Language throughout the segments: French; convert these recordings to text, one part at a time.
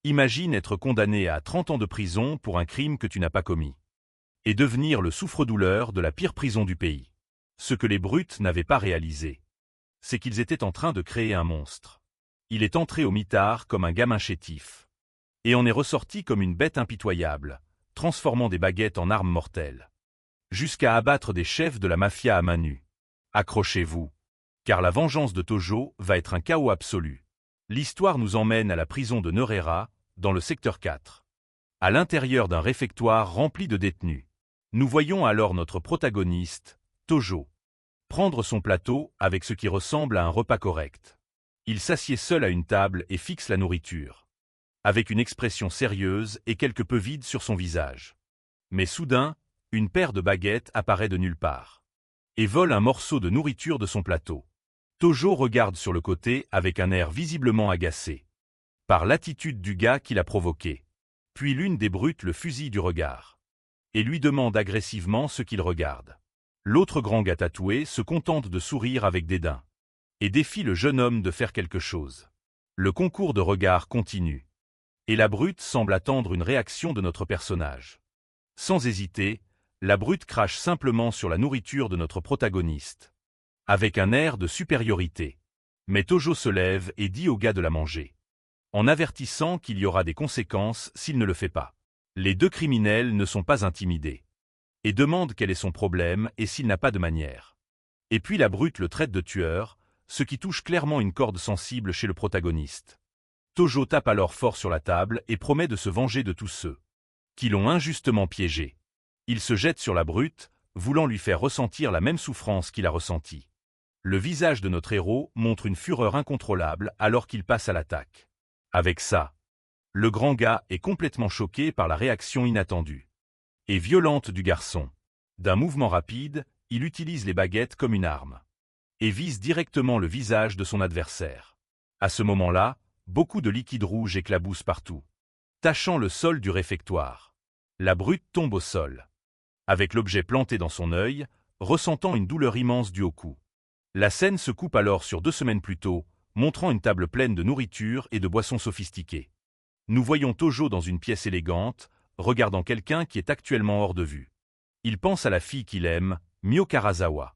Imagine être condamné à 30 ans de prison pour un crime que tu n'as pas commis. Et devenir le souffre-douleur de la pire prison du pays. Ce que les brutes n'avaient pas réalisé, c'est qu'ils étaient en train de créer un monstre. Il est entré au mitard comme un gamin chétif. Et en est ressorti comme une bête impitoyable, transformant des baguettes en armes mortelles. Jusqu'à abattre des chefs de la mafia à main nue. Accrochez-vous, car la vengeance de Tojo va être un chaos absolu. L'histoire nous emmène à la prison de Nerera, dans le secteur 4. À l'intérieur d'un réfectoire rempli de détenus. Nous voyons alors notre protagoniste, Tojo, prendre son plateau avec ce qui ressemble à un repas correct. Il s'assied seul à une table et fixe la nourriture, avec une expression sérieuse et quelque peu vide sur son visage. Mais soudain, une paire de baguettes apparaît de nulle part et vole un morceau de nourriture de son plateau. Tojo regarde sur le côté avec un air visiblement agacé par l'attitude du gars qui l'a provoqué. Puis l'une des brutes le fusille du regard et lui demande agressivement ce qu'il regarde. L'autre grand gars tatoué se contente de sourire avec dédain et défie le jeune homme de faire quelque chose. Le concours de regards continue et la brute semble attendre une réaction de notre personnage. Sans hésiter, la brute crache simplement sur la nourriture de notre protagoniste, avec un air de supériorité. Mais Tojo se lève et dit au gars de la manger, en avertissant qu'il y aura des conséquences s'il ne le fait pas. Les deux criminels ne sont pas intimidés et demandent quel est son problème et s'il n'a pas de manière. Et puis la brute le traite de tueur, ce qui touche clairement une corde sensible chez le protagoniste. Tojo tape alors fort sur la table et promet de se venger de tous ceux qui l'ont injustement piégé. Il se jette sur la brute, voulant lui faire ressentir la même souffrance qu'il a ressentie. Le visage de notre héros montre une fureur incontrôlable alors qu'il passe à l'attaque. Avec ça, le grand gars est complètement choqué par la réaction inattendue et violente du garçon. D'un mouvement rapide, il utilise les baguettes comme une arme et vise directement le visage de son adversaire. À ce moment-là, beaucoup de liquide rouge éclabousse partout, tachant le sol du réfectoire. La brute tombe au sol, avec l'objet planté dans son œil, ressentant une douleur immense due au coup. La scène se coupe alors sur 2 semaines plus tôt, montrant une table pleine de nourriture et de boissons sophistiquées. Nous voyons Tojo dans une pièce élégante, regardant quelqu'un qui est actuellement hors de vue. Il pense à la fille qu'il aime, Mio Karazawa,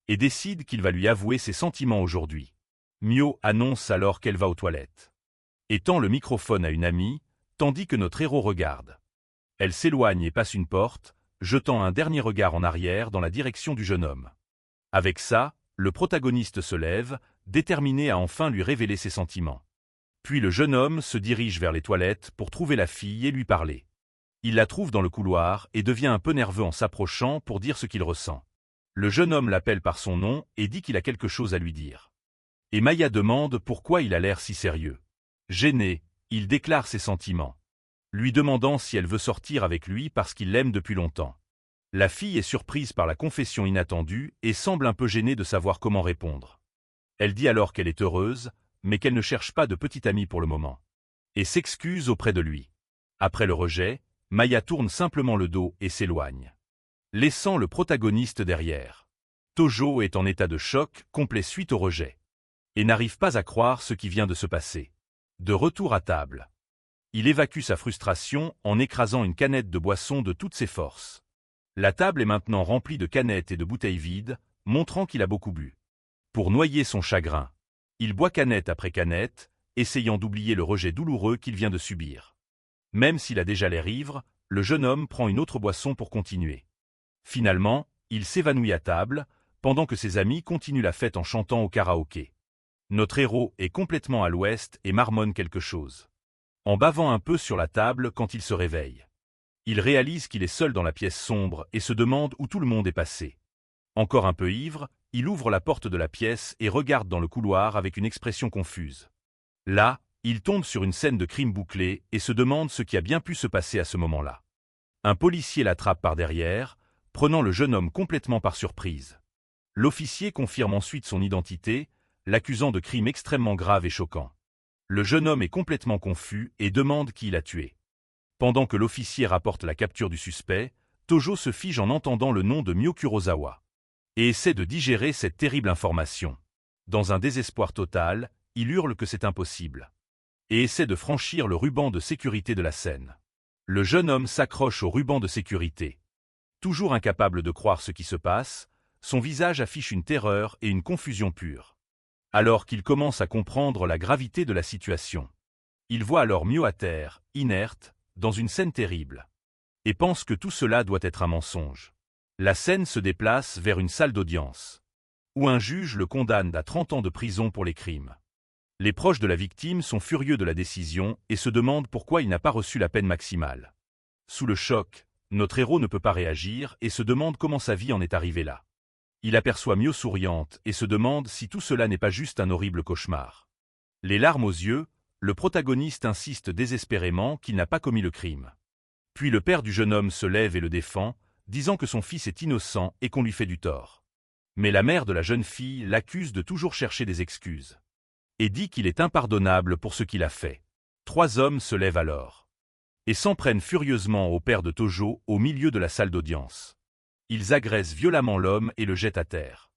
et décide qu'il va lui avouer ses sentiments aujourd'hui. Mio annonce alors qu'elle va aux toilettes et tend le microphone à une amie, tandis que notre héros regarde. Elle s'éloigne et passe une porte, jetant un dernier regard en arrière dans la direction du jeune homme. Avec ça, le protagoniste se lève, déterminé à enfin lui révéler ses sentiments. Puis le jeune homme se dirige vers les toilettes pour trouver la fille et lui parler. Il la trouve dans le couloir et devient un peu nerveux en s'approchant pour dire ce qu'il ressent. Le jeune homme l'appelle par son nom et dit qu'il a quelque chose à lui dire. Et Maya demande pourquoi il a l'air si sérieux. Gêné, il déclare ses sentiments, lui demandant si elle veut sortir avec lui parce qu'il l'aime depuis longtemps. La fille est surprise par la confession inattendue et semble un peu gênée de savoir comment répondre. Elle dit alors qu'elle est heureuse, mais qu'elle ne cherche pas de petit ami pour le moment, et s'excuse auprès de lui. Après le rejet, Maya tourne simplement le dos et s'éloigne, laissant le protagoniste derrière. Tojo est en état de choc complet suite au rejet, et n'arrive pas à croire ce qui vient de se passer. De retour à table, il évacue sa frustration en écrasant une canette de boisson de toutes ses forces. La table est maintenant remplie de canettes et de bouteilles vides, montrant qu'il a beaucoup bu. Pour noyer son chagrin, il boit canette après canette, essayant d'oublier le rejet douloureux qu'il vient de subir. Même s'il a déjà l'air ivre, le jeune homme prend une autre boisson pour continuer. Finalement, il s'évanouit à table, pendant que ses amis continuent la fête en chantant au karaoké. Notre héros est complètement à l'ouest et marmonne quelque chose, en bavant un peu sur la table quand il se réveille. Il réalise qu'il est seul dans la pièce sombre et se demande où tout le monde est passé. Encore un peu ivre, il ouvre la porte de la pièce et regarde dans le couloir avec une expression confuse. Là, il tombe sur une scène de crime bouclé et se demande ce qui a bien pu se passer à ce moment-là. Un policier l'attrape par derrière, prenant le jeune homme complètement par surprise. L'officier confirme ensuite son identité, l'accusant de crimes extrêmement graves et choquants. Le jeune homme est complètement confus et demande qui l'a tué. Pendant que l'officier rapporte la capture du suspect, Tojo se fige en entendant le nom de Mio Kurosawa et essaie de digérer cette terrible information. Dans un désespoir total, il hurle que c'est impossible et essaie de franchir le ruban de sécurité de la scène. Le jeune homme s'accroche au ruban de sécurité. Toujours incapable de croire ce qui se passe, son visage affiche une terreur et une confusion pure. Alors qu'il commence à comprendre la gravité de la situation. Il voit alors Mio à terre, inerte, dans une scène terrible. Et pense que tout cela doit être un mensonge. La scène se déplace vers une salle d'audience, où un juge le condamne à 30 ans de prison pour les crimes. Les proches de la victime sont furieux de la décision et se demandent pourquoi il n'a pas reçu la peine maximale. Sous le choc, notre héros ne peut pas réagir et se demande comment sa vie en est arrivée là. Il aperçoit Mio souriante et se demande si tout cela n'est pas juste un horrible cauchemar. Les larmes aux yeux, le protagoniste insiste désespérément qu'il n'a pas commis le crime. Puis le père du jeune homme se lève et le défend, disant que son fils est innocent et qu'on lui fait du tort. Mais la mère de la jeune fille l'accuse de toujours chercher des excuses. Et dit qu'il est impardonnable pour ce qu'il a fait. 3 hommes se lèvent alors. Et s'en prennent furieusement au père de Tojo au milieu de la salle d'audience. Ils agressent violemment l'homme et le jettent à terre.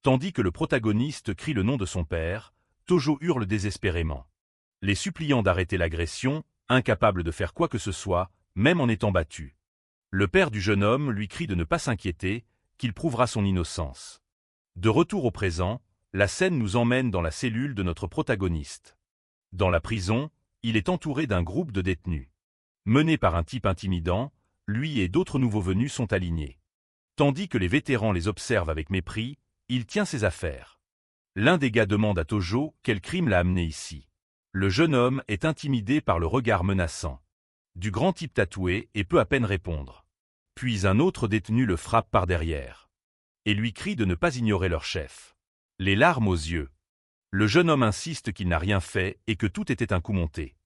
Tandis que le protagoniste crie le nom de son père, Tojo hurle désespérément, les suppliant d'arrêter l'agression, incapable de faire quoi que ce soit, même en étant battu. Le père du jeune homme lui crie de ne pas s'inquiéter, qu'il prouvera son innocence. De retour au présent, la scène nous emmène dans la cellule de notre protagoniste. Dans la prison, il est entouré d'un groupe de détenus. Mené par un type intimidant, lui et d'autres nouveaux venus sont alignés. Tandis que les vétérans les observent avec mépris, il tient ses affaires. L'un des gars demande à Tojo quel crime l'a amené ici. Le jeune homme est intimidé par le regard menaçant du grand type tatoué et peut à peine répondre. Puis un autre détenu le frappe par derrière et lui crie de ne pas ignorer leur chef. Les larmes aux yeux. Le jeune homme insiste qu'il n'a rien fait et que tout était un coup monté.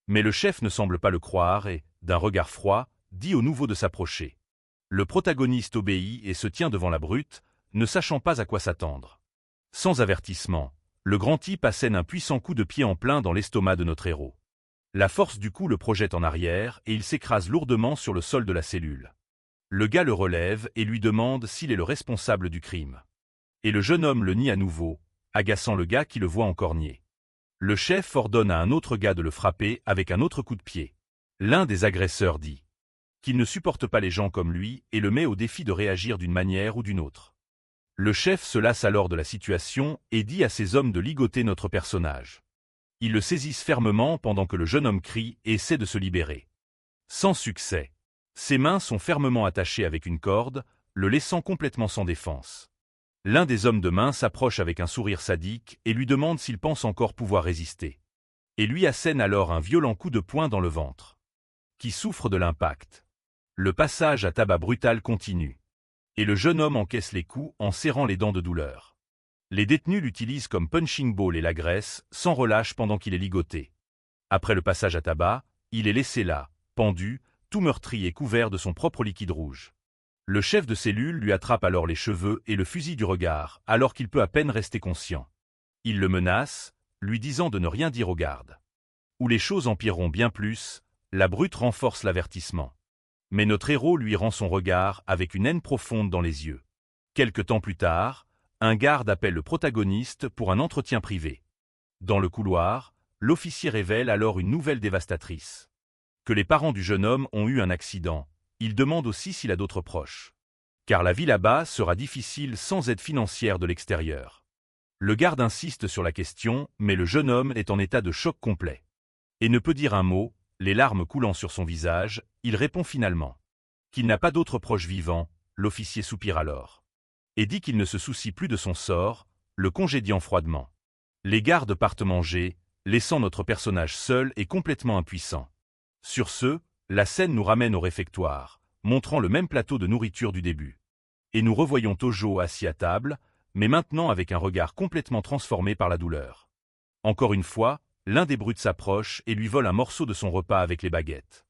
Mais le chef ne semble pas le croire et, d'un regard froid, dit au nouveau de s'approcher. Le protagoniste obéit et se tient devant la brute, ne sachant pas à quoi s'attendre. Sans avertissement, le grand type assène un puissant coup de pied en plein dans l'estomac de notre héros. La force du coup le projette en arrière et il s'écrase lourdement sur le sol de la cellule. Le gars le relève et lui demande s'il est le responsable du crime. Et le jeune homme le nie à nouveau, agaçant le gars qui le voit encore nier. Le chef ordonne à un autre gars de le frapper avec un autre coup de pied. L'un des agresseurs dit qu'il ne supporte pas les gens comme lui et le met au défi de réagir d'une manière ou d'une autre. Le chef se lasse alors de la situation et dit à ses hommes de ligoter notre personnage. Ils le saisissent fermement pendant que le jeune homme crie et essaie de se libérer. Sans succès. Ses mains sont fermement attachées avec une corde, le laissant complètement sans défense. L'un des hommes de main s'approche avec un sourire sadique et lui demande s'il pense encore pouvoir résister. Et lui assène alors un violent coup de poing dans le ventre. Qui souffre de l'impact. Le passage à tabac brutal continue. Et le jeune homme encaisse les coups en serrant les dents de douleur. Les détenus l'utilisent comme punching ball et l'agressent, sans relâche pendant qu'il est ligoté. Après le passage à tabac, il est laissé là, pendu, tout meurtri et couvert de son propre liquide rouge. Le chef de cellule lui attrape alors les cheveux et le fusille du regard, alors qu'il peut à peine rester conscient. Il le menace, lui disant de ne rien dire aux gardes. Où les choses empireront bien plus, la brute renforce l'avertissement. Mais notre héros lui rend son regard avec une haine profonde dans les yeux. Quelque temps plus tard, un garde appelle le protagoniste pour un entretien privé. Dans le couloir, l'officier révèle alors une nouvelle dévastatrice. Que les parents du jeune homme ont eu un accident. Il demande aussi s'il a d'autres proches. Car la vie là-bas sera difficile sans aide financière de l'extérieur. Le garde insiste sur la question, mais le jeune homme est en état de choc complet. Et ne peut dire un mot, les larmes coulant sur son visage, il répond finalement qu'il n'a pas d'autres proches vivants, l'officier soupire alors. Et dit qu'il ne se soucie plus de son sort, le congédiant froidement. Les gardes partent manger, laissant notre personnage seul et complètement impuissant. Sur ce, la scène nous ramène au réfectoire, montrant le même plateau de nourriture du début. Et nous revoyons Tojo assis à table, mais maintenant avec un regard complètement transformé par la douleur. Encore une fois, l'un des brutes s'approche et lui vole un morceau de son repas avec les baguettes.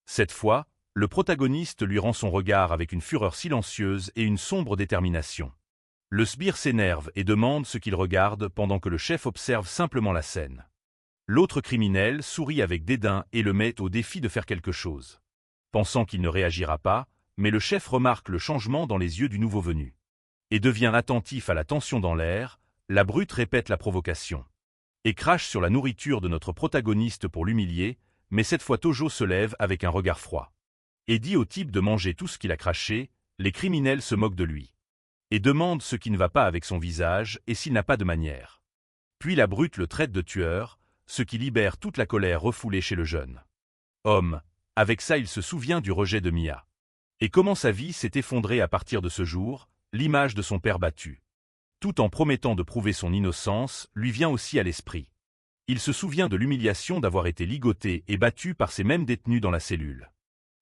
Cette fois, le protagoniste lui rend son regard avec une fureur silencieuse et une sombre détermination. Le sbire s'énerve et demande ce qu'il regarde pendant que le chef observe simplement la scène. L'autre criminel sourit avec dédain et le met au défi de faire quelque chose. Pensant qu'il ne réagira pas, mais le chef remarque le changement dans les yeux du nouveau venu. Et devient attentif à la tension dans l'air, la brute répète la provocation. et crache sur la nourriture de notre protagoniste pour l'humilier, mais cette fois Tojo se lève avec un regard froid. Et dit au type de manger tout ce qu'il a craché, les criminels se moquent de lui. Et demandent ce qui ne va pas avec son visage et s'il n'a pas de manières. Puis la brute le traite de tueur, ce qui libère toute la colère refoulée chez le jeune homme. Avec ça il se souvient du rejet de Mia. Et comment sa vie s'est effondrée à partir de ce jour, l'image de son père battu. Tout en promettant de prouver son innocence, lui vient aussi à l'esprit. Il se souvient de l'humiliation d'avoir été ligoté et battu par ces mêmes détenus dans la cellule.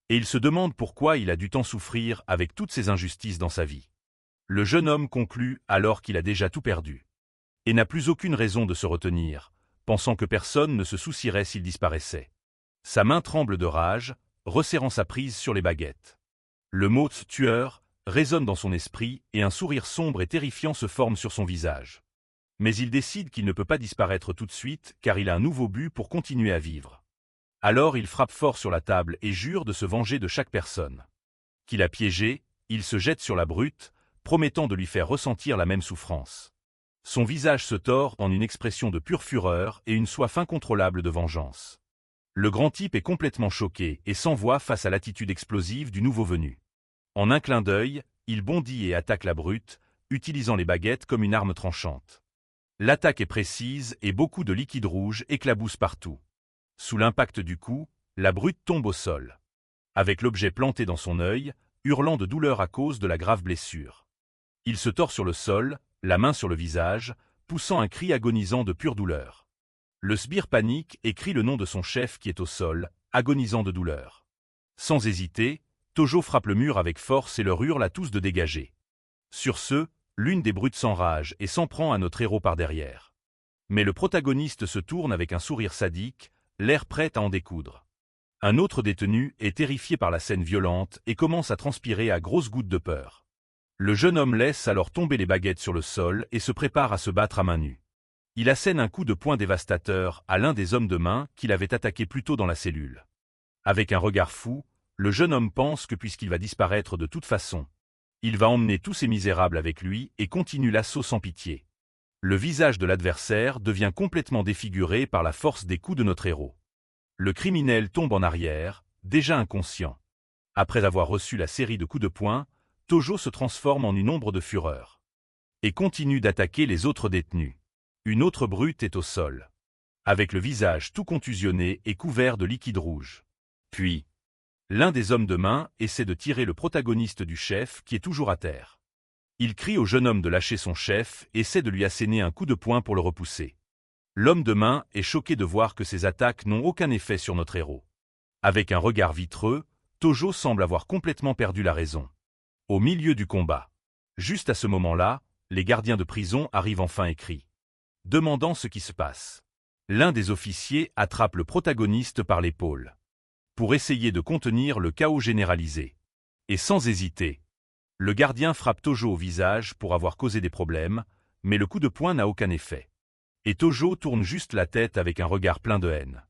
Et il se demande pourquoi il a dû tant souffrir avec toutes ces injustices dans sa vie. Le jeune homme conclut alors qu'il a déjà tout perdu. Et n'a plus aucune raison de se retenir, pensant que personne ne se soucierait s'il disparaissait. Sa main tremble de rage, resserrant sa prise sur les baguettes. Le mot « tueur » résonne dans son esprit et un sourire sombre et terrifiant se forme sur son visage. Mais il décide qu'il ne peut pas disparaître tout de suite car il a un nouveau but pour continuer à vivre. Alors il frappe fort sur la table et jure de se venger de chaque personne qu'il a piégée. Il se jette sur la brute, promettant de lui faire ressentir la même souffrance. Son visage se tord en une expression de pure fureur et une soif incontrôlable de vengeance. Le grand type est complètement choqué et sans voix face à l'attitude explosive du nouveau venu. En un clin d'œil, il bondit et attaque la brute, utilisant les baguettes comme une arme tranchante. L'attaque est précise et beaucoup de liquide rouge éclabousse partout. Sous l'impact du coup, la brute tombe au sol, avec l'objet planté dans son œil, hurlant de douleur à cause de la grave blessure. Il se tord sur le sol, la main sur le visage, poussant un cri agonisant de pure douleur. Le sbire panique et crie le nom de son chef qui est au sol, agonisant de douleur. Sans hésiter, Tojo frappe le mur avec force et leur hurle à tous de dégager. Sur ce, l'une des brutes s'enrage et s'en prend à notre héros par derrière. Mais le protagoniste se tourne avec un sourire sadique, l'air prêt à en découdre. Un autre détenu est terrifié par la scène violente et commence à transpirer à grosses gouttes de peur. Le jeune homme laisse alors tomber les baguettes sur le sol et se prépare à se battre à main nue. Il assène un coup de poing dévastateur à l'un des hommes de main qu'il avait attaqué plus tôt dans la cellule. Avec un regard fou, le jeune homme pense que puisqu'il va disparaître de toute façon, il va emmener tous ces misérables avec lui et continue l'assaut sans pitié. Le visage de l'adversaire devient complètement défiguré par la force des coups de notre héros. Le criminel tombe en arrière, déjà inconscient. Après avoir reçu la série de coups de poing, Tojo se transforme en une ombre de fureur et continue d'attaquer les autres détenus. Une autre brute est au sol, avec le visage tout contusionné et couvert de liquide rouge. Puis, l'un des hommes de main essaie de tirer le protagoniste du chef qui est toujours à terre. Il crie au jeune homme de lâcher son chef et essaie de lui asséner un coup de poing pour le repousser. L'homme de main est choqué de voir que ces attaques n'ont aucun effet sur notre héros. Avec un regard vitreux, Tojo semble avoir complètement perdu la raison. Au milieu du combat, juste à ce moment-là, les gardiens de prison arrivent enfin et crient, demandant ce qui se passe. L'un des officiers attrape le protagoniste par l'épaule pour essayer de contenir le chaos généralisé. Et sans hésiter, le gardien frappe Tojo au visage pour avoir causé des problèmes, mais le coup de poing n'a aucun effet. Et Tojo tourne juste la tête avec un regard plein de haine.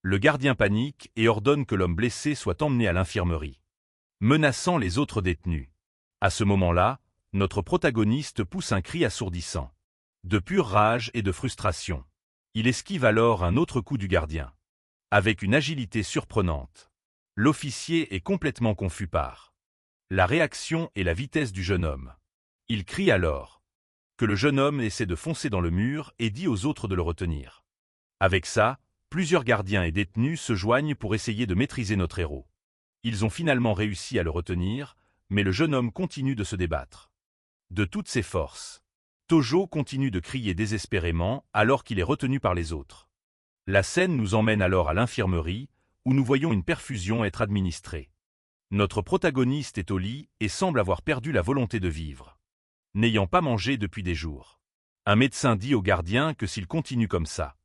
Le gardien panique et ordonne que l'homme blessé soit emmené à l'infirmerie, menaçant les autres détenus. À ce moment-là, notre protagoniste pousse un cri assourdissant, de pure rage et de frustration. Il esquive alors un autre coup du gardien, avec une agilité surprenante. L'officier est complètement confus par la réaction et la vitesse du jeune homme. Il crie alors que le jeune homme essaie de foncer dans le mur et dit aux autres de le retenir. Avec ça, plusieurs gardiens et détenus se joignent pour essayer de maîtriser notre héros. Ils ont finalement réussi à le retenir, mais le jeune homme continue de se débattre. De toutes ses forces, Tojo continue de crier désespérément alors qu'il est retenu par les autres. La scène nous emmène alors à l'infirmerie, où nous voyons une perfusion être administrée. Notre protagoniste est au lit et semble avoir perdu la volonté de vivre, n'ayant pas mangé depuis des jours. Un médecin dit au gardien que s'il continue comme ça,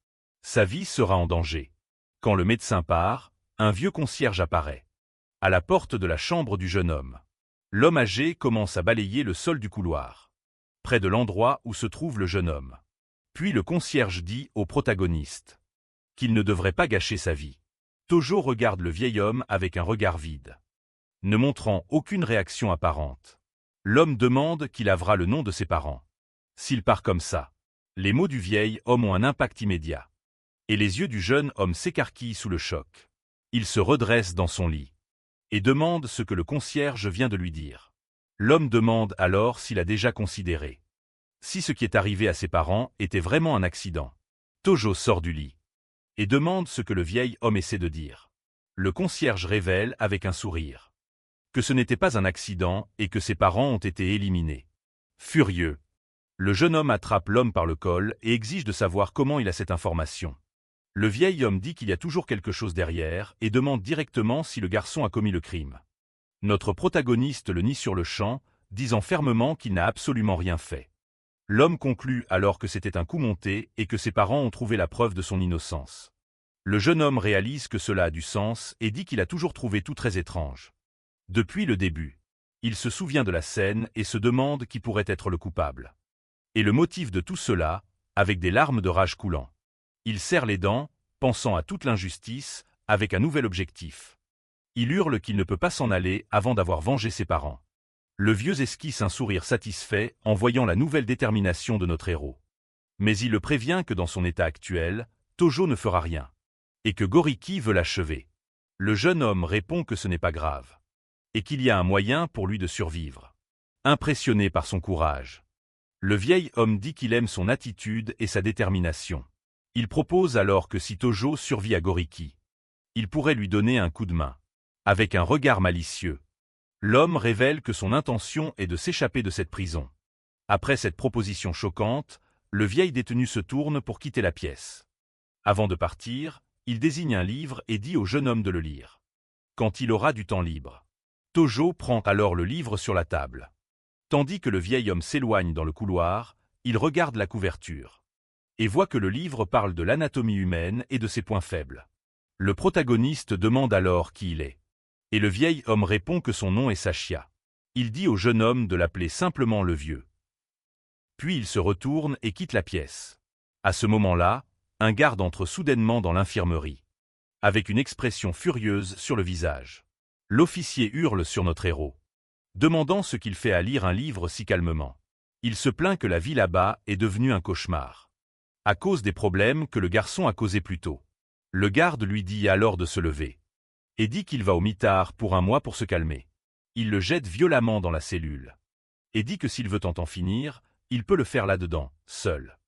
sa vie sera en danger. Quand le médecin part, un vieux concierge apparaît à la porte de la chambre du jeune homme. L'homme âgé commence à balayer le sol du couloir, près de l'endroit où se trouve le jeune homme. Puis le concierge dit au protagoniste qu'il ne devrait pas gâcher sa vie. Tojo regarde le vieil homme avec un regard vide, ne montrant aucune réaction apparente. L'homme demande qui lavera le nom de ses parents. S'il part comme ça, Les mots du vieil homme ont un impact immédiat. Et les yeux du jeune homme s'écarquillent sous le choc. Il se redresse dans son lit et demande ce que le concierge vient de lui dire. L'homme demande alors s'il a déjà considéré si ce qui est arrivé à ses parents était vraiment un accident. Tojo sort du lit et demande ce que le vieil homme essaie de dire. Le concierge révèle avec un sourire que ce n'était pas un accident et que ses parents ont été éliminés. Furieux, le jeune homme attrape l'homme par le col et exige de savoir comment il a cette information. Le vieil homme dit qu'il y a toujours quelque chose derrière et demande directement si le garçon a commis le crime. Notre protagoniste le nie sur le champ, disant fermement qu'il n'a absolument rien fait. L'homme conclut alors que c'était un coup monté et que ses parents ont trouvé la preuve de son innocence. Le jeune homme réalise que cela a du sens et dit qu'il a toujours trouvé tout très étrange. Depuis le début, il se souvient de la scène et se demande qui pourrait être le coupable. Et le motif de tout cela, avec des larmes de rage coulant. Il serre les dents, pensant à toute l'injustice, avec un nouvel objectif. Il hurle qu'il ne peut pas s'en aller avant d'avoir vengé ses parents. Le vieux esquisse un sourire satisfait en voyant la nouvelle détermination de notre héros. Mais il le prévient que dans son état actuel, Tojo ne fera rien. Et que Goriki veut l'achever. Le jeune homme répond que ce n'est pas grave. Et qu'il y a un moyen pour lui de survivre. Impressionné par son courage, le vieil homme dit qu'il aime son attitude et sa détermination. Il propose alors que si Tojo survit à Goriki, il pourrait lui donner un coup de main. Avec un regard malicieux, l'homme révèle que son intention est de s'échapper de cette prison. Après cette proposition choquante, le vieil détenu se tourne pour quitter la pièce. Avant de partir, il désigne un livre et dit au jeune homme de le lire. Quand il aura du temps libre. Tojo prend alors le livre sur la table. Tandis que le vieil homme s'éloigne dans le couloir, il regarde la couverture et voit que le livre parle de l'anatomie humaine et de ses points faibles. Le protagoniste demande alors qui il est. Et le vieil homme répond que son nom est Sachia. Il dit au jeune homme de l'appeler simplement le vieux. Puis il se retourne et quitte la pièce. À ce moment-là, un garde entre soudainement dans l'infirmerie, avec une expression furieuse sur le visage. L'officier hurle sur notre héros, demandant ce qu'il fait à lire un livre si calmement. Il se plaint que la vie là-bas est devenue un cauchemar, à cause des problèmes que le garçon a causés plus tôt. Le garde lui dit alors de se lever, et dit qu'il va au mitard pour un mois pour se calmer. Il le jette violemment dans la cellule, et dit que s'il veut en finir, il peut le faire là-dedans, seul.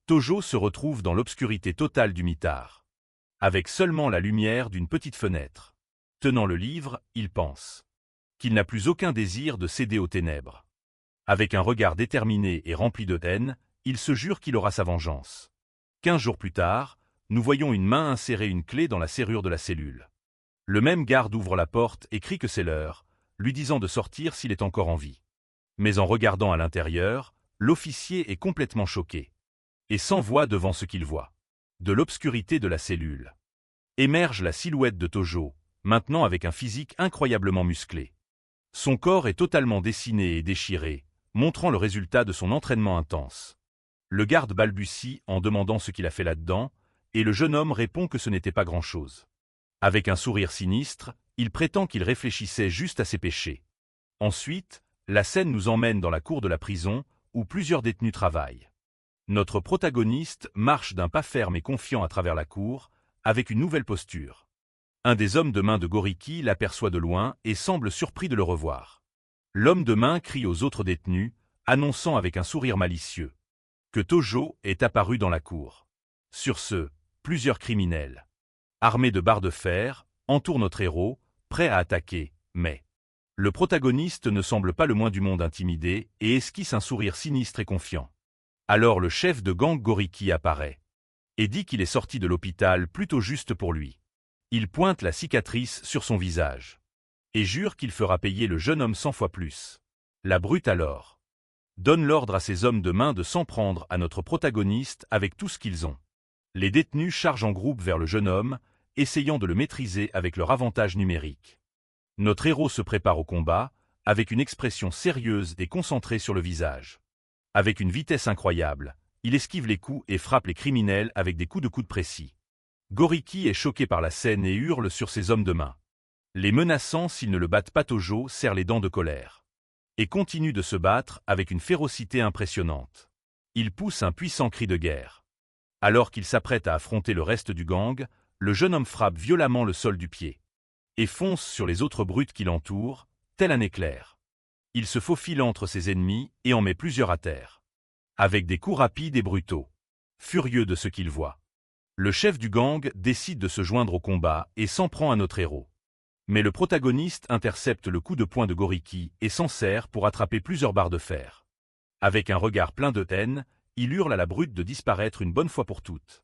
Tojo se retrouve dans l'obscurité totale du mitard, avec seulement la lumière d'une petite fenêtre. Tenant le livre, il pense qu'il n'a plus aucun désir de céder aux ténèbres. Avec un regard déterminé et rempli de haine, il se jure qu'il aura sa vengeance. 15 jours plus tard, nous voyons une main insérer une clé dans la serrure de la cellule. Le même garde ouvre la porte et crie que c'est l'heure, lui disant de sortir s'il est encore en vie. Mais en regardant à l'intérieur, l'officier est complètement choqué et s'envoie devant ce qu'il voit. De l'obscurité de la cellule émerge la silhouette de Tojo, maintenant avec un physique incroyablement musclé. Son corps est totalement dessiné et déchiré, montrant le résultat de son entraînement intense. Le garde balbutie en demandant ce qu'il a fait là-dedans, et le jeune homme répond que ce n'était pas grand-chose. Avec un sourire sinistre, il prétend qu'il réfléchissait juste à ses péchés. Ensuite, la scène nous emmène dans la cour de la prison, où plusieurs détenus travaillent. Notre protagoniste marche d'un pas ferme et confiant à travers la cour, avec une nouvelle posture. Un des hommes de main de Goriki l'aperçoit de loin et semble surpris de le revoir. L'homme de main crie aux autres détenus, annonçant avec un sourire malicieux que Tojo est apparu dans la cour. Sur ce, plusieurs criminels, armés de barres de fer, entourent notre héros, prêts à attaquer, mais le protagoniste ne semble pas le moins du monde intimidé et esquisse un sourire sinistre et confiant. Alors le chef de gang Goriki apparaît et dit qu'il est sorti de l'hôpital plutôt juste pour lui. Il pointe la cicatrice sur son visage et jure qu'il fera payer le jeune homme 100 fois plus. La brute alors donne l'ordre à ses hommes de main de s'en prendre à notre protagoniste avec tout ce qu'ils ont. Les détenus chargent en groupe vers le jeune homme, essayant de le maîtriser avec leur avantage numérique. Notre héros se prépare au combat, avec une expression sérieuse et concentrée sur le visage. Avec une vitesse incroyable, il esquive les coups et frappe les criminels avec des coups de coude précis. Goriki est choqué par la scène et hurle sur ses hommes de main. Les menaçant s'ils ne le battent pas, Tojo serre les dents de colère et continue de se battre avec une férocité impressionnante. Il pousse un puissant cri de guerre. Alors qu'il s'apprête à affronter le reste du gang, le jeune homme frappe violemment le sol du pied et fonce sur les autres brutes qui l'entourent, tel un éclair. Il se faufile entre ses ennemis et en met plusieurs à terre, avec des coups rapides et brutaux. Furieux de ce qu'il voit, le chef du gang décide de se joindre au combat et s'en prend à notre héros. Mais le protagoniste intercepte le coup de poing de Goriki et s'en sert pour attraper plusieurs barres de fer. Avec un regard plein de haine, il hurle à la brute de disparaître une bonne fois pour toutes.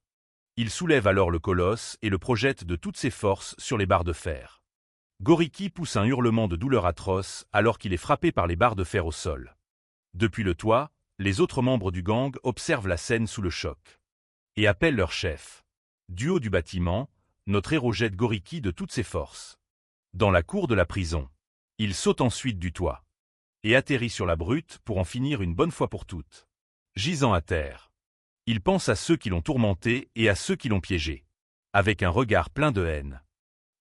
Il soulève alors le colosse et le projette de toutes ses forces sur les barres de fer. Goriki pousse un hurlement de douleur atroce alors qu'il est frappé par les barres de fer au sol. Depuis le toit, les autres membres du gang observent la scène sous le choc et appellent leur chef. Du haut du bâtiment, notre héros jette Goriki de toutes ses forces dans la cour de la prison. Il saute ensuite du toit et atterrit sur la brute pour en finir une bonne fois pour toutes. Gisant à terre, il pense à ceux qui l'ont tourmenté et à ceux qui l'ont piégé. Avec un regard plein de haine,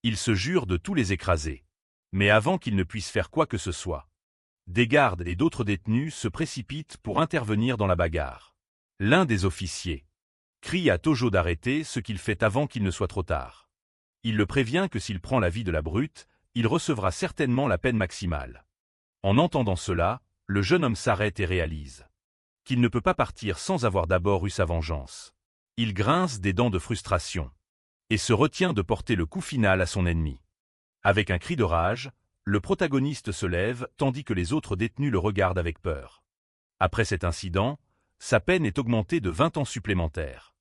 il se jure de tous les écraser. Mais avant qu'il ne puisse faire quoi que ce soit, des gardes et d'autres détenus se précipitent pour intervenir dans la bagarre. L'un des officiers crie à Tojo d'arrêter, ce qu'il fait avant qu'il ne soit trop tard. Il le prévient que s'il prend la vie de la brute, il recevra certainement la peine maximale. En entendant cela, le jeune homme s'arrête et réalise qu'il ne peut pas partir sans avoir d'abord eu sa vengeance. Il grince des dents de frustration et se retient de porter le coup final à son ennemi. Avec un cri de rage, le protagoniste se lève tandis que les autres détenus le regardent avec peur. Après cet incident, sa peine est augmentée de 20 ans supplémentaires.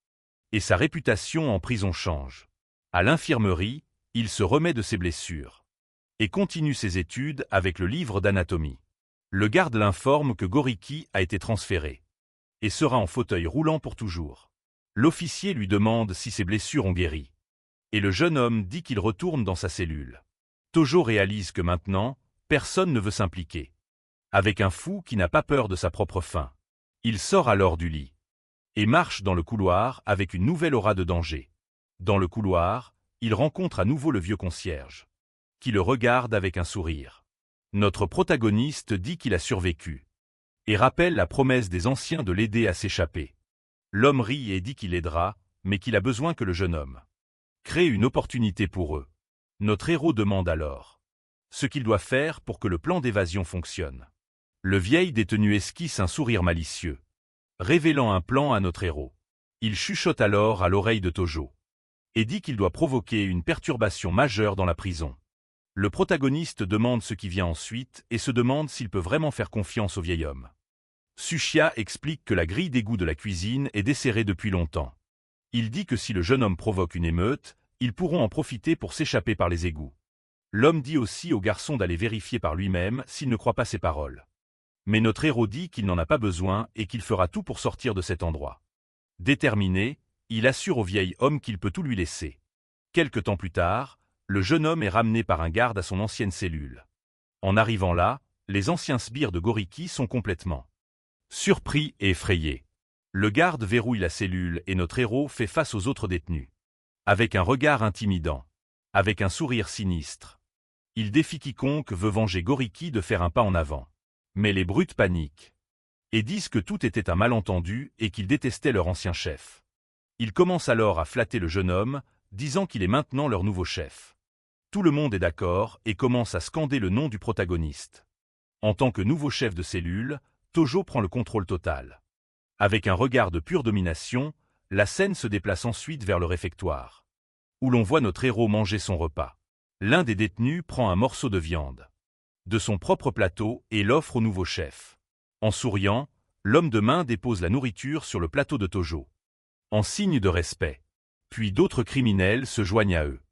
Et sa réputation en prison change. À l'infirmerie, il se remet de ses blessures et continue ses études avec le livre d'anatomie. Le garde l'informe que Goriki a été transféré et sera en fauteuil roulant pour toujours. L'officier lui demande si ses blessures ont guéri. Et le jeune homme dit qu'il retourne dans sa cellule. Tojo réalise que maintenant, personne ne veut s'impliquer. Avec un fou qui n'a pas peur de sa propre fin, il sort alors du lit et marche dans le couloir avec une nouvelle aura de danger. Dans le couloir, il rencontre à nouveau le vieux concierge, qui le regarde avec un sourire. Notre protagoniste dit qu'il a survécu et rappelle la promesse des anciens de l'aider à s'échapper. L'homme rit et dit qu'il aidera, mais qu'il a besoin que le jeune homme crée une opportunité pour eux. Notre héros demande alors ce qu'il doit faire pour que le plan d'évasion fonctionne. Le vieil détenu esquisse un sourire malicieux, révélant un plan à notre héros. Il chuchote alors à l'oreille de Tojo et dit qu'il doit provoquer une perturbation majeure dans la prison. Le protagoniste demande ce qui vient ensuite et se demande s'il peut vraiment faire confiance au vieil homme. Tsuchiya explique que la grille d'égout de la cuisine est desserrée depuis longtemps. Il dit que si le jeune homme provoque une émeute, ils pourront en profiter pour s'échapper par les égouts. L'homme dit aussi au garçon d'aller vérifier par lui-même s'il ne croit pas ses paroles. Mais notre héros dit qu'il n'en a pas besoin et qu'il fera tout pour sortir de cet endroit. Déterminé, il assure au vieil homme qu'il peut tout lui laisser. Quelque temps plus tard, le jeune homme est ramené par un garde à son ancienne cellule. En arrivant là, les anciens sbires de Goriki sont complètement surpris et effrayés. Le garde verrouille la cellule et notre héros fait face aux autres détenus. Avec un regard intimidant, avec un sourire sinistre, il défie quiconque veut venger Goriki de faire un pas en avant. Mais les brutes paniquent et disent que tout était un malentendu et qu'ils détestaient leur ancien chef. Ils commencent alors à flatter le jeune homme, disant qu'il est maintenant leur nouveau chef. Tout le monde est d'accord et commence à scander le nom du protagoniste. En tant que nouveau chef de cellule, Tojo prend le contrôle total. Avec un regard de pure domination, la scène se déplace ensuite vers le réfectoire, où l'on voit notre héros manger son repas. L'un des détenus prend un morceau de viande de son propre plateau et l'offre au nouveau chef. En souriant, l'homme de main dépose la nourriture sur le plateau de Tojo, en signe de respect. Puis d'autres criminels se joignent à eux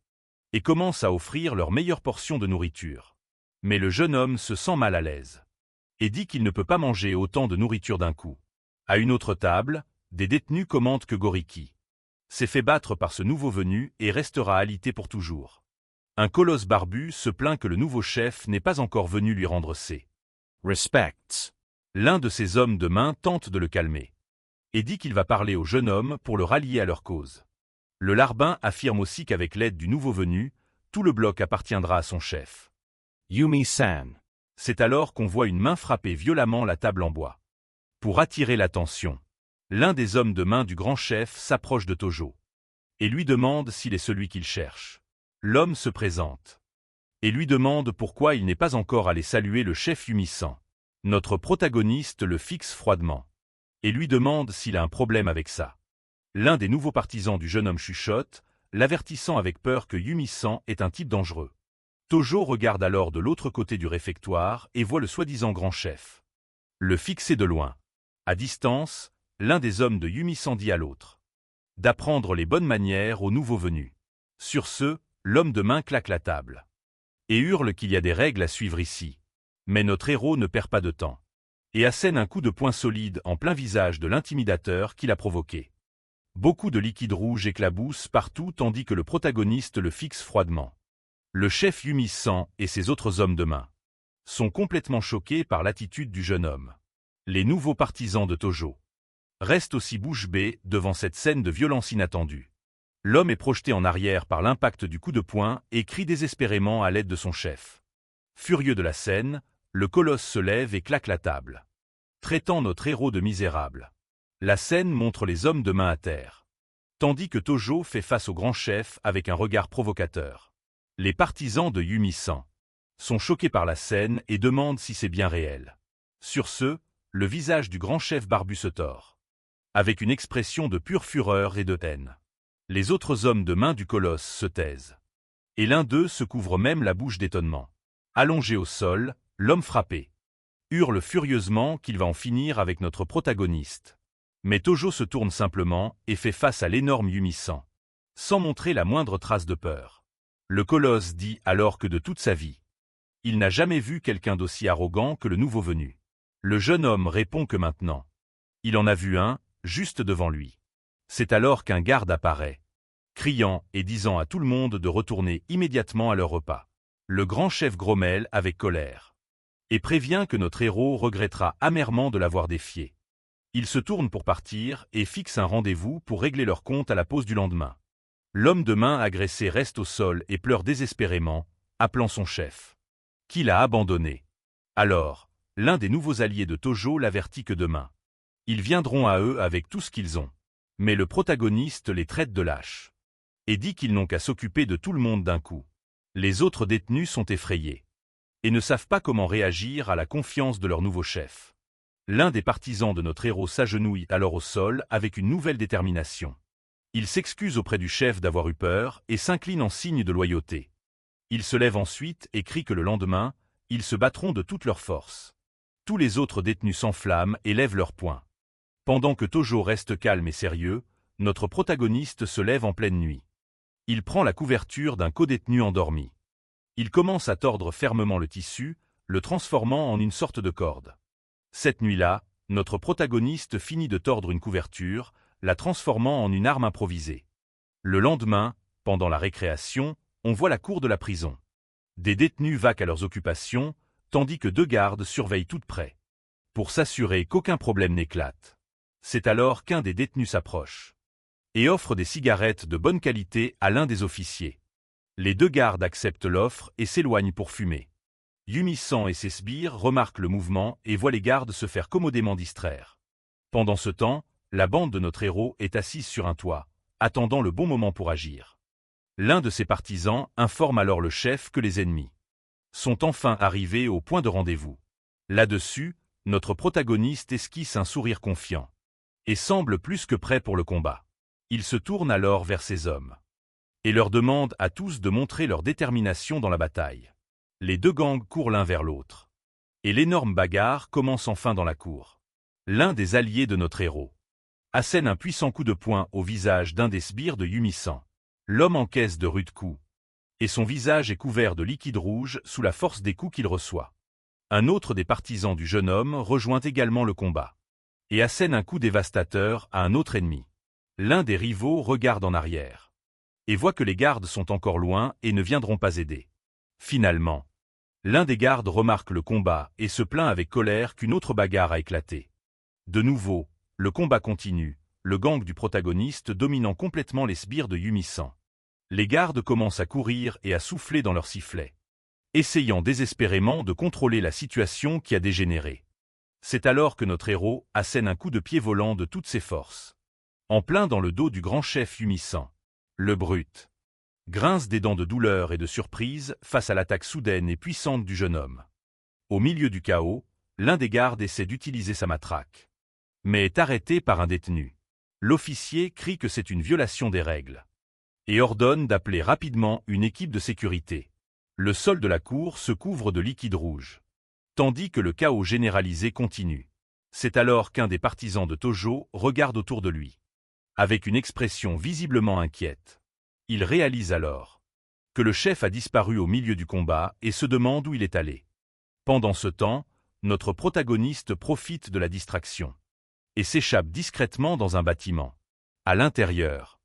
et commencent à offrir leur meilleure portion de nourriture. Mais le jeune homme se sent mal à l'aise et dit qu'il ne peut pas manger autant de nourriture d'un coup. À une autre table, des détenus commentent que Goriki s'est fait battre par ce nouveau venu et restera alité pour toujours. Un colosse barbu se plaint que le nouveau chef n'est pas encore venu lui rendre ses respects. L'un de ses hommes de main tente de le calmer et dit qu'il va parler au jeune homme pour le rallier à leur cause. Le larbin affirme aussi qu'avec l'aide du nouveau venu, tout le bloc appartiendra à son chef, Yumi-san. C'est alors qu'on voit une main frapper violemment la table en bois pour attirer l'attention. L'un des hommes de main du grand chef s'approche de Tojo et lui demande s'il est celui qu'il cherche. L'homme se présente et lui demande pourquoi il n'est pas encore allé saluer le chef Yumi-san. Notre protagoniste le fixe froidement et lui demande s'il a un problème avec ça. L'un des nouveaux partisans du jeune homme chuchote, l'avertissant avec peur que Yumi-san est un type dangereux. Tojo regarde alors de l'autre côté du réfectoire et voit le soi-disant grand chef le fixer de loin. À distance, l'un des hommes de Yumi-san dit à l'autre d'apprendre les bonnes manières aux nouveaux venus. Sur ce, l'homme de main claque la table et hurle qu'il y a des règles à suivre ici. Mais notre héros ne perd pas de temps et assène un coup de poing solide en plein visage de l'intimidateur qui l'a provoqué. Beaucoup de liquide rouge éclabousse partout tandis que le protagoniste le fixe froidement. Le chef Yumi-san et ses autres hommes de main sont complètement choqués par l'attitude du jeune homme. Les nouveaux partisans de Tojo restent aussi bouche bée devant cette scène de violence inattendue. L'homme est projeté en arrière par l'impact du coup de poing et crie désespérément à l'aide de son chef. Furieux de la scène, le colosse se lève et claque la table, traitant notre héros de misérable. La scène montre les hommes de main à terre, tandis que Tojo fait face au grand chef avec un regard provocateur. Les partisans de Yumi-san sont choqués par la scène et demandent si c'est bien réel. Sur ce, le visage du grand chef barbu se tord, avec une expression de pure fureur et de haine. Les autres hommes de main du colosse se taisent, et l'un d'eux se couvre même la bouche d'étonnement. Allongé au sol, l'homme frappé hurle furieusement qu'il va en finir avec notre protagoniste. Mais Tojo se tourne simplement et fait face à l'énorme Yumi-san, sans montrer la moindre trace de peur. Le colosse dit alors que de toute sa vie, il n'a jamais vu quelqu'un d'aussi arrogant que le nouveau venu. Le jeune homme répond que maintenant, il en a vu un, juste devant lui. C'est alors qu'un garde apparaît, criant et disant à tout le monde de retourner immédiatement à leur repas. Le grand chef grommelle avec colère et prévient que notre héros regrettera amèrement de l'avoir défié. Il se tourne pour partir et fixe un rendez-vous pour régler leur compte à la pause du lendemain. L'homme de main agressé reste au sol et pleure désespérément, appelant son chef, qui l'a abandonné. Alors, l'un des nouveaux alliés de Tojo l'avertit que demain, ils viendront à eux avec tout ce qu'ils ont. Mais le protagoniste les traite de lâches et dit qu'ils n'ont qu'à s'occuper de tout le monde d'un coup. Les autres détenus sont effrayés et ne savent pas comment réagir à la confiance de leur nouveau chef. L'un des partisans de notre héros s'agenouille alors au sol avec une nouvelle détermination. Il s'excuse auprès du chef d'avoir eu peur et s'incline en signe de loyauté. Il se lève ensuite et crie que le lendemain, ils se battront de toute leur force. Tous les autres détenus s'enflamment et lèvent leurs poings. Pendant que Tojo reste calme et sérieux, notre protagoniste se lève en pleine nuit. Il prend la couverture d'un codétenu endormi. Il commence à tordre fermement le tissu, le transformant en une sorte de corde. Cette nuit-là, notre protagoniste finit de tordre une couverture, la transformant en une arme improvisée. Le lendemain, pendant la récréation, on voit la cour de la prison. Des détenus vaquent à leurs occupations, tandis que 2 gardes surveillent tout de près, pour s'assurer qu'aucun problème n'éclate. C'est alors qu'un des détenus s'approche et offre des cigarettes de bonne qualité à l'un des officiers. Les 2 gardes acceptent l'offre et s'éloignent pour fumer. Yumi-san et ses sbires remarquent le mouvement et voient les gardes se faire commodément distraire. Pendant ce temps, la bande de notre héros est assise sur un toit, attendant le bon moment pour agir. L'un de ses partisans informe alors le chef que les ennemis sont enfin arrivés au point de rendez-vous. Là-dessus, notre protagoniste esquisse un sourire confiant et semble plus que prêt pour le combat. Il se tourne alors vers ses hommes et leur demande à tous de montrer leur détermination dans la bataille. Les 2 gangs courent l'un vers l'autre et l'énorme bagarre commence enfin dans la cour. L'un des alliés de notre héros assène un puissant coup de poing au visage d'un des sbires de Yumi-san. L'homme encaisse de rudes coups et son visage est couvert de liquide rouge sous la force des coups qu'il reçoit. Un autre des partisans du jeune homme rejoint également le combat et assène un coup dévastateur à un autre ennemi. L'un des rivaux regarde en arrière et voit que les gardes sont encore loin et ne viendront pas aider. Finalement, l'un des gardes remarque le combat et se plaint avec colère qu'une autre bagarre a éclaté. De nouveau, le combat continue, le gang du protagoniste dominant complètement les sbires de Yumi-san. Les gardes commencent à courir et à souffler dans leurs sifflets, essayant désespérément de contrôler la situation qui a dégénéré. C'est alors que notre héros assène un coup de pied volant de toutes ses forces. En plein dans le dos du grand chef humissant. Le brute grince des dents de douleur et de surprise face à l'attaque soudaine et puissante du jeune homme. Au milieu du chaos, l'un des gardes essaie d'utiliser sa matraque, mais est arrêté par un détenu. L'officier crie que c'est une violation des règles et ordonne d'appeler rapidement une équipe de sécurité. Le sol de la cour se couvre de liquide rouge, tandis que le chaos généralisé continue. C'est alors qu'un des partisans de Tojo regarde autour de lui, avec une expression visiblement inquiète. Il réalise alors que le chef a disparu au milieu du combat et se demande où il est allé. Pendant ce temps, notre protagoniste profite de la distraction et s'échappe discrètement dans un bâtiment. À l'intérieur,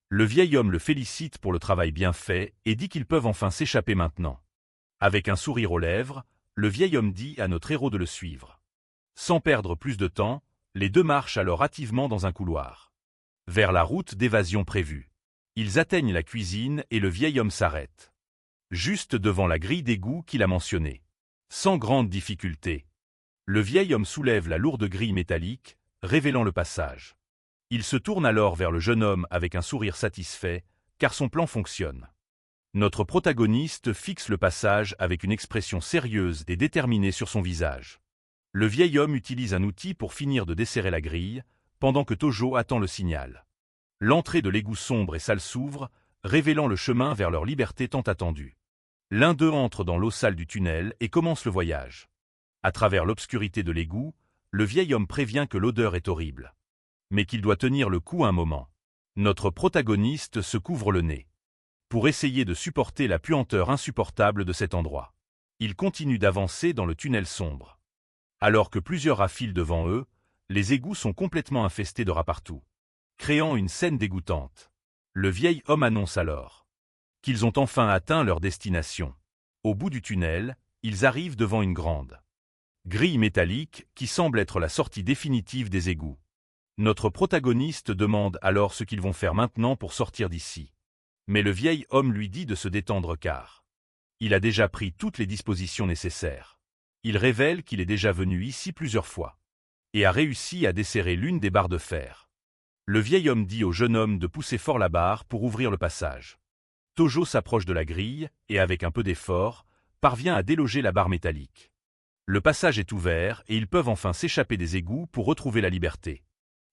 le vieil homme le félicite pour le travail bien fait et dit qu'ils peuvent enfin s'échapper maintenant. Avec un sourire aux lèvres, le vieil homme dit à notre héros de le suivre. Sans perdre plus de temps, les deux marchent alors hâtivement dans un couloir, vers la route d'évasion prévue. Ils atteignent la cuisine et le vieil homme s'arrête, juste devant la grille d'égout qu'il a mentionnée. Sans grande difficulté, le vieil homme soulève la lourde grille métallique, révélant le passage. Il se tourne alors vers le jeune homme avec un sourire satisfait, car son plan fonctionne. Notre protagoniste fixe le passage avec une expression sérieuse et déterminée sur son visage. Le vieil homme utilise un outil pour finir de desserrer la grille, pendant que Tojo attend le signal. L'entrée de l'égout sombre et sale s'ouvre, révélant le chemin vers leur liberté tant attendue. L'un d'eux entre dans l'eau sale du tunnel et commence le voyage. À travers l'obscurité de l'égout, le vieil homme prévient que l'odeur est horrible, mais qu'il doit tenir le coup un moment. Notre protagoniste se couvre le nez pour essayer de supporter la puanteur insupportable de cet endroit. Il continue d'avancer dans le tunnel sombre. Alors que plusieurs affilent devant eux, les égouts sont complètement infestés de rats partout, créant une scène dégoûtante. Le vieil homme annonce alors qu'ils ont enfin atteint leur destination. Au bout du tunnel, ils arrivent devant une grande grille métallique qui semble être la sortie définitive des égouts. Notre protagoniste demande alors ce qu'ils vont faire maintenant pour sortir d'ici. Mais le vieil homme lui dit de se détendre car il a déjà pris toutes les dispositions nécessaires. Il révèle qu'il est déjà venu ici plusieurs fois et a réussi à desserrer l'une des barres de fer. Le vieil homme dit au jeune homme de pousser fort la barre pour ouvrir le passage. Tojo s'approche de la grille et, avec un peu d'effort, parvient à déloger la barre métallique. Le passage est ouvert et ils peuvent enfin s'échapper des égouts pour retrouver la liberté.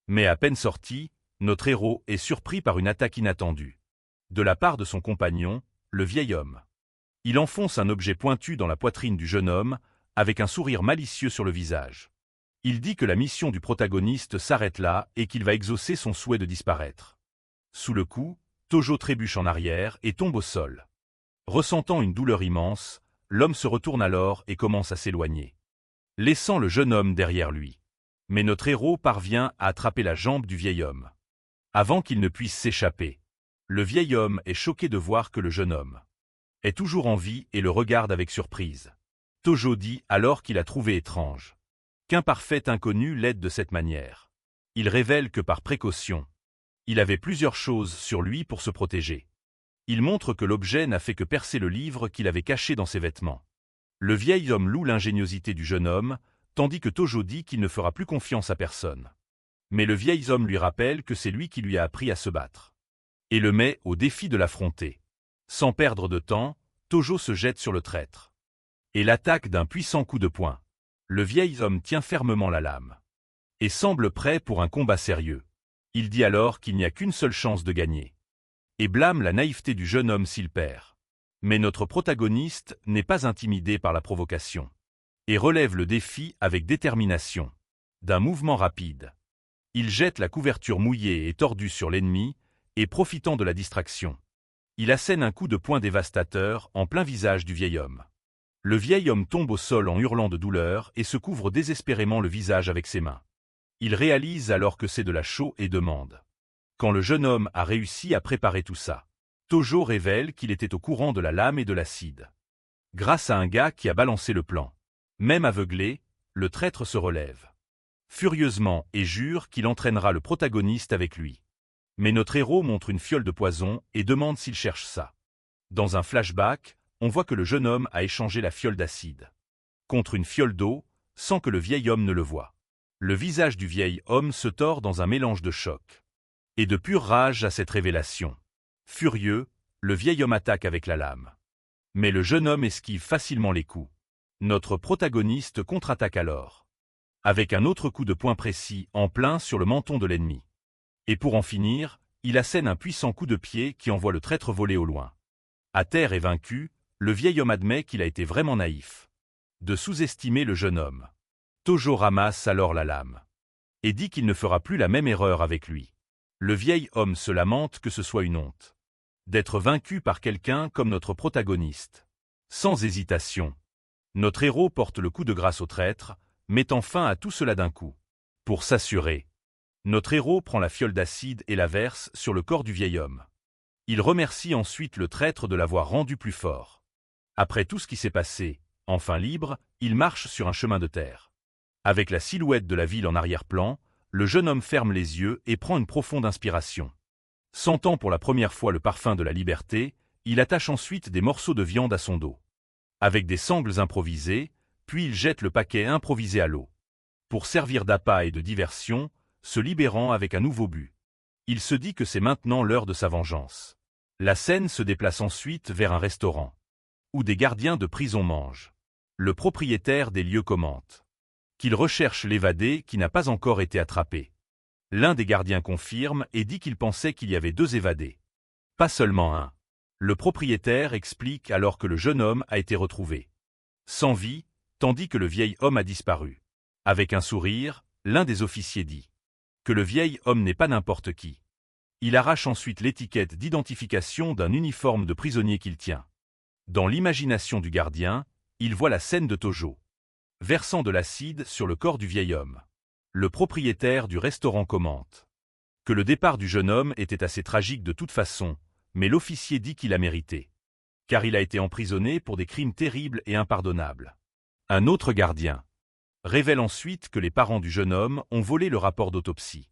Mais à peine sorti, notre héros est surpris par une attaque inattendue de la part de son compagnon, le vieil homme. Il enfonce un objet pointu dans la poitrine du jeune homme, avec un sourire malicieux sur le visage. Il dit que la mission du protagoniste s'arrête là et qu'il va exaucer son souhait de disparaître. Sous le coup, Tojo trébuche en arrière et tombe au sol. Ressentant une douleur immense, l'homme se retourne alors et commence à s'éloigner, laissant le jeune homme derrière lui. Mais notre héros parvient à attraper la jambe du vieil homme, avant qu'il ne puisse s'échapper. Le vieil homme est choqué de voir que le jeune homme est toujours en vie et le regarde avec surprise. Tojo dit alors qu'il a trouvé étrange qu'un parfait inconnu l'aide de cette manière. Il révèle que par précaution, il avait plusieurs choses sur lui pour se protéger. Il montre que l'objet n'a fait que percer le livre qu'il avait caché dans ses vêtements. Le vieil homme loue l'ingéniosité du jeune homme, tandis que Tojo dit qu'il ne fera plus confiance à personne. Mais le vieil homme lui rappelle que c'est lui qui lui a appris à se battre et le met au défi de l'affronter. Sans perdre de temps, Tojo se jette sur le traître et l'attaque d'un puissant coup de poing. Le vieil homme tient fermement la lame et semble prêt pour un combat sérieux. Il dit alors qu'il n'y a qu'une seule chance de gagner et blâme la naïveté du jeune homme s'il perd. Mais notre protagoniste n'est pas intimidé par la provocation et relève le défi avec détermination. D'un mouvement rapide, il jette la couverture mouillée et tordue sur l'ennemi et, profitant de la distraction, il assène un coup de poing dévastateur en plein visage du vieil homme. Le vieil homme tombe au sol en hurlant de douleur et se couvre désespérément le visage avec ses mains. Il réalise alors que c'est de la chaux et demande quand le jeune homme a réussi à préparer tout ça. Tojo révèle qu'il était au courant de la lame et de l'acide, grâce à un gars qui a balancé le plan. Même aveuglé, le traître se relève furieusement et jure qu'il entraînera le protagoniste avec lui. Mais notre héros montre une fiole de poison et demande s'il cherche ça. Dans un flashback, on voit que le jeune homme a échangé la fiole d'acide contre une fiole d'eau, sans que le vieil homme ne le voie. Le visage du vieil homme se tord dans un mélange de choc et de pure rage à cette révélation. Furieux, le vieil homme attaque avec la lame. Mais le jeune homme esquive facilement les coups. Notre protagoniste contre-attaque alors, avec un autre coup de poing précis en plein sur le menton de l'ennemi. Et pour en finir, il assène un puissant coup de pied qui envoie le traître voler au loin. À terre et vaincu, le vieil homme admet qu'il a été vraiment naïf de sous-estimer le jeune homme. Tojo ramasse alors la lame et dit qu'il ne fera plus la même erreur avec lui. Le vieil homme se lamente que ce soit une honte d'être vaincu par quelqu'un comme notre protagoniste. Sans hésitation, notre héros porte le coup de grâce au traître, mettant fin à tout cela d'un coup. Pour s'assurer, notre héros prend la fiole d'acide et la verse sur le corps du vieil homme. Il remercie ensuite le traître de l'avoir rendu plus fort. Après tout ce qui s'est passé, enfin libre, il marche sur un chemin de terre. Avec la silhouette de la ville en arrière-plan, le jeune homme ferme les yeux et prend une profonde inspiration. Sentant pour la première fois le parfum de la liberté, il attache ensuite des morceaux de viande à son dos. Avec des sangles improvisées, puis il jette le paquet improvisé à l'eau. Pour servir d'appât et de diversion, se libérant avec un nouveau but. Il se dit que c'est maintenant l'heure de sa vengeance. La scène se déplace ensuite vers un restaurant, où des gardiens de prison mangent. Le propriétaire des lieux commente qu'il recherche l'évadé qui n'a pas encore été attrapé. L'un des gardiens confirme et dit qu'il pensait qu'il y avait 2 évadés. Pas seulement un. Le propriétaire explique alors que le jeune homme a été retrouvé sans vie, tandis que le vieil homme a disparu. Avec un sourire, l'un des officiers dit que le vieil homme n'est pas n'importe qui. Il arrache ensuite l'étiquette d'identification d'un uniforme de prisonnier qu'il tient. Dans l'imagination du gardien, il voit la scène de Tojo versant de l'acide sur le corps du vieil homme. Le propriétaire du restaurant commente que le départ du jeune homme était assez tragique de toute façon, mais l'officier dit qu'il a mérité, car il a été emprisonné pour des crimes terribles et impardonnables. Un autre gardien révèle ensuite que les parents du jeune homme ont volé le rapport d'autopsie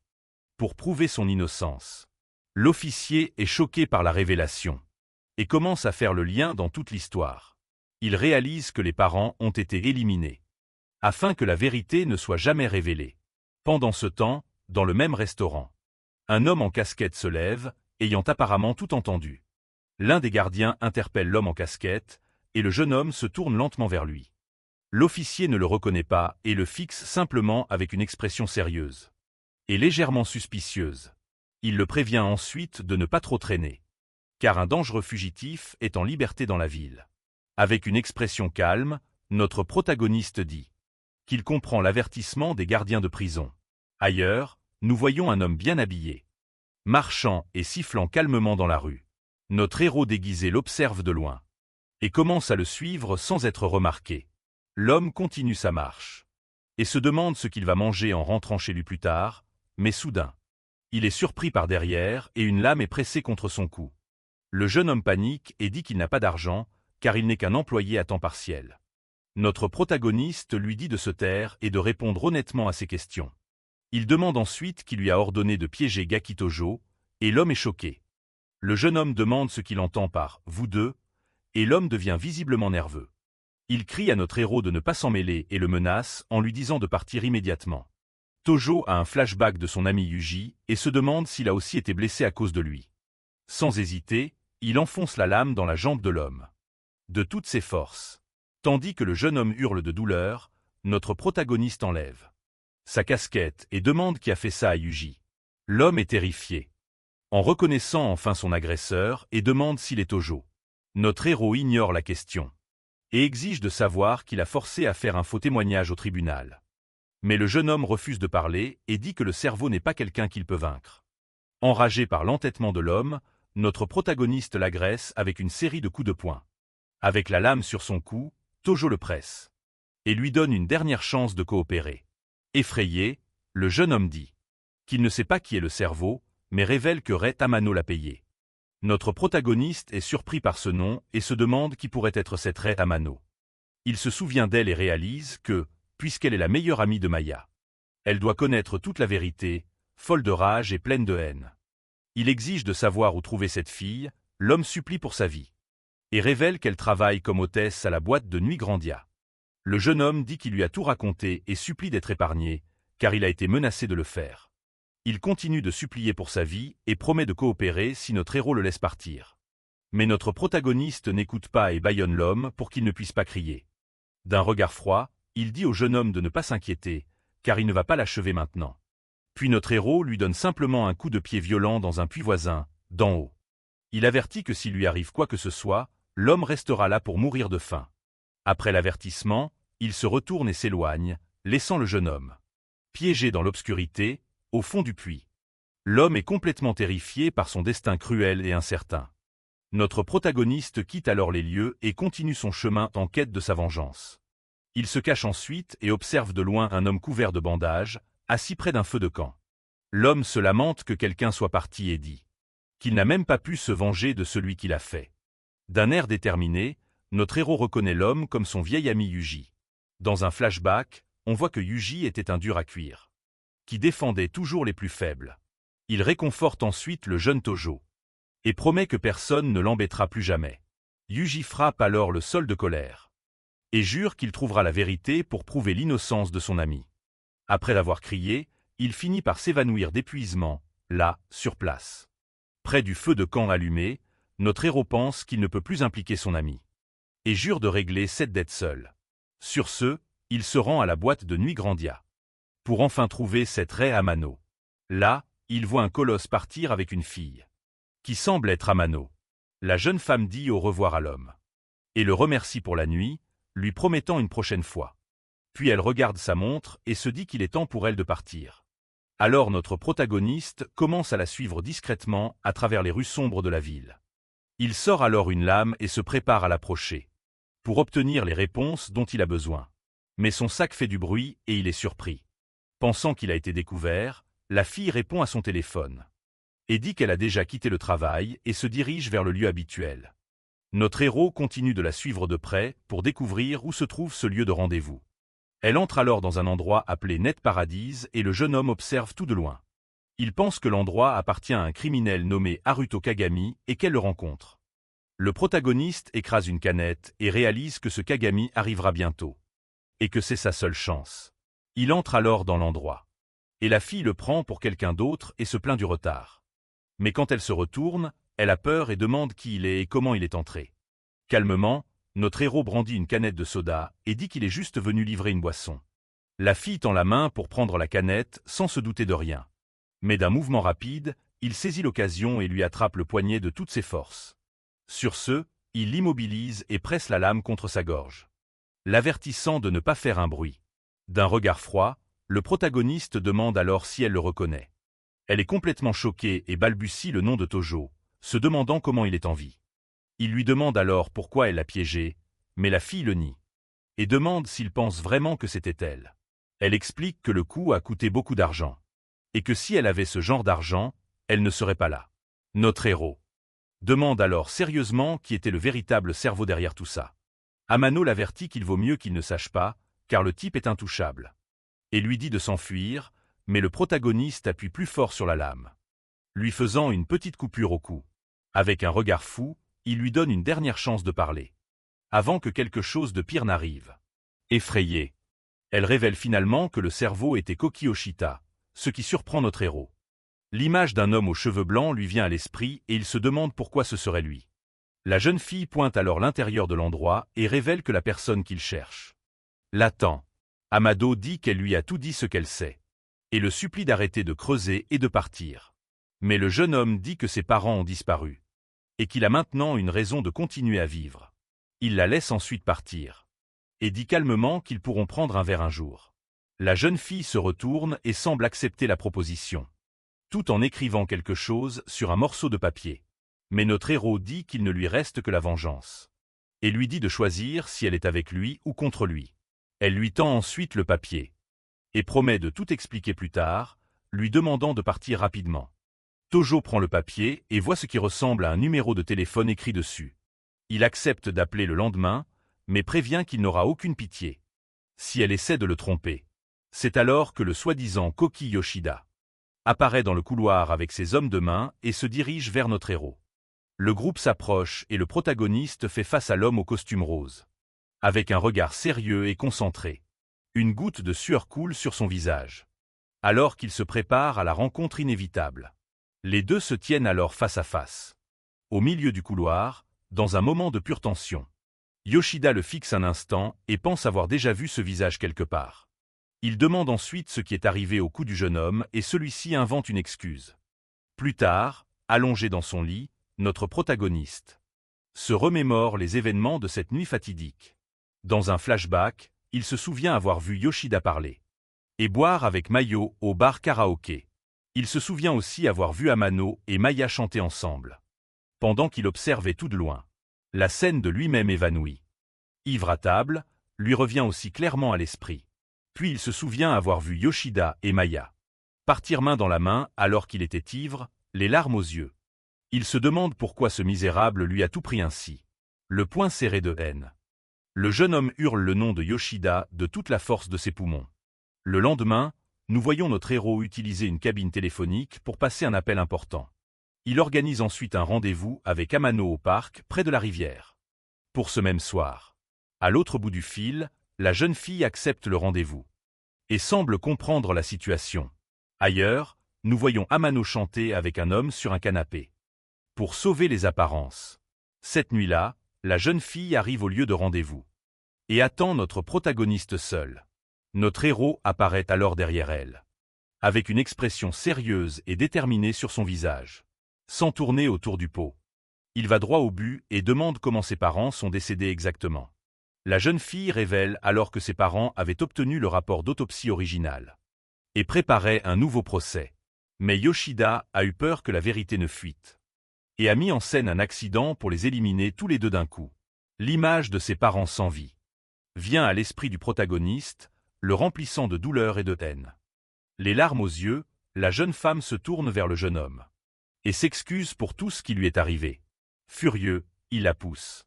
pour prouver son innocence. L'officier est choqué par la révélation et commence à faire le lien dans toute l'histoire. Il réalise que les parents ont été éliminés afin que la vérité ne soit jamais révélée. Pendant ce temps, dans le même restaurant, un homme en casquette se lève, ayant apparemment tout entendu. L'un des gardiens interpelle l'homme en casquette, et le jeune homme se tourne lentement vers lui. L'officier ne le reconnaît pas et le fixe simplement avec une expression sérieuse et légèrement suspicieuse. Il le prévient ensuite de ne pas trop traîner, car un dangereux fugitif est en liberté dans la ville. Avec une expression calme, notre protagoniste dit qu'il comprend l'avertissement des gardiens de prison. Ailleurs, nous voyons un homme bien habillé, marchant et sifflant calmement dans la rue. Notre héros déguisé l'observe de loin et commence à le suivre sans être remarqué. L'homme continue sa marche et se demande ce qu'il va manger en rentrant chez lui plus tard, mais soudain, il est surpris par derrière et une lame est pressée contre son cou. Le jeune homme panique et dit qu'il n'a pas d'argent, car il n'est qu'un employé à temps partiel. Notre protagoniste lui dit de se taire et de répondre honnêtement à ses questions. Il demande ensuite qui lui a ordonné de piéger Gaki Tojo, et l'homme est choqué. Le jeune homme demande ce qu'il entend par « vous deux », et l'homme devient visiblement nerveux. Il crie à notre héros de ne pas s'en mêler et le menace en lui disant de partir immédiatement. Tojo a un flashback de son ami Yuji et se demande s'il a aussi été blessé à cause de lui. Sans hésiter, il enfonce la lame dans la jambe de l'homme, de toutes ses forces. Tandis que le jeune homme hurle de douleur, notre protagoniste enlève sa casquette et demande qui a fait ça à Yuji. L'homme est terrifié, en reconnaissant enfin son agresseur et demande s'il est Tojo. Notre héros ignore la question et exige de savoir qu'il a forcé à faire un faux témoignage au tribunal. Mais le jeune homme refuse de parler et dit que le cerveau n'est pas quelqu'un qu'il peut vaincre. Enragé par l'entêtement de l'homme, notre protagoniste l'agresse avec une série de coups de poing. Avec la lame sur son cou, Tojo le presse et lui donne une dernière chance de coopérer. Effrayé, le jeune homme dit qu'il ne sait pas qui est le cerveau, mais révèle que Rei Tamano l'a payé. Notre protagoniste est surpris par ce nom et se demande qui pourrait être cette Rei Tamano. Il se souvient d'elle et réalise que, puisqu'elle est la meilleure amie de Maya, elle doit connaître toute la vérité, folle de rage et pleine de haine. Il exige de savoir où trouver cette fille, l'homme supplie pour sa vie et révèle qu'elle travaille comme hôtesse à la boîte de nuit Grandia. Le jeune homme dit qu'il lui a tout raconté et supplie d'être épargné, car il a été menacé de le faire. Il continue de supplier pour sa vie et promet de coopérer si notre héros le laisse partir. Mais notre protagoniste n'écoute pas et bâillonne l'homme pour qu'il ne puisse pas crier. D'un regard froid, il dit au jeune homme de ne pas s'inquiéter, car il ne va pas l'achever maintenant. Puis notre héros lui donne simplement un coup de pied violent dans un puits voisin, d'en haut. Il avertit que s'il lui arrive quoi que ce soit, l'homme restera là pour mourir de faim. Après l'avertissement, il se retourne et s'éloigne, laissant le jeune homme piégé dans l'obscurité, au fond du puits. L'homme est complètement terrifié par son destin cruel et incertain. Notre protagoniste quitte alors les lieux et continue son chemin en quête de sa vengeance. Il se cache ensuite et observe de loin un homme couvert de bandages, assis près d'un feu de camp. L'homme se lamente que quelqu'un soit parti et dit qu'il n'a même pas pu se venger de celui qui l'a fait. D'un air déterminé, notre héros reconnaît l'homme comme son vieil ami Yuji. Dans un flashback, on voit que Yuji était un dur à cuire, qui défendait toujours les plus faibles. Il réconforte ensuite le jeune Tojo et promet que personne ne l'embêtera plus jamais. Yuji frappe alors le sol de colère et jure qu'il trouvera la vérité pour prouver l'innocence de son ami. Après l'avoir crié, il finit par s'évanouir d'épuisement, là, sur place. Près du feu de camp allumé, notre héros pense qu'il ne peut plus impliquer son ami et jure de régler cette dette seul. Sur ce, il se rend à la boîte de nuit Grandia pour enfin trouver cette Rei Amano. Là, il voit un colosse partir avec une fille qui semble être Amano. La jeune femme dit au revoir à l'homme et le remercie pour la nuit, lui promettant une prochaine fois. Puis elle regarde sa montre et se dit qu'il est temps pour elle de partir. Alors notre protagoniste commence à la suivre discrètement à travers les rues sombres de la ville. Il sort alors une lame et se prépare à l'approcher pour obtenir les réponses dont il a besoin. Mais son sac fait du bruit et il est surpris. Pensant qu'il a été découvert, la fille répond à son téléphone et dit qu'elle a déjà quitté le travail et se dirige vers le lieu habituel. Notre héros continue de la suivre de près pour découvrir où se trouve ce lieu de rendez-vous. Elle entre alors dans un endroit appelé Net Paradise et le jeune homme observe tout de loin. Il pense que l'endroit appartient à un criminel nommé Haruto Kagami et qu'elle le rencontre. Le protagoniste écrase une canette et réalise que ce Kagami arrivera bientôt et que c'est sa seule chance. Il entre alors dans l'endroit et la fille le prend pour quelqu'un d'autre et se plaint du retard. Mais quand elle se retourne, elle a peur et demande qui il est et comment il est entré. Calmement, notre héros brandit une canette de soda et dit qu'il est juste venu livrer une boisson. La fille tend la main pour prendre la canette sans se douter de rien. Mais d'un mouvement rapide, il saisit l'occasion et lui attrape le poignet de toutes ses forces. Sur ce, il l'immobilise et presse la lame contre sa gorge, l'avertissant de ne pas faire un bruit. D'un regard froid, le protagoniste demande alors si elle le reconnaît. Elle est complètement choquée et balbutie le nom de Tojo, se demandant comment il est en vie. Il lui demande alors pourquoi elle l'a piégé, mais la fille le nie et demande s'il pense vraiment que c'était elle. Elle explique que le coup a coûté beaucoup d'argent et que si elle avait ce genre d'argent, elle ne serait pas là. Notre héros demande alors sérieusement qui était le véritable cerveau derrière tout ça. Amano l'avertit qu'il vaut mieux qu'il ne sache pas, car le type est intouchable, et lui dit de s'enfuir, mais le protagoniste appuie plus fort sur la lame, lui faisant une petite coupure au cou. Avec un regard fou, il lui donne une dernière chance de parler, avant que quelque chose de pire n'arrive. Effrayée, elle révèle finalement que le cerveau était Koki Oshita, ce qui surprend notre héros. L'image d'un homme aux cheveux blancs lui vient à l'esprit et il se demande pourquoi ce serait lui. La jeune fille pointe alors l'intérieur de l'endroit et révèle que la personne qu'il cherche l'attend. Amado dit qu'elle lui a tout dit ce qu'elle sait et le supplie d'arrêter de creuser et de partir. Mais le jeune homme dit que ses parents ont disparu et qu'il a maintenant une raison de continuer à vivre. Il la laisse ensuite partir et dit calmement qu'ils pourront prendre un verre un jour. La jeune fille se retourne et semble accepter la proposition, tout en écrivant quelque chose sur un morceau de papier. Mais notre héros dit qu'il ne lui reste que la vengeance et lui dit de choisir si elle est avec lui ou contre lui. Elle lui tend ensuite le papier et promet de tout expliquer plus tard, lui demandant de partir rapidement. Tojo prend le papier et voit ce qui ressemble à un numéro de téléphone écrit dessus. Il accepte d'appeler le lendemain, mais prévient qu'il n'aura aucune pitié si elle essaie de le tromper. C'est alors que le soi-disant Koki Yoshida apparaît dans le couloir avec ses hommes de main et se dirige vers notre héros. Le groupe s'approche et le protagoniste fait face à l'homme au costume rose. avec un regard sérieux et concentré. Une goutte de sueur coule sur son visage. Alors qu'il se prépare à la rencontre inévitable. Les deux se tiennent alors face à face. Au milieu du couloir, dans un moment de pure tension. Yoshida le fixe un instant et pense avoir déjà vu ce visage quelque part. Il demande ensuite ce qui est arrivé au cou du jeune homme et celui-ci invente une excuse. Plus tard, allongé dans son lit, notre protagoniste se remémore les événements de cette nuit fatidique. Dans un flashback, il se souvient avoir vu Yoshida parler et boire avec Mayo au bar karaoké. Il se souvient aussi avoir vu Amano et Maya chanter ensemble. Pendant qu'il observait tout de loin la scène de lui-même évanoui. Ivre à table, lui revient aussi clairement à l'esprit. Puis il se souvient avoir vu Yoshida et Maya partir main dans la main alors qu'il était ivre, les larmes aux yeux. Il se demande pourquoi ce misérable lui a tout pris ainsi. Le poing serré de haine. Le jeune homme hurle le nom de Yoshida de toute la force de ses poumons. Le lendemain, nous voyons notre héros utiliser une cabine téléphonique pour passer un appel important. Il organise ensuite un rendez-vous avec Amano au parc, près de la rivière. Pour ce même soir. À l'autre bout du fil, la jeune fille accepte le rendez-vous et semble comprendre la situation. Ailleurs, nous voyons Amano chanter avec un homme sur un canapé. Pour sauver les apparences. Cette nuit-là, la jeune fille arrive au lieu de rendez-vous et attend notre protagoniste seul. Notre héros apparaît alors derrière elle, avec une expression sérieuse et déterminée sur son visage, sans tourner autour du pot. Il va droit au but et demande comment ses parents sont décédés exactement. La jeune fille révèle alors que ses parents avaient obtenu le rapport d'autopsie original et préparaient un nouveau procès. Mais Yoshida a eu peur que la vérité ne fuite et a mis en scène un accident pour les éliminer tous les deux d'un coup. L'image de ses parents sans vie vient à l'esprit du protagoniste, le remplissant de douleur et de haine. Les larmes aux yeux, la jeune femme se tourne vers le jeune homme et s'excuse pour tout ce qui lui est arrivé. Furieux, il la pousse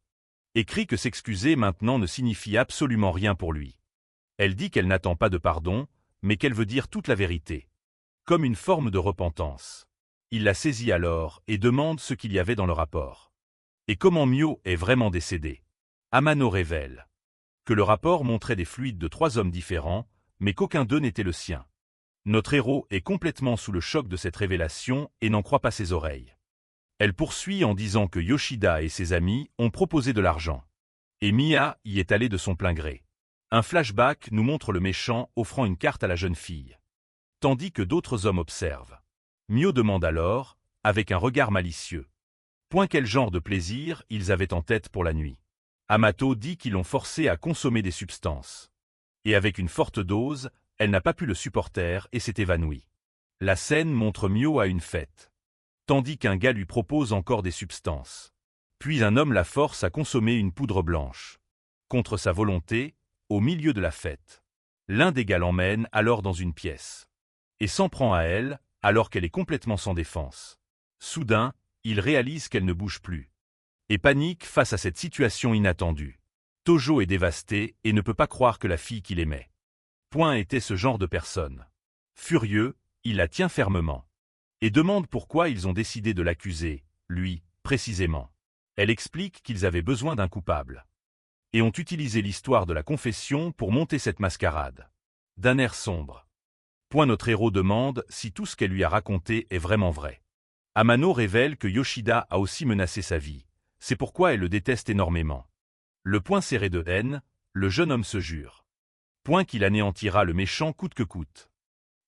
et crie que s'excuser maintenant ne signifie absolument rien pour lui. Elle dit qu'elle n'attend pas de pardon, mais qu'elle veut dire toute la vérité, comme une forme de repentance. Il la saisit alors et demande ce qu'il y avait dans le rapport. Et comment Myo est vraiment décédé. Amano révèle que le rapport montrait des fluides de 3 hommes différents, mais qu'aucun d'eux n'était le sien. Notre héros est complètement sous le choc de cette révélation et n'en croit pas ses oreilles. Elle poursuit en disant que Yoshida et ses amis ont proposé de l'argent. Et Mia y est allée de son plein gré. Un flashback nous montre le méchant offrant une carte à la jeune fille, tandis que d'autres hommes observent. Myo demande alors, avec un regard malicieux, quel genre de plaisir ils avaient en tête pour la nuit. Amato dit qu'ils l'ont forcé à consommer des substances. Et avec une forte dose, elle n'a pas pu le supporter et s'est évanouie. La scène montre Myo à une fête, tandis qu'un gars lui propose encore des substances. Puis un homme la force à consommer une poudre blanche. Contre sa volonté, au milieu de la fête. L'un des gars l'emmène alors dans une pièce et s'en prend à elle, alors qu'elle est complètement sans défense. Soudain, il réalise qu'elle ne bouge plus et panique face à cette situation inattendue. Tojo est dévasté et ne peut pas croire que la fille qu'il aimait était ce genre de personne. Furieux, il la tient fermement et demande pourquoi ils ont décidé de l'accuser, lui, précisément. Elle explique qu'ils avaient besoin d'un coupable et ont utilisé l'histoire de la confession pour monter cette mascarade. D'un air sombre. Notre héros demande si tout ce qu'elle lui a raconté est vraiment vrai. Amano révèle que Yoshida a aussi menacé sa vie. C'est pourquoi elle le déteste énormément. Le poing serré de haine, le jeune homme se jure qu'il anéantira le méchant coûte que coûte.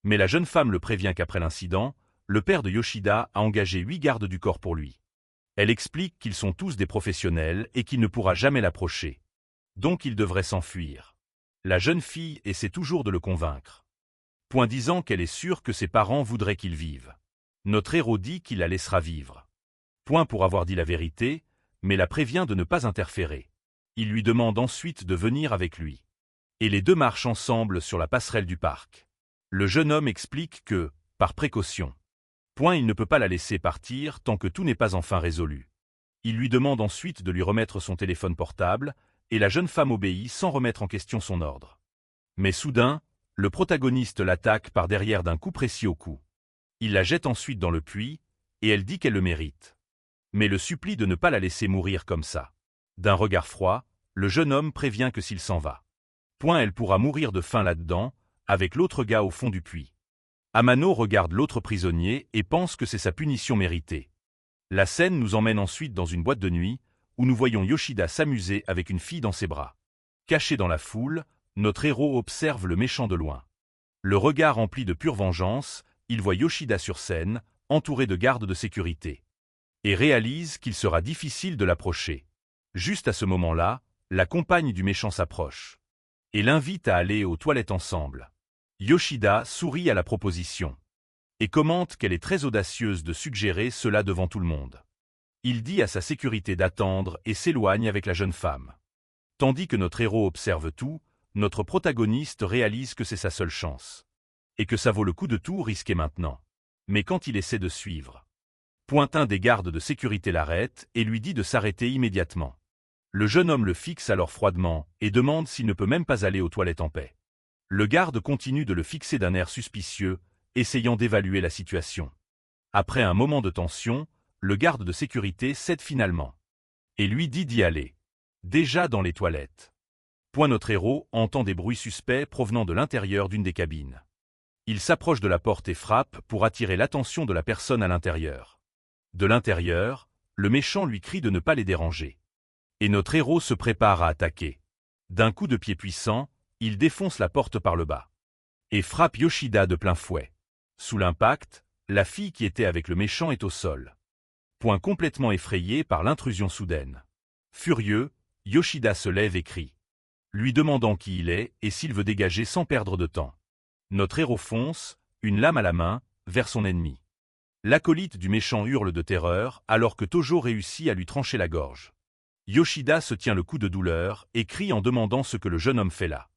Mais la jeune femme le prévient qu'après l'incident, le père de Yoshida a engagé 8 gardes du corps pour lui. Elle explique qu'ils sont tous des professionnels et qu'il ne pourra jamais l'approcher. Donc il devrait s'enfuir. La jeune fille essaie toujours de le convaincre. Disant qu'elle est sûre que ses parents voudraient qu'il vive. Notre héros dit qu'il la laissera vivre. Pour avoir dit la vérité, mais la prévient de ne pas interférer. Il lui demande ensuite de venir avec lui. Et les deux marchent ensemble sur la passerelle du parc. Le jeune homme explique que, par précaution, il ne peut pas la laisser partir tant que tout n'est pas enfin résolu. Il lui demande ensuite de lui remettre son téléphone portable, et la jeune femme obéit sans remettre en question son ordre. Mais soudain, le protagoniste l'attaque par derrière d'un coup précis au cou. Il la jette ensuite dans le puits, et elle dit qu'elle le mérite. Mais le supplie de ne pas la laisser mourir comme ça. D'un regard froid, le jeune homme prévient que s'il s'en va, elle pourra mourir de faim là-dedans, avec l'autre gars au fond du puits. Amano regarde l'autre prisonnier et pense que c'est sa punition méritée. La scène nous emmène ensuite dans une boîte de nuit, où nous voyons Yoshida s'amuser avec une fille dans ses bras. Caché dans la foule, notre héros observe le méchant de loin. Le regard rempli de pure vengeance, il voit Yoshida sur scène, entouré de gardes de sécurité, et réalise qu'il sera difficile de l'approcher. Juste à ce moment-là, la compagne du méchant s'approche et l'invite à aller aux toilettes ensemble. Yoshida sourit à la proposition et commente qu'elle est très audacieuse de suggérer cela devant tout le monde. Il dit à sa sécurité d'attendre et s'éloigne avec la jeune femme. Tandis que notre héros observe tout, notre protagoniste réalise que c'est sa seule chance et que ça vaut le coup de tout risquer maintenant. Mais quand il essaie de suivre, un des gardes de sécurité l'arrête et lui dit de s'arrêter immédiatement. Le jeune homme le fixe alors froidement et demande s'il ne peut même pas aller aux toilettes en paix. Le garde continue de le fixer d'un air suspicieux, essayant d'évaluer la situation. Après un moment de tension, le garde de sécurité cède finalement et lui dit d'y aller. Déjà dans les toilettes. Notre héros entend des bruits suspects provenant de l'intérieur d'une des cabines. Il s'approche de la porte et frappe pour attirer l'attention de la personne à l'intérieur. De l'intérieur, le méchant lui crie de ne pas les déranger. Et notre héros se prépare à attaquer. D'un coup de pied puissant, il défonce la porte par le bas et frappe Yoshida de plein fouet. Sous l'impact, la fille qui était avec le méchant est au sol. Complètement effrayé par l'intrusion soudaine. Furieux, Yoshida se lève et crie, lui demandant qui il est et s'il veut dégager sans perdre de temps. Notre héros fonce, une lame à la main, vers son ennemi. L'acolyte du méchant hurle de terreur alors que Tojo réussit à lui trancher la gorge. Yoshida se tient le coup de douleur et crie en demandant ce que le jeune homme fait là.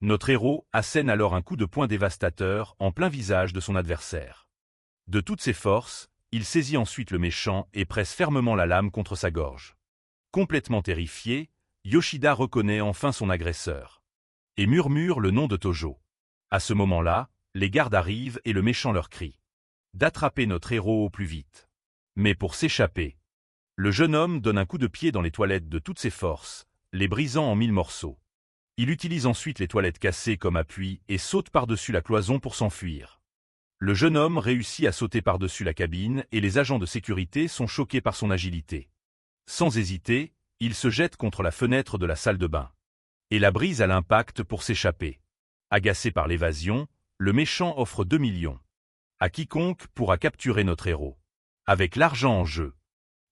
Notre héros assène alors un coup de poing dévastateur en plein visage de son adversaire. De toutes ses forces, il saisit ensuite le méchant et presse fermement la lame contre sa gorge. Complètement terrifié, Yoshida reconnaît enfin son agresseur et murmure le nom de Tojo. À ce moment-là, les gardes arrivent et le méchant leur crie d'attraper notre héros au plus vite. Mais pour s'échapper, le jeune homme donne un coup de pied dans les toilettes de toutes ses forces, les brisant en 1000 morceaux. Il utilise ensuite les toilettes cassées comme appui et saute par-dessus la cloison pour s'enfuir. Le jeune homme réussit à sauter par-dessus la cabine et les agents de sécurité sont choqués par son agilité. Sans hésiter, il se jette contre la fenêtre de la salle de bain et la brise à l'impact pour s'échapper. Agacé par l'évasion, le méchant offre 2 millions à quiconque pourra capturer notre héros. Avec l'argent en jeu,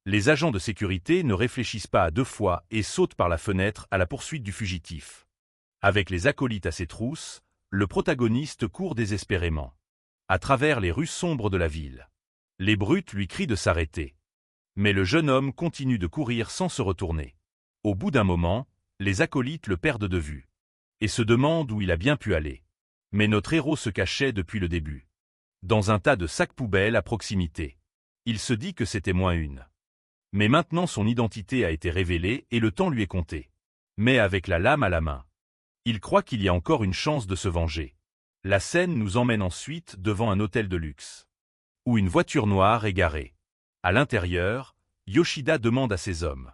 les agents de sécurité ne réfléchissent pas à deux fois et sautent par la fenêtre à la poursuite du fugitif. Avec les acolytes à ses trousses, le protagoniste court désespérément à travers les rues sombres de la ville. Les brutes lui crient de s'arrêter. Mais le jeune homme continue de courir sans se retourner. Au bout d'un moment, les acolytes le perdent de vue et se demandent où il a bien pu aller. Mais notre héros se cachait depuis le début, dans un tas de sacs poubelles à proximité. Il se dit que c'était moins une. Mais maintenant son identité a été révélée et le temps lui est compté. Mais avec la lame à la main, il croit qu'il y a encore une chance de se venger. La scène nous emmène ensuite devant un hôtel de luxe, où une voiture noire est garée. À l'intérieur, Yoshida demande à ses hommes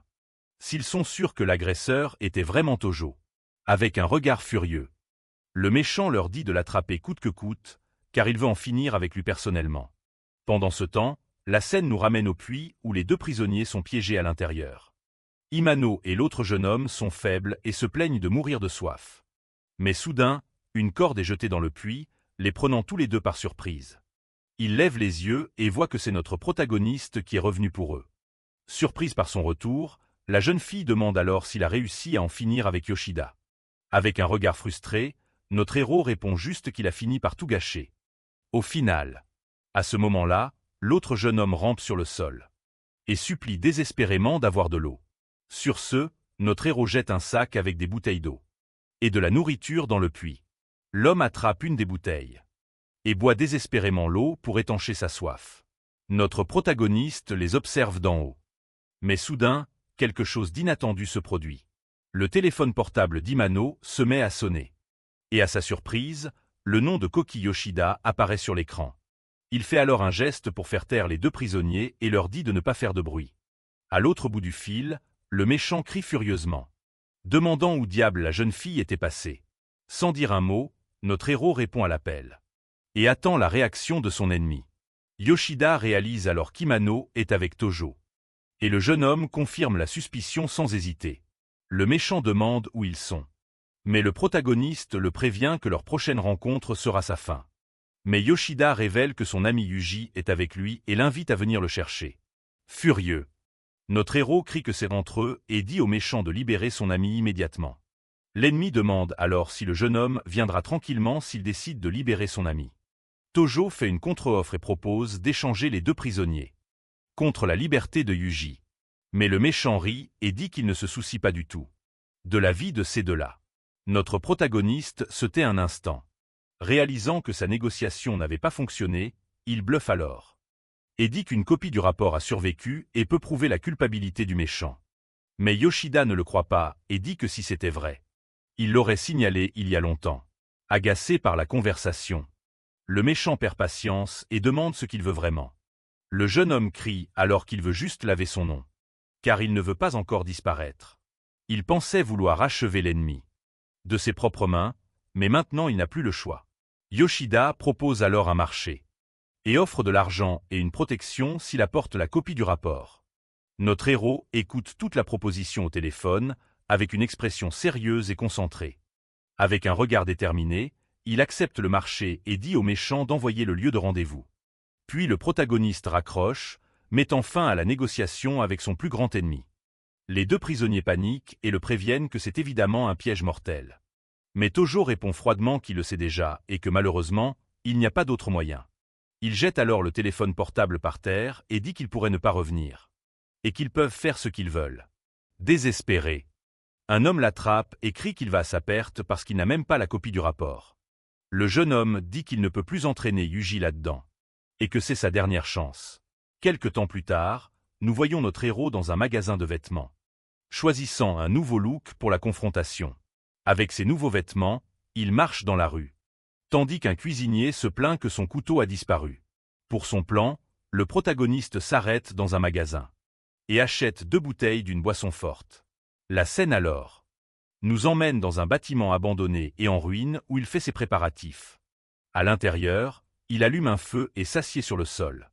s'ils sont sûrs que l'agresseur était vraiment Tojo. Avec un regard furieux, le méchant leur dit de l'attraper coûte que coûte, car il veut en finir avec lui personnellement. Pendant ce temps, la scène nous ramène au puits où les deux prisonniers sont piégés à l'intérieur. Imano et l'autre jeune homme sont faibles et se plaignent de mourir de soif. Mais soudain, une corde est jetée dans le puits, les prenant tous les deux par surprise. Ils lèvent les yeux et voient que c'est notre protagoniste qui est revenu pour eux. Surprise par son retour, la jeune fille demande alors s'il a réussi à en finir avec Yoshida. Avec un regard frustré, notre héros répond juste qu'il a fini par tout gâcher. Au final, à ce moment-là, l'autre jeune homme rampe sur le sol et supplie désespérément d'avoir de l'eau. Sur ce, notre héros jette un sac avec des bouteilles d'eau et de la nourriture dans le puits. L'homme attrape une des bouteilles et boit désespérément l'eau pour étancher sa soif. Notre protagoniste les observe d'en haut. Mais soudain, quelque chose d'inattendu se produit. Le téléphone portable d'Imano se met à sonner. Et à sa surprise, le nom de Koki Yoshida apparaît sur l'écran. Il fait alors un geste pour faire taire les deux prisonniers et leur dit de ne pas faire de bruit. À l'autre bout du fil, le méchant crie furieusement demandant où diable la jeune fille était passée. Sans dire un mot, notre héros répond à l'appel et attend la réaction de son ennemi. Yoshida réalise alors qu'Imano est avec Tojo. Et le jeune homme confirme la suspicion sans hésiter. Le méchant demande où ils sont. Mais le protagoniste le prévient que leur prochaine rencontre sera sa fin. Mais Yoshida révèle que son ami Yuji est avec lui et l'invite à venir le chercher. Furieux, notre héros crie que c'est entre eux et dit au méchant de libérer son ami immédiatement. L'ennemi demande alors si le jeune homme viendra tranquillement s'il décide de libérer son ami. Tojo fait une contre-offre et propose d'échanger les deux prisonniers contre la liberté de Yuji. Mais le méchant rit et dit qu'il ne se soucie pas du tout de la vie de ces deux-là. Notre protagoniste se tait un instant. Réalisant que sa négociation n'avait pas fonctionné, il bluffe alors et dit qu'une copie du rapport a survécu et peut prouver la culpabilité du méchant. Mais Yoshida ne le croit pas et dit que si c'était vrai, il l'aurait signalé il y a longtemps. Agacé par la conversation, le méchant perd patience et demande ce qu'il veut vraiment. Le jeune homme crie alors qu'il veut juste laver son nom, car il ne veut pas encore disparaître. Il pensait vouloir achever l'ennemi de ses propres mains, mais maintenant il n'a plus le choix. Yoshida propose alors un marché et offre de l'argent et une protection s'il apporte la copie du rapport. Notre héros écoute toute la proposition au téléphone avec une expression sérieuse et concentrée. Avec un regard déterminé, il accepte le marché et dit au méchant d'envoyer le lieu de rendez-vous. Puis le protagoniste raccroche, mettant fin à la négociation avec son plus grand ennemi. Les deux prisonniers paniquent et le préviennent que c'est évidemment un piège mortel. Mais Tojo répond froidement qu'il le sait déjà et que malheureusement, il n'y a pas d'autre moyen. Il jette alors le téléphone portable par terre et dit qu'ils pourraient ne pas revenir. Et qu'ils peuvent faire ce qu'ils veulent. Désespéré, un homme l'attrape et crie qu'il va à sa perte parce qu'il n'a même pas la copie du rapport. Le jeune homme dit qu'il ne peut plus entraîner Yuji là-dedans. Et que c'est sa dernière chance. Quelque temps plus tard, nous voyons notre héros dans un magasin de vêtements, choisissant un nouveau look pour la confrontation. Avec ses nouveaux vêtements, il marche dans la rue, tandis qu'un cuisinier se plaint que son couteau a disparu. Pour son plan, le protagoniste s'arrête dans un magasin et achète 2 bouteilles d'une boisson forte. La scène alors nous emmène dans un bâtiment abandonné et en ruine où il fait ses préparatifs. À l'intérieur, il allume un feu et s'assied sur le sol,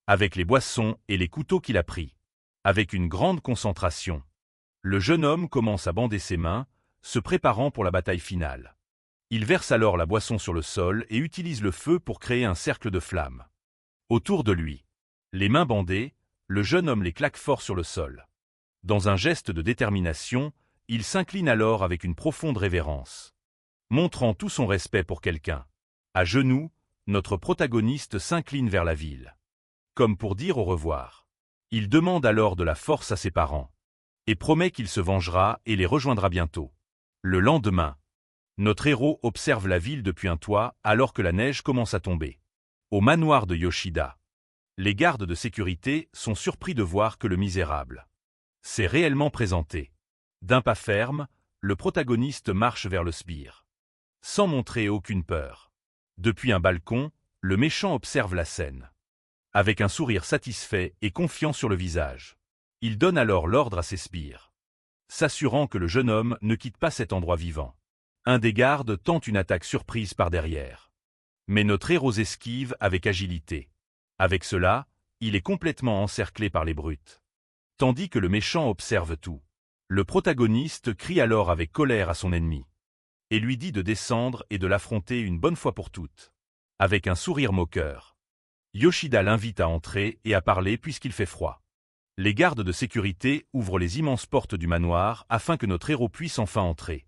avec les boissons et les couteaux qu'il a pris. Avec une grande concentration, le jeune homme commence à bander ses mains, se préparant pour la bataille finale. Il verse alors la boisson sur le sol et utilise le feu pour créer un cercle de flammes. Autour de lui, les mains bandées, le jeune homme les claque fort sur le sol. Dans un geste de détermination, il s'incline alors avec une profonde révérence, montrant tout son respect pour quelqu'un. À genoux, notre protagoniste s'incline vers la ville, comme pour dire au revoir. Il demande alors de la force à ses parents, et promet qu'il se vengera et les rejoindra bientôt. Le lendemain, notre héros observe la ville depuis un toit alors que la neige commence à tomber. Au manoir de Yoshida, les gardes de sécurité sont surpris de voir que le misérable s'est réellement présenté. D'un pas ferme, le protagoniste marche vers le sbire, sans montrer aucune peur. Depuis un balcon, le méchant observe la scène, avec un sourire satisfait et confiant sur le visage. Il donne alors l'ordre à ses sbires, s'assurant que le jeune homme ne quitte pas cet endroit vivant. Un des gardes tente une attaque surprise par derrière. Mais notre héros esquive avec agilité. Avec cela, il est complètement encerclé par les brutes. Tandis que le méchant observe tout. Le protagoniste crie alors avec colère à son ennemi et lui dit de descendre et de l'affronter une bonne fois pour toutes. Avec un sourire moqueur, Yoshida l'invite à entrer et à parler puisqu'il fait froid. Les gardes de sécurité ouvrent les immenses portes du manoir afin que notre héros puisse enfin entrer.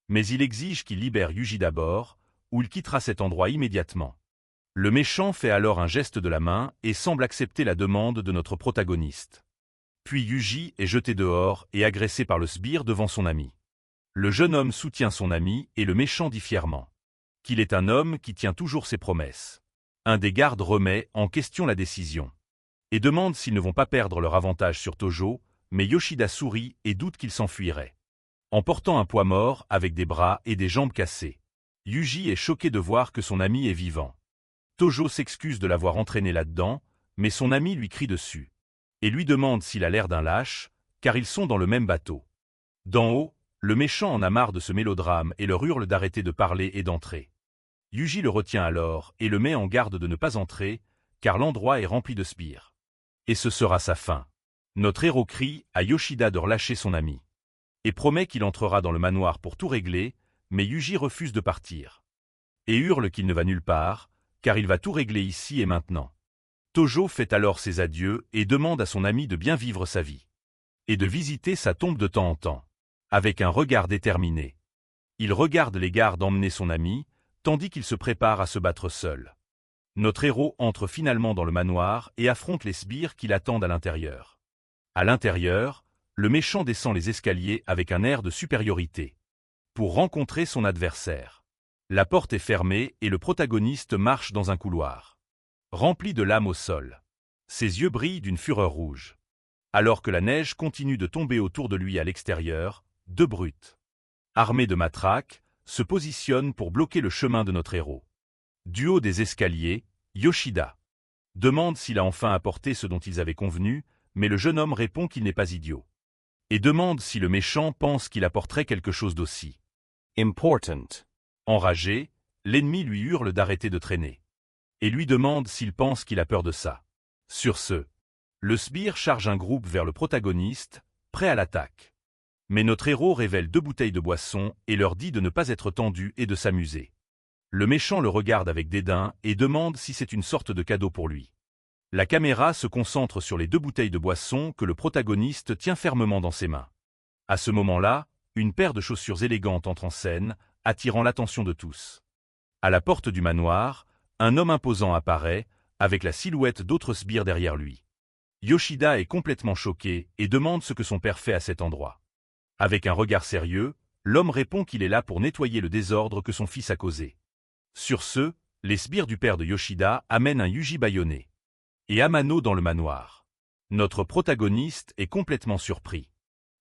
Mais il exige qu'il libère Yuji d'abord, ou il quittera cet endroit immédiatement. Le méchant fait alors un geste de la main et semble accepter la demande de notre protagoniste. Puis Yuji est jeté dehors et agressé par le sbire devant son ami. Le jeune homme soutient son ami et le méchant dit fièrement qu'il est un homme qui tient toujours ses promesses. Un des gardes remet en question la décision et demande s'ils ne vont pas perdre leur avantage sur Tojo, mais Yoshida sourit et doute qu'il s'enfuirait, en portant un poids mort avec des bras et des jambes cassés. Yuji est choqué de voir que son ami est vivant. Tojo s'excuse de l'avoir entraîné là-dedans, mais son ami lui crie dessus et lui demande s'il a l'air d'un lâche, car ils sont dans le même bateau. D'en haut, Le méchant en a marre de ce mélodrame et leur hurle d'arrêter de parler et d'entrer. Yuji le retient alors et le met en garde de ne pas entrer, car l'endroit est rempli de sbires. Et ce sera sa fin. Notre héros crie à Yoshida de relâcher son ami. Et promet qu'il entrera dans le manoir pour tout régler, mais Yuji refuse de partir. Et hurle qu'il ne va nulle part, car il va tout régler ici et maintenant. Tojo fait alors ses adieux et demande à son ami de bien vivre sa vie. Et de visiter sa tombe de temps en temps. Avec un regard déterminé. Il regarde les gardes emmener son ami, tandis qu'il se prépare à se battre seul. Notre héros entre finalement dans le manoir et affronte les sbires qui l'attendent à l'intérieur. À l'intérieur, le méchant descend les escaliers avec un air de supériorité. Pour rencontrer son adversaire. La porte est fermée et le protagoniste marche dans un couloir. Rempli de lames au sol. Ses yeux brillent d'une fureur rouge. Alors que la neige continue de tomber autour de lui à l'extérieur, deux brutes, armés de matraques, se positionnent pour bloquer le chemin de notre héros. Du haut des escaliers, Yoshida demande s'il a enfin apporté ce dont ils avaient convenu, mais le jeune homme répond qu'il n'est pas idiot. Et demande si le méchant pense qu'il apporterait quelque chose d'aussi important. Enragé, l'ennemi lui hurle d'arrêter de traîner. Et lui demande s'il pense qu'il a peur de ça. Sur ce, le sbire charge un groupe vers le protagoniste, prêt à l'attaque. Mais notre héros révèle 2 bouteilles de boisson et leur dit de ne pas être tendu et de s'amuser. Le méchant le regarde avec dédain et demande si c'est une sorte de cadeau pour lui. La caméra se concentre sur les 2 bouteilles de boisson que le protagoniste tient fermement dans ses mains. À ce moment-là, une paire de chaussures élégantes entre en scène, attirant l'attention de tous. À la porte du manoir, un homme imposant apparaît, avec la silhouette d'autres sbires derrière lui. Yoshida est complètement choqué et demande ce que son père fait à cet endroit. Avec un regard sérieux, l'homme répond qu'il est là pour nettoyer le désordre que son fils a causé. Sur ce, les sbires du père de Yoshida amènent un Yuji bâillonné. Et Amano dans le manoir. Notre protagoniste est complètement surpris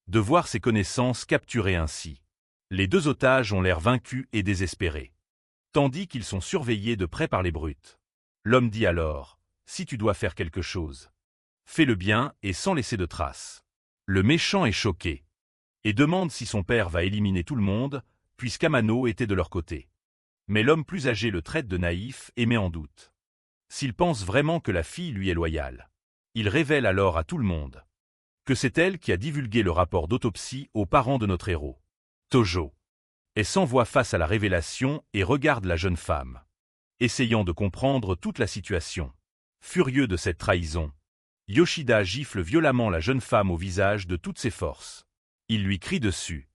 de voir ses connaissances capturées ainsi. Les 2 otages ont l'air vaincus et désespérés. Tandis qu'ils sont surveillés de près par les brutes. L'homme dit alors, si tu dois faire quelque chose, fais-le bien et sans laisser de traces. Le méchant est choqué. Et demande si son père va éliminer tout le monde, puisqu'Amano était de leur côté. Mais l'homme plus âgé le traite de naïf et met en doute s'il pense vraiment que la fille lui est loyale. Il révèle alors à tout le monde que c'est elle qui a divulgué le rapport d'autopsie aux parents de notre héros. Tojo est sans voix face à la révélation et regarde la jeune femme, essayant de comprendre toute la situation. Furieux de cette trahison, Yoshida gifle violemment la jeune femme au visage de toutes ses forces. Il lui crie dessus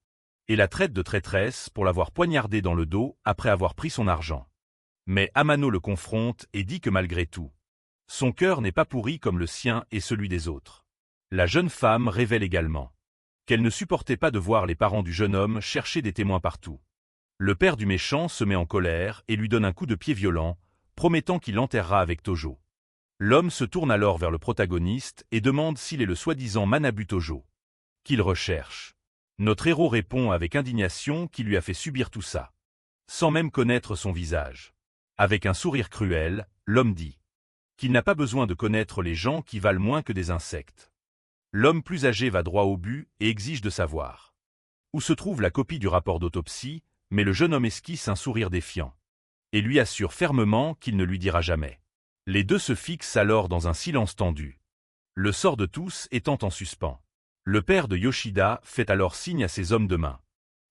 et la traite de traîtresse pour l'avoir poignardée dans le dos après avoir pris son argent. Mais Amano le confronte et dit que malgré tout, son cœur n'est pas pourri comme le sien et celui des autres. La jeune femme révèle également qu'elle ne supportait pas de voir les parents du jeune homme chercher des témoins partout. Le père du méchant se met en colère et lui donne un coup de pied violent, promettant qu'il l'enterrera avec Tojo. L'homme se tourne alors vers le protagoniste et demande s'il est le soi-disant Manabu Tojo qu'il recherche. Notre héros répond avec indignation qu'il lui a fait subir tout ça, sans même connaître son visage. Avec un sourire cruel, l'homme dit qu'il n'a pas besoin de connaître les gens qui valent moins que des insectes. L'homme plus âgé va droit au but et exige de savoir où se trouve la copie du rapport d'autopsie, mais le jeune homme esquisse un sourire défiant et lui assure fermement qu'il ne lui dira jamais. Les 2 se fixent alors dans un silence tendu, le sort de tous étant en suspens. Le père de Yoshida fait alors signe à ses hommes de main,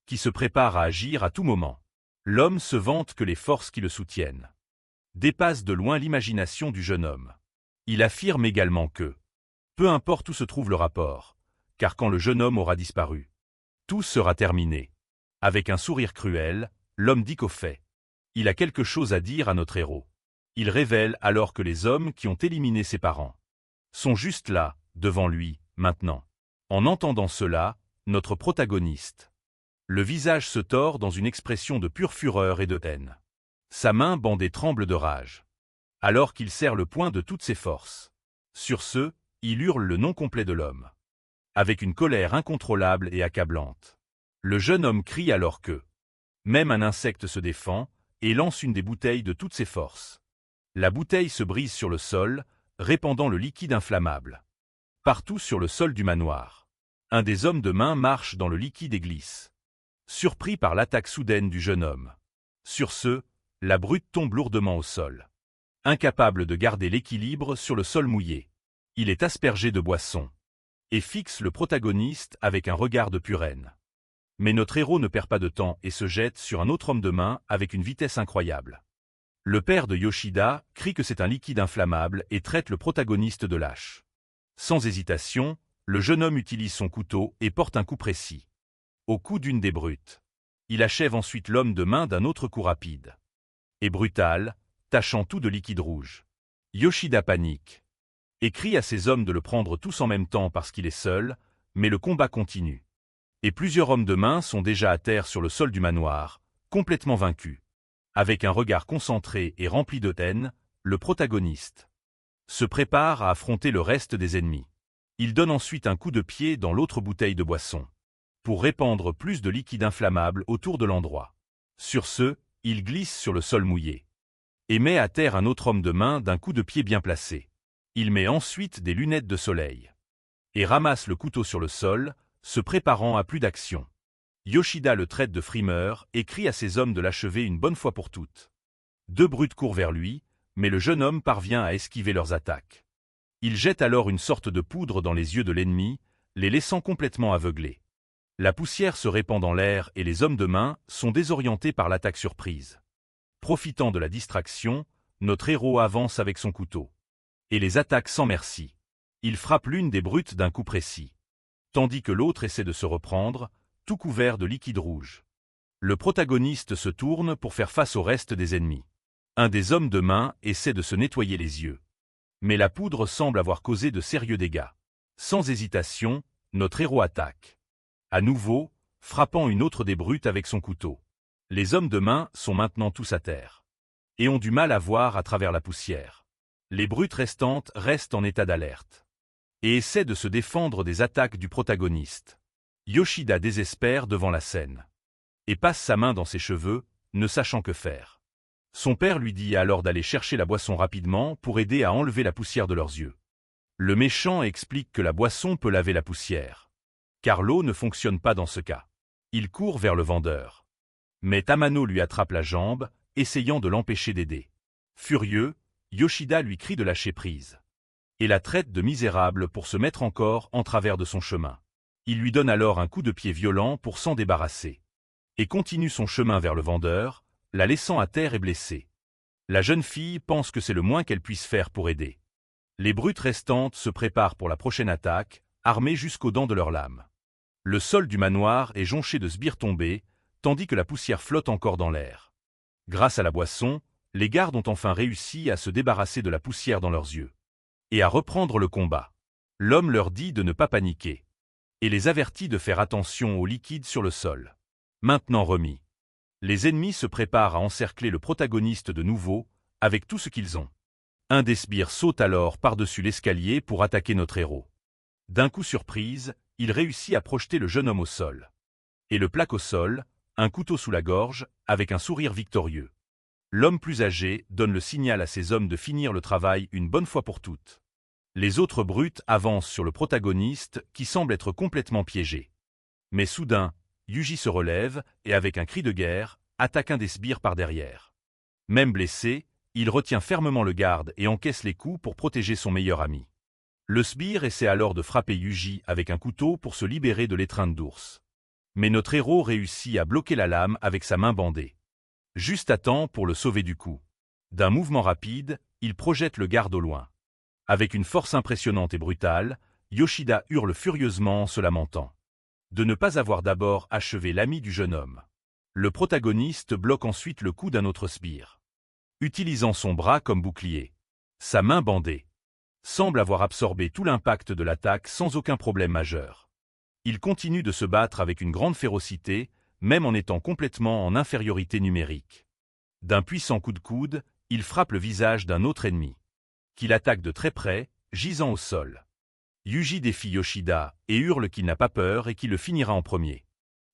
qui se préparent à agir à tout moment. L'homme se vante que les forces qui le soutiennent dépassent de loin l'imagination du jeune homme. Il affirme également que peu importe où se trouve le rapport, car quand le jeune homme aura disparu, tout sera terminé. Avec un sourire cruel, l'homme dit qu'au fait, il a quelque chose à dire à notre héros. Il révèle alors que les hommes qui ont éliminé ses parents sont juste là, devant lui, maintenant. En entendant cela, notre protagoniste, le visage se tord dans une expression de pure fureur et de haine. Sa main bandée tremble de rage, alors qu'il serre le poing de toutes ses forces. Sur ce, il hurle le nom complet de l'homme, avec une colère incontrôlable et accablante. Le jeune homme crie alors que même un insecte se défend et lance une des bouteilles de toutes ses forces. La bouteille se brise sur le sol, répandant le liquide inflammable partout sur le sol du manoir. Un des hommes de main marche dans le liquide et glisse surpris par l'attaque soudaine du jeune homme. Sur ce, la brute tombe lourdement au sol. Incapable de garder l'équilibre sur le sol mouillé, il est aspergé de boisson et fixe le protagoniste avec un regard de pure haine. Mais notre héros ne perd pas de temps et se jette sur un autre homme de main avec une vitesse incroyable. Le père de Yoshida crie que c'est un liquide inflammable et traite le protagoniste de lâche. Sans hésitation, le jeune homme utilise son couteau et porte un coup précis au cou d'une des brutes. Il achève ensuite l'homme de main d'un autre coup rapide et brutal, tachant tout de liquide rouge. Yoshida panique et crie à ses hommes de le prendre tous en même temps parce qu'il est seul, mais le combat continue. Et plusieurs hommes de main sont déjà à terre sur le sol du manoir, complètement vaincus. Avec un regard concentré et rempli de haine, le protagoniste se prépare à affronter le reste des ennemis. Il donne ensuite un coup de pied dans l'autre bouteille de boisson pour répandre plus de liquide inflammable autour de l'endroit. Sur ce, il glisse sur le sol mouillé et met à terre un autre homme de main d'un coup de pied bien placé. Il met ensuite des lunettes de soleil et ramasse le couteau sur le sol, se préparant à plus d'action. Yoshida le traite de frimeur et crie à ses hommes de l'achever une bonne fois pour toutes. Deux brutes courent vers lui, mais le jeune homme parvient à esquiver leurs attaques. Il jette alors une sorte de poudre dans les yeux de l'ennemi, les laissant complètement aveuglés. La poussière se répand dans l'air et les hommes de main sont désorientés par l'attaque surprise. Profitant de la distraction, notre héros avance avec son couteau et les attaque sans merci. Il frappe l'une des brutes d'un coup précis, tandis que l'autre essaie de se reprendre, tout couvert de liquide rouge. Le protagoniste se tourne pour faire face au reste des ennemis. Un des hommes de main essaie de se nettoyer les yeux. Mais la poudre semble avoir causé de sérieux dégâts. Sans hésitation, notre héros attaque. À nouveau, frappant une autre des brutes avec son couteau. Les hommes de main sont maintenant tous à terre et ont du mal à voir à travers la poussière. Les brutes restantes restent en état d'alerte et essaient de se défendre des attaques du protagoniste. Yoshida désespère devant la scène et passe sa main dans ses cheveux, ne sachant que faire. Son père lui dit alors d'aller chercher la boisson rapidement pour aider à enlever la poussière de leurs yeux. Le méchant explique que la boisson peut laver la poussière, car l'eau ne fonctionne pas dans ce cas. Il court vers le vendeur. Mais Tamano lui attrape la jambe, essayant de l'empêcher d'aider. Furieux, Yoshida lui crie de lâcher prise et la traite de misérable pour se mettre encore en travers de son chemin. Il lui donne alors un coup de pied violent pour s'en débarrasser et continue son chemin vers le vendeur, la laissant à terre et blessée. La jeune fille pense que c'est le moins qu'elle puisse faire pour aider. Les brutes restantes se préparent pour la prochaine attaque, armées jusqu'aux dents de leurs lames. Le sol du manoir est jonché de sbires tombés, tandis que la poussière flotte encore dans l'air. Grâce à la boisson, les gardes ont enfin réussi à se débarrasser de la poussière dans leurs yeux et à reprendre le combat. L'homme leur dit de ne pas paniquer et les avertit de faire attention au liquide sur le sol. Maintenant remis, les ennemis se préparent à encercler le protagoniste de nouveau, avec tout ce qu'ils ont. Un des sbires saute alors par-dessus l'escalier pour attaquer notre héros. D'un coup surprise, il réussit à projeter le jeune homme au sol et le plaque au sol, un couteau sous la gorge, avec un sourire victorieux. L'homme plus âgé donne le signal à ses hommes de finir le travail une bonne fois pour toutes. Les autres brutes avancent sur le protagoniste qui semble être complètement piégé. Mais soudain, Yuji se relève et avec un cri de guerre, attaque un des sbires par derrière. Même blessé, il retient fermement le garde et encaisse les coups pour protéger son meilleur ami. Le sbire essaie alors de frapper Yuji avec un couteau pour se libérer de l'étreinte d'ours. Mais notre héros réussit à bloquer la lame avec sa main bandée. Juste à temps pour le sauver du coup. D'un mouvement rapide, il projette le garde au loin. Avec une force impressionnante et brutale, Yoshida hurle furieusement en se lamentant de ne pas avoir d'abord achevé l'ami du jeune homme. Le protagoniste bloque ensuite le coup d'un autre sbire, utilisant son bras comme bouclier. Sa main bandée semble avoir absorbé tout l'impact de l'attaque sans aucun problème majeur. Il continue de se battre avec une grande férocité, même en étant complètement en infériorité numérique. D'un puissant coup de coude, il frappe le visage d'un autre ennemi, qu'il attaque de très près, gisant au sol. Yuji défie Yoshida et hurle qu'il n'a pas peur et qu'il le finira en premier.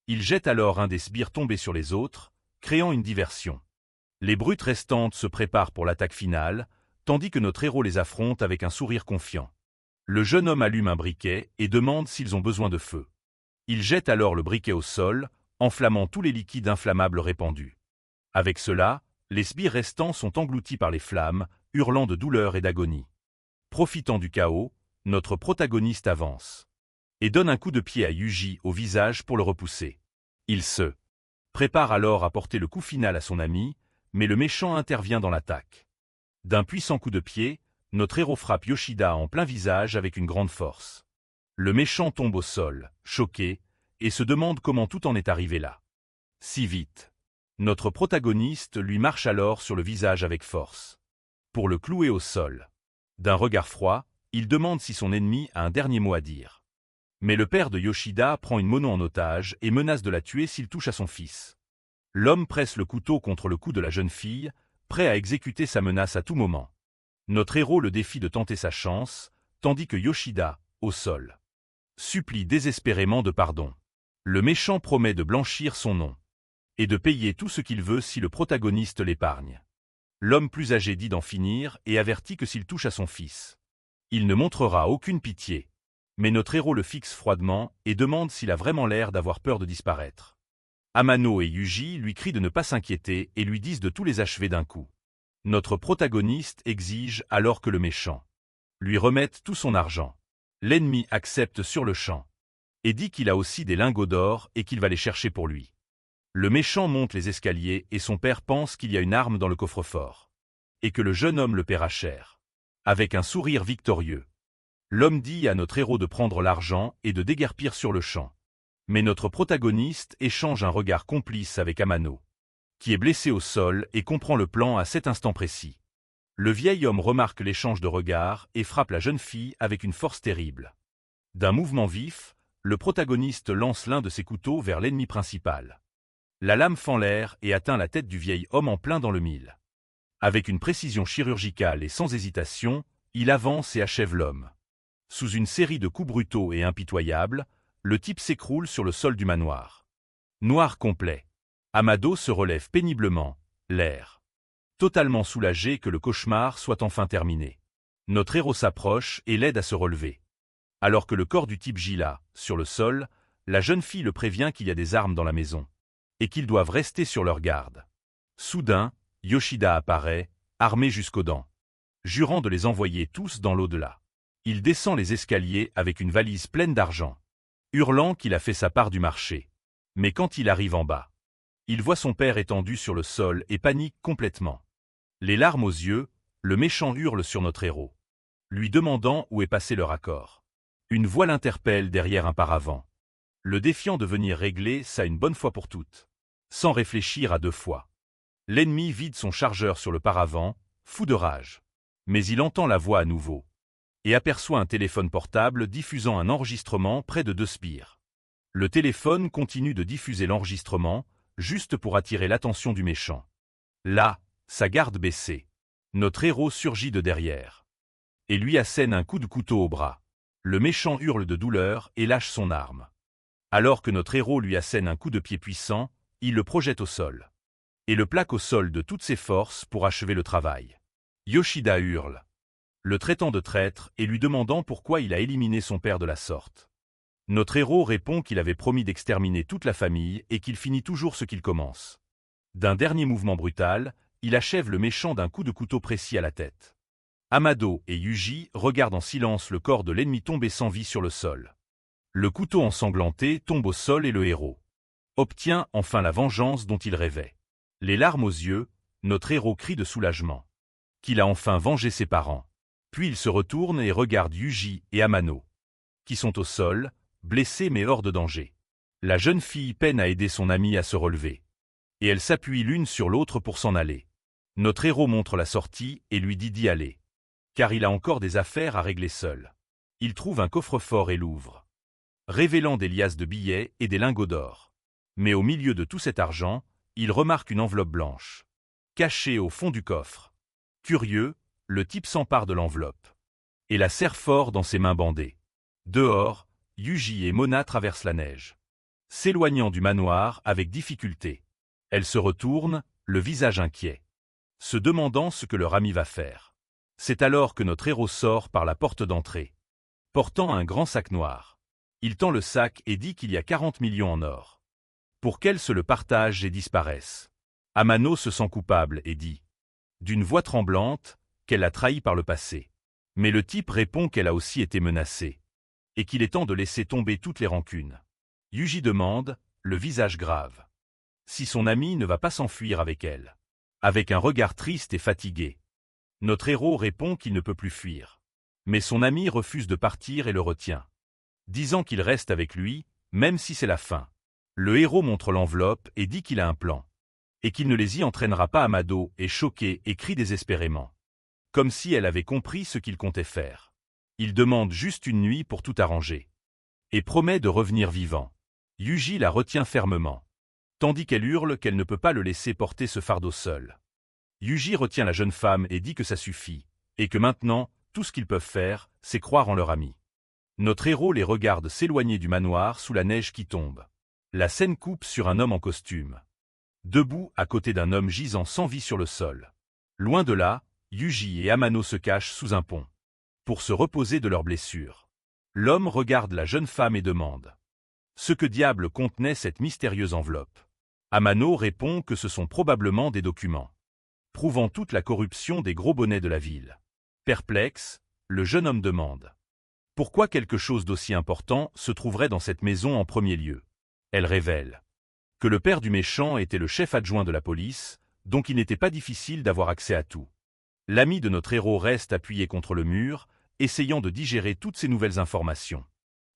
Il jette alors un des sbires tombés sur les autres, créant une diversion. Les brutes restantes se préparent pour l'attaque finale, tandis que notre héros les affronte avec un sourire confiant. Le jeune homme allume un briquet et demande s'ils ont besoin de feu. Il jette alors le briquet au sol, enflammant tous les liquides inflammables répandus. Avec cela, les sbires restants sont engloutis par les flammes, hurlant de douleur et d'agonie. Profitant du chaos, notre protagoniste avance et donne un coup de pied à Yuji au visage pour le repousser. Il se prépare alors à porter le coup final à son ami, mais le méchant intervient dans l'attaque. D'un puissant coup de pied, notre héros frappe Yoshida en plein visage avec une grande force. Le méchant tombe au sol, choqué, et se demande comment tout en est arrivé là. Si vite. Notre protagoniste lui marche alors sur le visage avec force, pour le clouer au sol. D'un regard froid, il demande si son ennemi a un dernier mot à dire. Mais le père de Yoshida prend une mono en otage et menace de la tuer s'il touche à son fils. L'homme presse le couteau contre le cou de la jeune fille, prêt à exécuter sa menace à tout moment. Notre héros le défie de tenter sa chance, tandis que Yoshida, au sol, supplie désespérément de pardon. Le méchant promet de blanchir son nom et de payer tout ce qu'il veut si le protagoniste l'épargne. L'homme plus âgé dit d'en finir et avertit que s'il touche à son fils, il ne montrera aucune pitié. Mais notre héros le fixe froidement et demande s'il a vraiment l'air d'avoir peur de disparaître. Amano et Yuji lui crient de ne pas s'inquiéter et lui disent de tous les achever d'un coup. Notre protagoniste exige alors que le méchant lui remette tout son argent. L'ennemi accepte sur le champ et dit qu'il a aussi des lingots d'or et qu'il va les chercher pour lui. Le méchant monte les escaliers et son père pense qu'il y a une arme dans le coffre-fort et que le jeune homme le paiera cher. Avec un sourire victorieux, l'homme dit à notre héros de prendre l'argent et de déguerpir sur le champ. Mais notre protagoniste échange un regard complice avec Amano, qui est blessé au sol et comprend le plan à cet instant précis. Le vieil homme remarque l'échange de regards et frappe la jeune fille avec une force terrible. D'un mouvement vif, le protagoniste lance l'un de ses couteaux vers l'ennemi principal. La lame fend l'air et atteint la tête du vieil homme en plein dans le mille. Avec une précision chirurgicale et sans hésitation, il avance et achève l'homme. Sous une série de coups brutaux et impitoyables, le type s'écroule sur le sol du manoir. Noir complet. Amado se relève péniblement, l'air totalement soulagé que le cauchemar soit enfin terminé. Notre héros s'approche et l'aide à se relever. Alors que le corps du type gît là, sur le sol, la jeune fille le prévient qu'il y a des armes dans la maison et qu'ils doivent rester sur leur garde. Soudain, Yoshida apparaît, armé jusqu'aux dents, jurant de les envoyer tous dans l'au-delà. Il descend les escaliers avec une valise pleine d'argent, hurlant qu'il a fait sa part du marché. Mais quand il arrive en bas, il voit son père étendu sur le sol et panique complètement. Les larmes aux yeux, le méchant hurle sur notre héros, lui demandant où est passé leur accord. Une voix l'interpelle derrière un paravent, le défiant de venir régler ça une bonne fois pour toutes, sans réfléchir à deux fois. L'ennemi vide son chargeur sur le paravent, fou de rage. Mais il entend la voix à nouveau et aperçoit un téléphone portable diffusant un enregistrement près de 2 sbires. Le téléphone continue de diffuser l'enregistrement, juste pour attirer l'attention du méchant. Là, sa garde baissée, notre héros surgit de derrière et lui assène un coup de couteau au bras. Le méchant hurle de douleur et lâche son arme. Alors que notre héros lui assène un coup de pied puissant, il le projette au sol et le plaque au sol de toutes ses forces pour achever le travail. Yoshida hurle, le traitant de traître et lui demandant pourquoi il a éliminé son père de la sorte. Notre héros répond qu'il avait promis d'exterminer toute la famille et qu'il finit toujours ce qu'il commence. D'un dernier mouvement brutal, il achève le méchant d'un coup de couteau précis à la tête. Amado et Yuji regardent en silence le corps de l'ennemi tombé sans vie sur le sol. Le couteau ensanglanté tombe au sol et le héros obtient enfin la vengeance dont il rêvait. Les larmes aux yeux, notre héros crie de soulagement qu'il a enfin vengé ses parents. Puis il se retourne et regarde Yuji et Amano, qui sont au sol, blessés mais hors de danger. La jeune fille peine à aider son amie à se relever, et elles s'appuient l'une sur l'autre pour s'en aller. Notre héros montre la sortie et lui dit d'y aller, car il a encore des affaires à régler seul. Il trouve un coffre-fort et l'ouvre, révélant des liasses de billets et des lingots d'or. Mais au milieu de tout cet argent, il remarque une enveloppe blanche, cachée au fond du coffre. Curieux, le type s'empare de l'enveloppe et la serre fort dans ses mains bandées. Dehors, Yuji et Mona traversent la neige, s'éloignant du manoir avec difficulté. Elles se retournent, le visage inquiet, se demandant ce que leur ami va faire. C'est alors que notre héros sort par la porte d'entrée, portant un grand sac noir. Il tend le sac et dit qu'il y a 40 millions en or. pour qu'elle se le partage et disparaisse. Amano se sent coupable et dit, d'une voix tremblante, qu'elle l'a trahi par le passé. Mais le type répond qu'elle a aussi été menacée, et qu'il est temps de laisser tomber toutes les rancunes. Yuji demande, le visage grave, si son ami ne va pas s'enfuir avec elle. Avec un regard triste et fatigué. Notre héros répond qu'il ne peut plus fuir. Mais son ami refuse de partir et le retient, disant qu'il reste avec lui, même si c'est la fin. Le héros montre l'enveloppe et dit qu'il a un plan, et qu'il ne les y entraînera pas. Amado est choqué et crie désespérément, comme si elle avait compris ce qu'il comptait faire. Il demande juste une nuit pour tout arranger, et promet de revenir vivant. Yuji la retient fermement, tandis qu'elle hurle qu'elle ne peut pas le laisser porter ce fardeau seul. Yuji retient la jeune femme et dit que ça suffit, et que maintenant, tout ce qu'ils peuvent faire, c'est croire en leur ami. Notre héros les regarde s'éloigner du manoir sous la neige qui tombe. La scène coupe sur un homme en costume, debout à côté d'un homme gisant sans vie sur le sol. Loin de là, Yuji et Amano se cachent sous un pont, pour se reposer de leurs blessures. L'homme regarde la jeune femme et demande ce que diable contenait cette mystérieuse enveloppe. Amano répond que ce sont probablement des documents, prouvant toute la corruption des gros bonnets de la ville. Perplexe, le jeune homme demande pourquoi quelque chose d'aussi important se trouverait dans cette maison en premier lieu. Elle révèle que le père du méchant était le chef adjoint de la police, donc il n'était pas difficile d'avoir accès à tout. L'ami de notre héros reste appuyé contre le mur, essayant de digérer toutes ces nouvelles informations.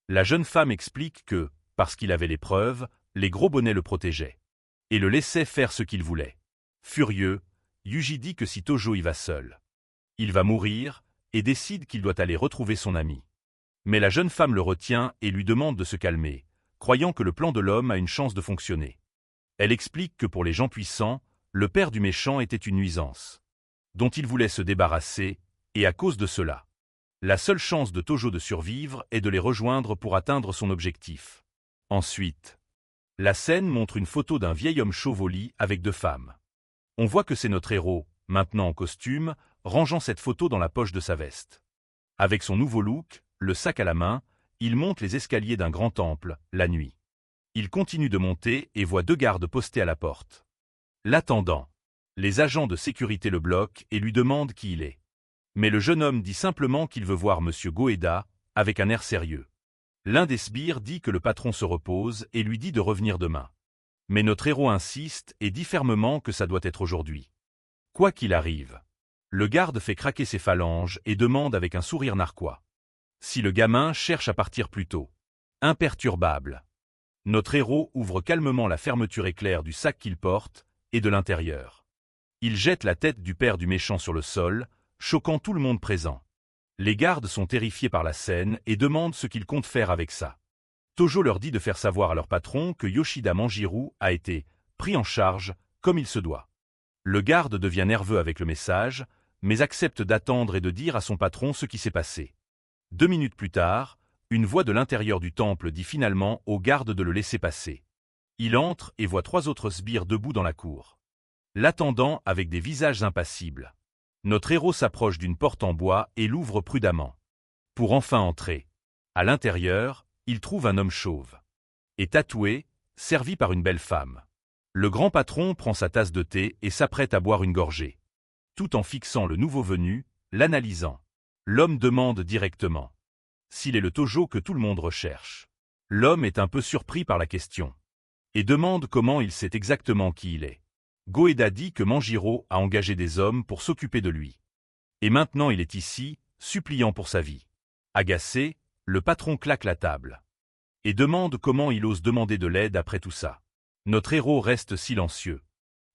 La jeune femme explique que, parce qu'il avait les preuves, les gros bonnets le protégeaient, et le laissaient faire ce qu'il voulait. Furieux, Yuji dit que si Tojo y va seul, il va mourir, et décide qu'il doit aller retrouver son ami. Mais la jeune femme le retient et lui demande de se calmer, croyant que le plan de l'homme a une chance de fonctionner. Elle explique que pour les gens puissants, le père du méchant était une nuisance, dont il voulait se débarrasser, et à cause de cela, la seule chance de Tojo de survivre est de les rejoindre pour atteindre son objectif. Ensuite, la scène montre une photo d'un vieil homme chauve au lit avec deux femmes. On voit que c'est notre héros, maintenant en costume, rangeant cette photo dans la poche de sa veste. Avec son nouveau look, le sac à la main, il monte les escaliers d'un grand temple, la nuit. Il continue de monter et voit deux gardes postés à la porte. L'attendant. Les agents de sécurité le bloquent et lui demandent qui il est. Mais le jeune homme dit simplement qu'il veut voir Monsieur Goeda, avec un air sérieux. L'un des sbires dit que le patron se repose et lui dit de revenir demain. Mais notre héros insiste et dit fermement que ça doit être aujourd'hui. Quoi qu'il arrive, le garde fait craquer ses phalanges et demande avec un sourire narquois si le gamin cherche à partir plus tôt. Imperturbable. Notre héros ouvre calmement la fermeture éclair du sac qu'il porte, et de l'intérieur. Il jette la tête du père du méchant sur le sol, choquant tout le monde présent. Les gardes sont terrifiés par la scène et demandent ce qu'ils comptent faire avec ça. Tojo leur dit de faire savoir à leur patron que Yoshida Manjirou a été pris en charge comme il se doit. Le garde devient nerveux avec le message, mais accepte d'attendre et de dire à son patron ce qui s'est passé. 2 minutes plus tard, une voix de l'intérieur du temple dit finalement au garde de le laisser passer. Il entre et voit 3 autres sbires debout dans la cour, l'attendant avec des visages impassibles. Notre héros s'approche d'une porte en bois et l'ouvre prudemment, pour enfin entrer. À l'intérieur, il trouve un homme chauve et tatoué, servi par une belle femme. Le grand patron prend sa tasse de thé et s'apprête à boire une gorgée, tout en fixant le nouveau venu, l'analysant. L'homme demande directement s'il est le Tojo que tout le monde recherche. L'homme est un peu surpris par la question et demande comment il sait exactement qui il est. Goeda dit que Manjiro a engagé des hommes pour s'occuper de lui. Et maintenant il est ici, suppliant pour sa vie. Agacé, le patron claque la table et demande comment il ose demander de l'aide après tout ça. Notre héros reste silencieux,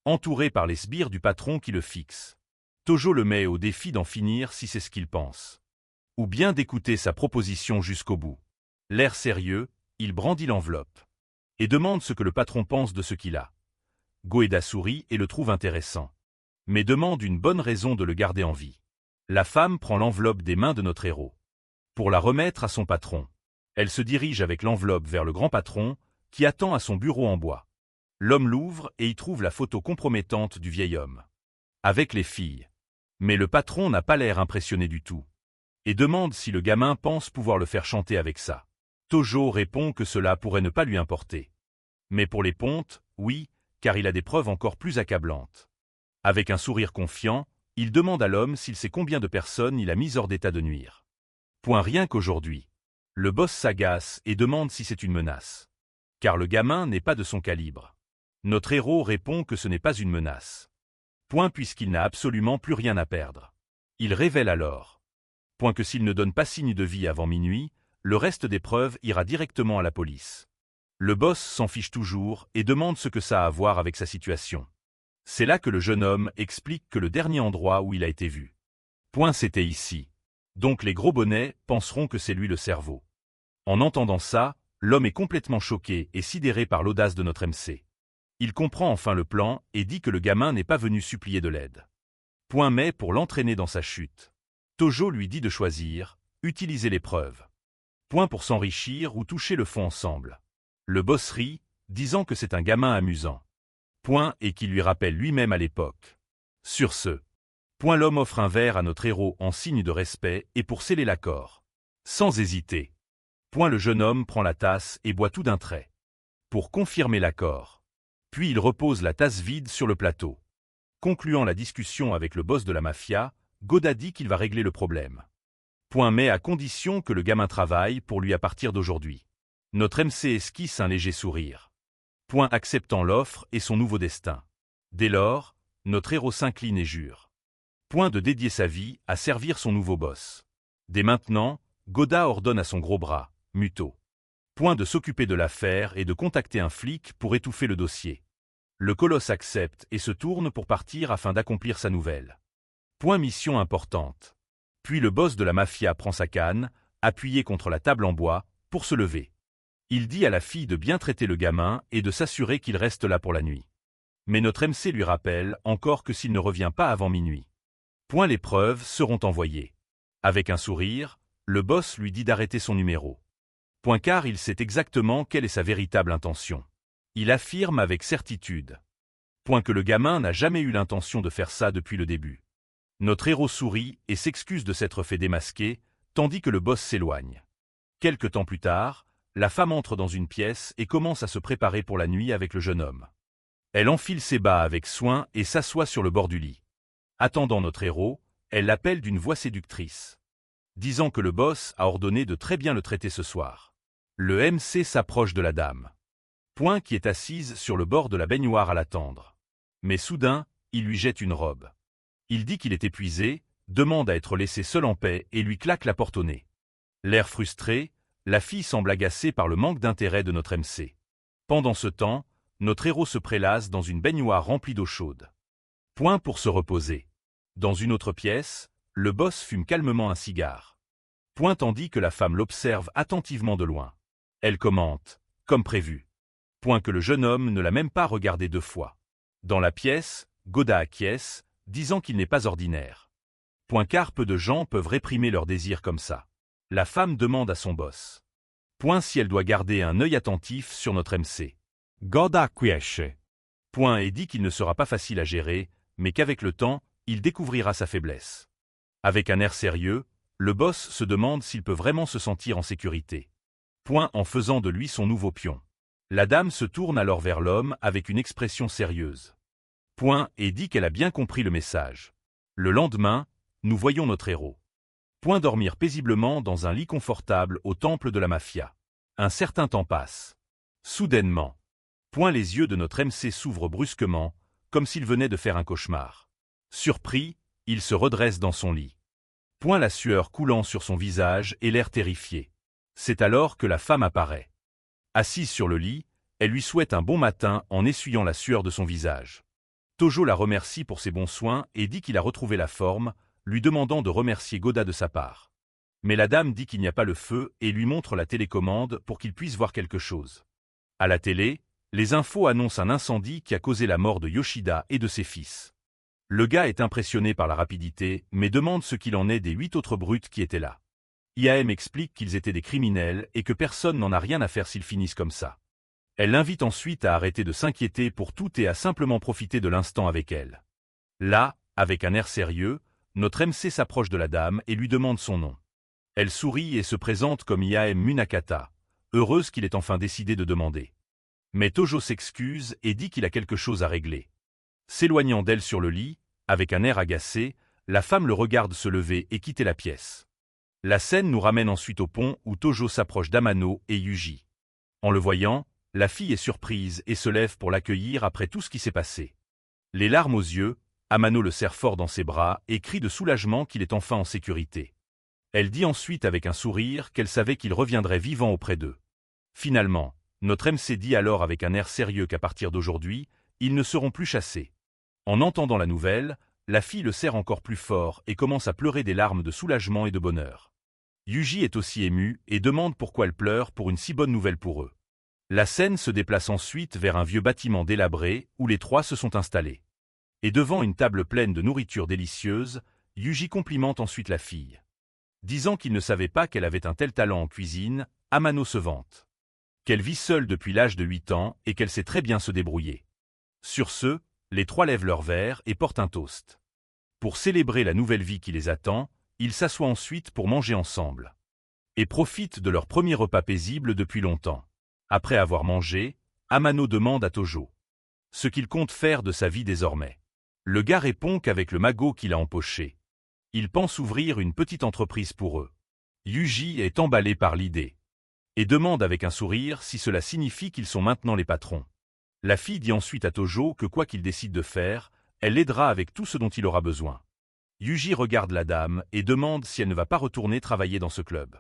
entouré par les sbires du patron qui le fixent. Tojo le met au défi d'en finir si c'est ce qu'il pense, ou bien d'écouter sa proposition jusqu'au bout. L'air sérieux, il brandit l'enveloppe et demande ce que le patron pense de ce qu'il a. Goeda sourit et le trouve intéressant, mais demande une bonne raison de le garder en vie. La femme prend l'enveloppe des mains de notre héros pour la remettre à son patron. Elle se dirige avec l'enveloppe vers le grand patron qui attend à son bureau en bois. L'homme l'ouvre et y trouve la photo compromettante du vieil homme, avec les filles. Mais le patron n'a pas l'air impressionné du tout, et demande si le gamin pense pouvoir le faire chanter avec ça. Tojo répond que cela pourrait ne pas lui importer, Mais pour les pontes, oui, car il a des preuves encore plus accablantes. Avec un sourire confiant, il demande à l'homme s'il sait combien de personnes il a mis hors d'état de nuire. Point rien qu'aujourd'hui. Le boss s'agace et demande si c'est une menace. Car le gamin n'est pas de son calibre. Notre héros répond que ce n'est pas une menace. Point puisqu'il n'a absolument plus rien à perdre. Il révèle alors. Point que s'il ne donne pas signe de vie avant minuit, le reste des preuves ira directement à la police. Le boss s'en fiche toujours et demande ce que ça a à voir avec sa situation. C'est là que le jeune homme explique que le dernier endroit où il a été vu. Point c'était ici. Donc les gros bonnets penseront que c'est lui le cerveau. En entendant ça, l'homme est complètement choqué et sidéré par l'audace de notre MC. Il comprend enfin le plan et dit que le gamin n'est pas venu supplier de l'aide. Point mais pour l'entraîner dans sa chute. Tojo lui dit de choisir, utiliser les preuves. Point pour s'enrichir ou toucher le fond ensemble. Le boss rit, disant que c'est un gamin amusant. Point et qui lui rappelle lui-même à l'époque. Sur ce. Point l'homme offre un verre à notre héros en signe de respect et pour sceller l'accord. Sans hésiter. Point le jeune homme prend la tasse et boit tout d'un trait. Pour confirmer l'accord. Puis il repose la tasse vide sur le plateau. Concluant la discussion avec le boss de la mafia, Goda dit qu'il va régler le problème. Point mais à condition que le gamin travaille pour lui à partir d'aujourd'hui. Notre MC esquisse un léger sourire. Point acceptant l'offre et son nouveau destin. Dès lors, notre héros s'incline et jure. Point de dédier sa vie à servir son nouveau boss. Dès maintenant, Goda ordonne à son gros bras, Muto. Point de s'occuper de l'affaire et de contacter un flic pour étouffer le dossier. Le colosse accepte et se tourne pour partir afin d'accomplir sa nouvelle. Point mission importante. Puis le boss de la mafia prend sa canne, appuyé contre la table en bois, pour se lever. Il dit à la fille de bien traiter le gamin et de s'assurer qu'il reste là pour la nuit. Mais notre MC lui rappelle encore que s'il ne revient pas avant minuit. Point les preuves seront envoyées. Avec un sourire, le boss lui dit d'arrêter son numéro. Point car il sait exactement quelle est sa véritable intention. Il affirme avec certitude. Point que le gamin n'a jamais eu l'intention de faire ça depuis le début. Notre héros sourit et s'excuse de s'être fait démasquer, tandis que le boss s'éloigne. Quelque temps plus tard, la femme entre dans une pièce et commence à se préparer pour la nuit avec le jeune homme. Elle enfile ses bas avec soin et s'assoit sur le bord du lit. Attendant notre héros, elle l'appelle d'une voix séductrice. Disant que le boss a ordonné de très bien le traiter ce soir. Le MC s'approche de la dame. Point qui est assise sur le bord de la baignoire à l'attendre. Mais soudain, il lui jette une robe. Il dit qu'il est épuisé, demande à être laissé seul en paix et lui claque la porte au nez. L'air frustré, la fille semble agacée par le manque d'intérêt de notre MC. Pendant ce temps, notre héros se prélasse dans une baignoire remplie d'eau chaude. Point pour se reposer. Dans une autre pièce, le boss fume calmement un cigare. Point tandis que la femme l'observe attentivement de loin. Elle commente, comme prévu. Point que le jeune homme ne l'a même pas regardé 2 fois. Dans la pièce, Goda acquiesce, disant qu'il n'est pas ordinaire. Point car peu de gens peuvent réprimer leurs désirs comme ça. La femme demande à son boss. Point si elle doit garder un œil attentif sur notre MC. Goda acquiesce. Point et dit qu'il ne sera pas facile à gérer, mais qu'avec le temps, il découvrira sa faiblesse. Avec un air sérieux, le boss se demande s'il peut vraiment se sentir en sécurité. Point en faisant de lui son nouveau pion. La dame se tourne alors vers l'homme avec une expression sérieuse. Point et dit qu'elle a bien compris le message. Le lendemain, nous voyons notre héros. Point dormir paisiblement dans un lit confortable au temple de la mafia. Un certain temps passe. Soudainement. Point les yeux de notre MC s'ouvrent brusquement, comme s'il venait de faire un cauchemar. Surpris, il se redresse dans son lit. Point la sueur coulant sur son visage et l'air terrifié. C'est alors que la femme apparaît. Assise sur le lit, elle lui souhaite un bon matin en essuyant la sueur de son visage. Tojo la remercie pour ses bons soins et dit qu'il a retrouvé la forme, lui demandant de remercier Goda de sa part. Mais la dame dit qu'il n'y a pas le feu et lui montre la télécommande pour qu'il puisse voir quelque chose. À la télé, les infos annoncent un incendie qui a causé la mort de Yoshida et de ses fils. Le gars est impressionné par la rapidité, mais demande ce qu'il en est des 8 autres brutes qui étaient là. IAM explique qu'ils étaient des criminels et que personne n'en a rien à faire s'ils finissent comme ça. Elle l'invite ensuite à arrêter de s'inquiéter pour tout et à simplement profiter de l'instant avec elle. Là, avec un air sérieux, notre MC s'approche de la dame et lui demande son nom. Elle sourit et se présente comme IAM Munakata, heureuse qu'il ait enfin décidé de demander. Mais Tojo s'excuse et dit qu'il a quelque chose à régler. S'éloignant d'elle sur le lit, avec un air agacé, la femme le regarde se lever et quitter la pièce. La scène nous ramène ensuite au pont où Tojo s'approche d'Amano et Yuji. En le voyant, la fille est surprise et se lève pour l'accueillir après tout ce qui s'est passé. Les larmes aux yeux, Amano le serre fort dans ses bras et crie de soulagement qu'il est enfin en sécurité. Elle dit ensuite avec un sourire qu'elle savait qu'il reviendrait vivant auprès d'eux. Finalement, notre MC dit alors avec un air sérieux qu'à partir d'aujourd'hui, ils ne seront plus chassés. En entendant la nouvelle, la fille le serre encore plus fort et commence à pleurer des larmes de soulagement et de bonheur. Yuji est aussi ému et demande pourquoi elle pleure pour une si bonne nouvelle pour eux. La scène se déplace ensuite vers un vieux bâtiment délabré où les trois se sont installés. Et devant une table pleine de nourriture délicieuse, Yuji complimente ensuite la fille. Disant qu'il ne savait pas qu'elle avait un tel talent en cuisine, Amano se vante. Qu'elle vit seule depuis l'âge de 8 ans et qu'elle sait très bien se débrouiller. Sur ce, les trois lèvent leur verre et portent un toast. Pour célébrer la nouvelle vie qui les attend, ils s'assoient ensuite pour manger ensemble. Et profitent de leur premier repas paisible depuis longtemps. Après avoir mangé, Amano demande à Tojo ce qu'il compte faire de sa vie désormais. Le gars répond qu'avec le magot qu'il a empoché, il pense ouvrir une petite entreprise pour eux. Yuji est emballé par l'idée et demande avec un sourire si cela signifie qu'ils sont maintenant les patrons. La fille dit ensuite à Tojo que quoi qu'il décide de faire, elle l'aidera avec tout ce dont il aura besoin. Yuji regarde la dame et demande si elle ne va pas retourner travailler dans ce club.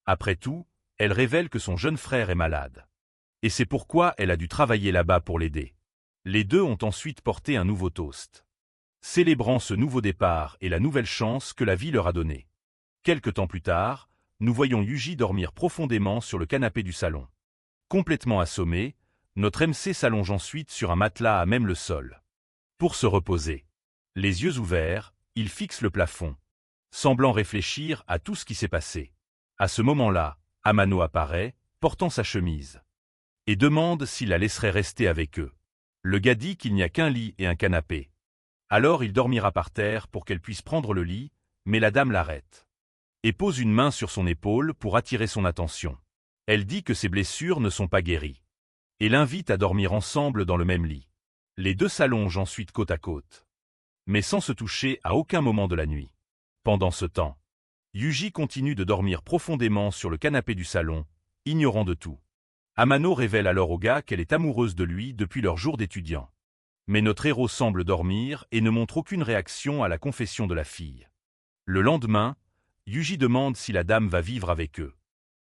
Après tout, elle révèle que son jeune frère est malade. Et c'est pourquoi elle a dû travailler là-bas pour l'aider. Les deux ont ensuite porté un nouveau toast, célébrant ce nouveau départ et la nouvelle chance que la vie leur a donnée. Quelque temps plus tard, nous voyons Yuji dormir profondément sur le canapé du salon. Complètement assommé, notre MC s'allonge ensuite sur un matelas à même le sol. Pour se reposer. Les yeux ouverts, il fixe le plafond, semblant réfléchir à tout ce qui s'est passé. À ce moment-là, Amano apparaît, portant sa chemise, et demande s'il la laisserait rester avec eux. Le gars dit qu'il n'y a qu'un lit et un canapé. Alors il dormira par terre pour qu'elle puisse prendre le lit, mais la dame l'arrête et pose une main sur son épaule pour attirer son attention. Elle dit que ses blessures ne sont pas guéries et l'invite à dormir ensemble dans le même lit. Les deux s'allongent ensuite côte à côte, mais sans se toucher à aucun moment de la nuit. Pendant ce temps, Yuji continue de dormir profondément sur le canapé du salon, ignorant de tout. Amano révèle alors au gars qu'elle est amoureuse de lui depuis leur jour d'étudiant. Mais notre héros semble dormir et ne montre aucune réaction à la confession de la fille. Le lendemain, Yuji demande si la dame va vivre avec eux,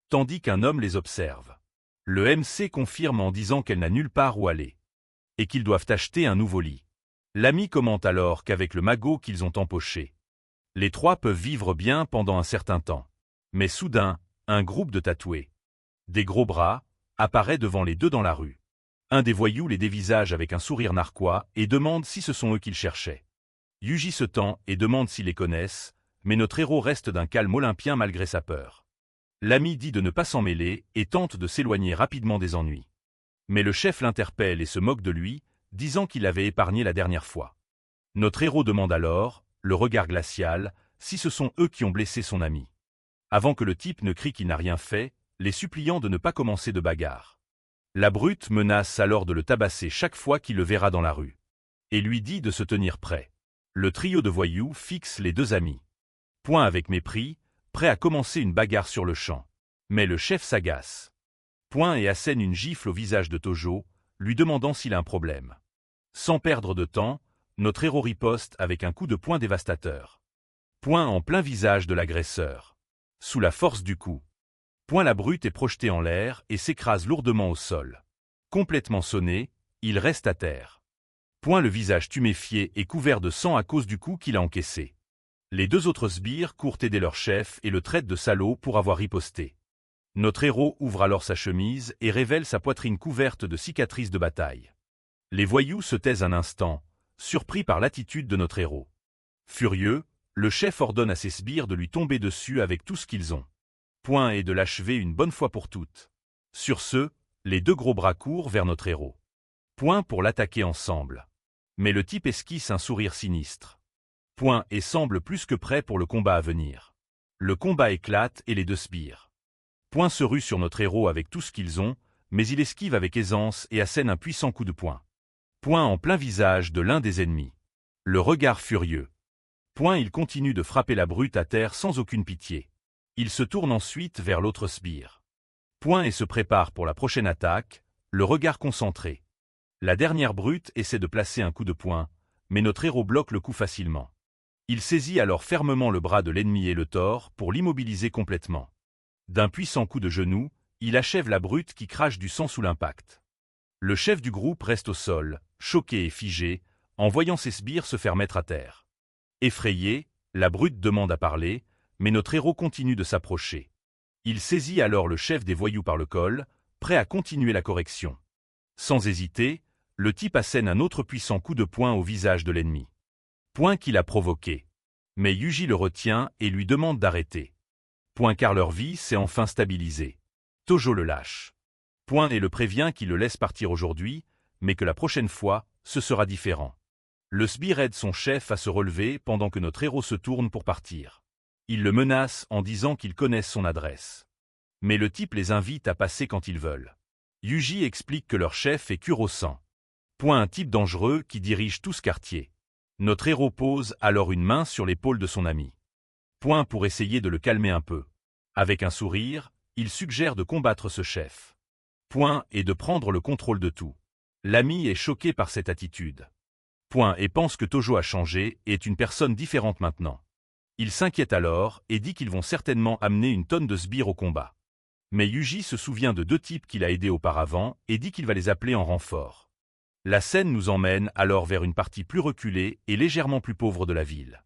tandis qu'un homme les observe. Le MC confirme en disant qu'elle n'a nulle part où aller, et qu'ils doivent acheter un nouveau lit. L'ami commente alors qu'avec le magot qu'ils ont empoché, les trois peuvent vivre bien pendant un certain temps. Mais soudain, un groupe de tatoués, des gros bras, apparaît devant les deux dans la rue. Un des voyous les dévisage avec un sourire narquois et demande si ce sont eux qu'ils cherchaient. Yuji se tend et demande s'ils les connaissent, mais notre héros reste d'un calme olympien malgré sa peur. L'ami dit de ne pas s'en mêler et tente de s'éloigner rapidement des ennuis. Mais le chef l'interpelle et se moque de lui, disant qu'il l'avait épargné la dernière fois. Notre héros demande alors, le regard glacial, si ce sont eux qui ont blessé son ami. Avant que le type ne crie qu'il n'a rien fait, les suppliant de ne pas commencer de bagarre. La brute menace alors de le tabasser chaque fois qu'il le verra dans la rue, et lui dit de se tenir prêt. Le trio de voyous fixe les deux amis. Point avec mépris, prêt à commencer une bagarre sur le champ. Mais le chef s'agace. Point et assène une gifle au visage de Tojo, lui demandant s'il a un problème. Sans perdre de temps, notre héros riposte avec un coup de poing dévastateur. Point en plein visage de l'agresseur. Sous la force du coup. Point la brute est projetée en l'air et s'écrase lourdement au sol. Complètement sonné, il reste à terre. Point le visage tuméfié et couvert de sang à cause du coup qu'il a encaissé. Les deux autres sbires courent aider leur chef et le traitent de salaud pour avoir riposté. Notre héros ouvre alors sa chemise et révèle sa poitrine couverte de cicatrices de bataille. Les voyous se taisent un instant, surpris par l'attitude de notre héros. Furieux, le chef ordonne à ses sbires de lui tomber dessus avec tout ce qu'ils ont. Point et de l'achever une bonne fois pour toutes. Sur ce, les deux gros bras courent vers notre héros. Point pour l'attaquer ensemble. Mais le type esquisse un sourire sinistre. Point et semble plus que prêt pour le combat à venir. Le combat éclate et les deux sbires. Point se rue sur notre héros avec tout ce qu'ils ont, mais il esquive avec aisance et assène un puissant coup de poing. Poing en plein visage de l'un des ennemis. Le regard furieux. Poing, il continue de frapper la brute à terre sans aucune pitié. Il se tourne ensuite vers l'autre sbire. Poing et se prépare pour la prochaine attaque, le regard concentré. La dernière brute essaie de placer un coup de poing, mais notre héros bloque le coup facilement. Il saisit alors fermement le bras de l'ennemi et le tord pour l'immobiliser complètement. D'un puissant coup de genou, il achève la brute qui crache du sang sous l'impact. Le chef du groupe reste au sol, choqué et figé, en voyant ses sbires se faire mettre à terre. Effrayé, la brute demande à parler, mais notre héros continue de s'approcher. Il saisit alors le chef des voyous par le col, prêt à continuer la correction. Sans hésiter, le type assène un autre puissant coup de poing au visage de l'ennemi. Poing qu'il a provoqué. Mais Yuji le retient et lui demande d'arrêter. Poing car leur vie s'est enfin stabilisée. Tojo le lâche. Poing et le prévient qu'il le laisse partir aujourd'hui, mais que la prochaine fois, ce sera différent. Le sbire aide son chef à se relever pendant que notre héros se tourne pour partir. Il le menace en disant qu'ils connaissent son adresse. Mais le type les invite à passer quand ils veulent. Yuji explique que leur chef est Kuro-san. Poing, un type dangereux qui dirige tout ce quartier. Notre héros pose alors une main sur l'épaule de son ami. Poing pour essayer de le calmer un peu. Avec un sourire, il suggère de combattre ce chef. Poing et de prendre le contrôle de tout. L'ami est choqué par cette attitude. Poing et pense que Tojo a changé et est une personne différente maintenant. Il s'inquiète alors et dit qu'ils vont certainement amener une tonne de sbires au combat. Mais Yuji se souvient de deux types qu'il a aidés auparavant et dit qu'il va les appeler en renfort. La scène nous emmène alors vers une partie plus reculée et légèrement plus pauvre de la ville.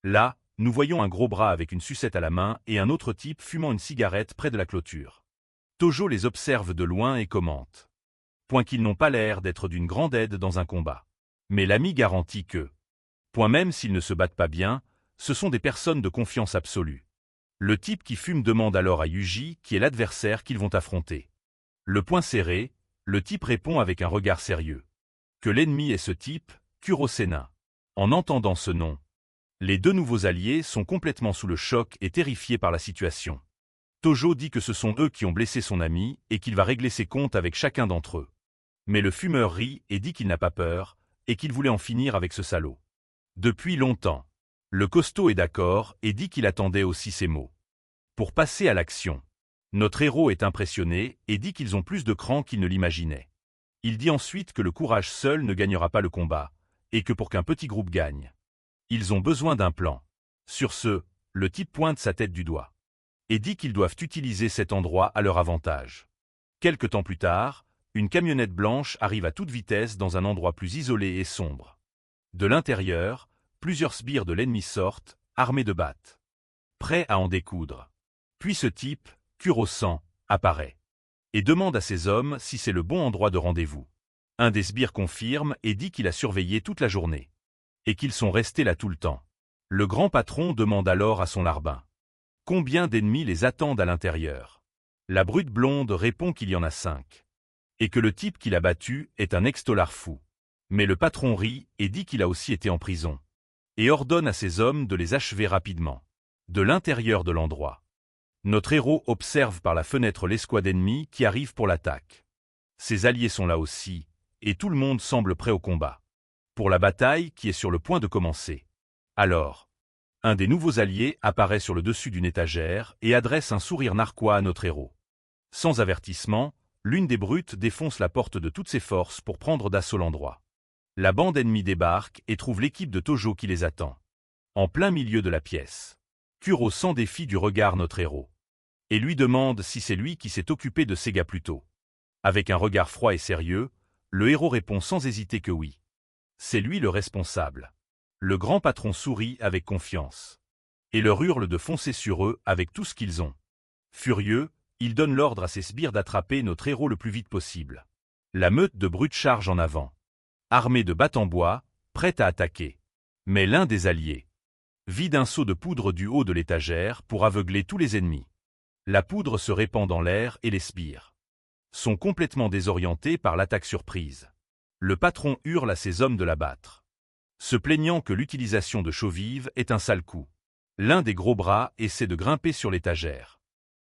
Là, nous voyons un gros bras avec une sucette à la main et un autre type fumant une cigarette près de la clôture. Tojo les observe de loin et commente. Point qu'ils n'ont pas l'air d'être d'une grande aide dans un combat. Mais l'ami garantit que, point même s'ils ne se battent pas bien, ce sont des personnes de confiance absolue. Le type qui fume demande alors à Yuji qui est l'adversaire qu'ils vont affronter. Le poing serré, le type répond avec un regard sérieux. Que l'ennemi est ce type, Kuro-senin. En entendant ce nom, les deux nouveaux alliés sont complètement sous le choc et terrifiés par la situation. Tojo dit que ce sont eux qui ont blessé son ami et qu'il va régler ses comptes avec chacun d'entre eux. Mais le fumeur rit et dit qu'il n'a pas peur et qu'il voulait en finir avec ce salaud. Depuis longtemps. Le costaud est d'accord et dit qu'il attendait aussi ces mots. Pour passer à l'action. Notre héros est impressionné et dit qu'ils ont plus de cran qu'ils ne l'imaginaient. Il dit ensuite que le courage seul ne gagnera pas le combat, et que pour qu'un petit groupe gagne, ils ont besoin d'un plan. Sur ce, le type pointe sa tête du doigt. Et dit qu'ils doivent utiliser cet endroit à leur avantage. Quelque temps plus tard, une camionnette blanche arrive à toute vitesse dans un endroit plus isolé et sombre. De l'intérieur, plusieurs sbires de l'ennemi sortent, armés de battes. Prêts à en découdre. Puis ce type, Kuro-san, apparaît. Et demande à ses hommes si c'est le bon endroit de rendez-vous. Un des sbires confirme et dit qu'il a surveillé toute la journée. Et qu'ils sont restés là tout le temps. Le grand patron demande alors à son larbin. Combien d'ennemis les attendent à l'intérieur? La brute blonde répond qu'il y en a 5. Et que le type qui l'a battu est un ex-tolard fou. Mais le patron rit et dit qu'il a aussi été en prison. Et ordonne à ses hommes de les achever rapidement. De l'intérieur de l'endroit. Notre héros observe par la fenêtre l'escouade ennemie qui arrive pour l'attaque. Ses alliés sont là aussi, et tout le monde semble prêt au combat. Pour la bataille qui est sur le point de commencer. Alors, un des nouveaux alliés apparaît sur le dessus d'une étagère et adresse un sourire narquois à notre héros. Sans avertissement, l'une des brutes défonce la porte de toutes ses forces pour prendre d'assaut l'endroit. La bande ennemie débarque et trouve l'équipe de Tojo qui les attend. En plein milieu de la pièce. Kuro s'en défie du regard notre héros. Et lui demande si c'est lui qui s'est occupé de ces gars plus tôt. Avec un regard froid et sérieux, le héros répond sans hésiter que oui. C'est lui le responsable. Le grand patron sourit avec confiance. Et leur hurle de foncer sur eux avec tout ce qu'ils ont. Furieux, il donne l'ordre à ses sbires d'attraper notre héros le plus vite possible. La meute de brutes charge en avant. Armée de battes en bois, prête à attaquer. Mais l'un des alliés vide un seau de poudre du haut de l'étagère pour aveugler tous les ennemis. La poudre se répand dans l'air et les sbires sont complètement désorientés par l'attaque surprise. Le patron hurle à ses hommes de l'abattre, se plaignant que l'utilisation de chaux vives est un sale coup. L'un des gros bras essaie de grimper sur l'étagère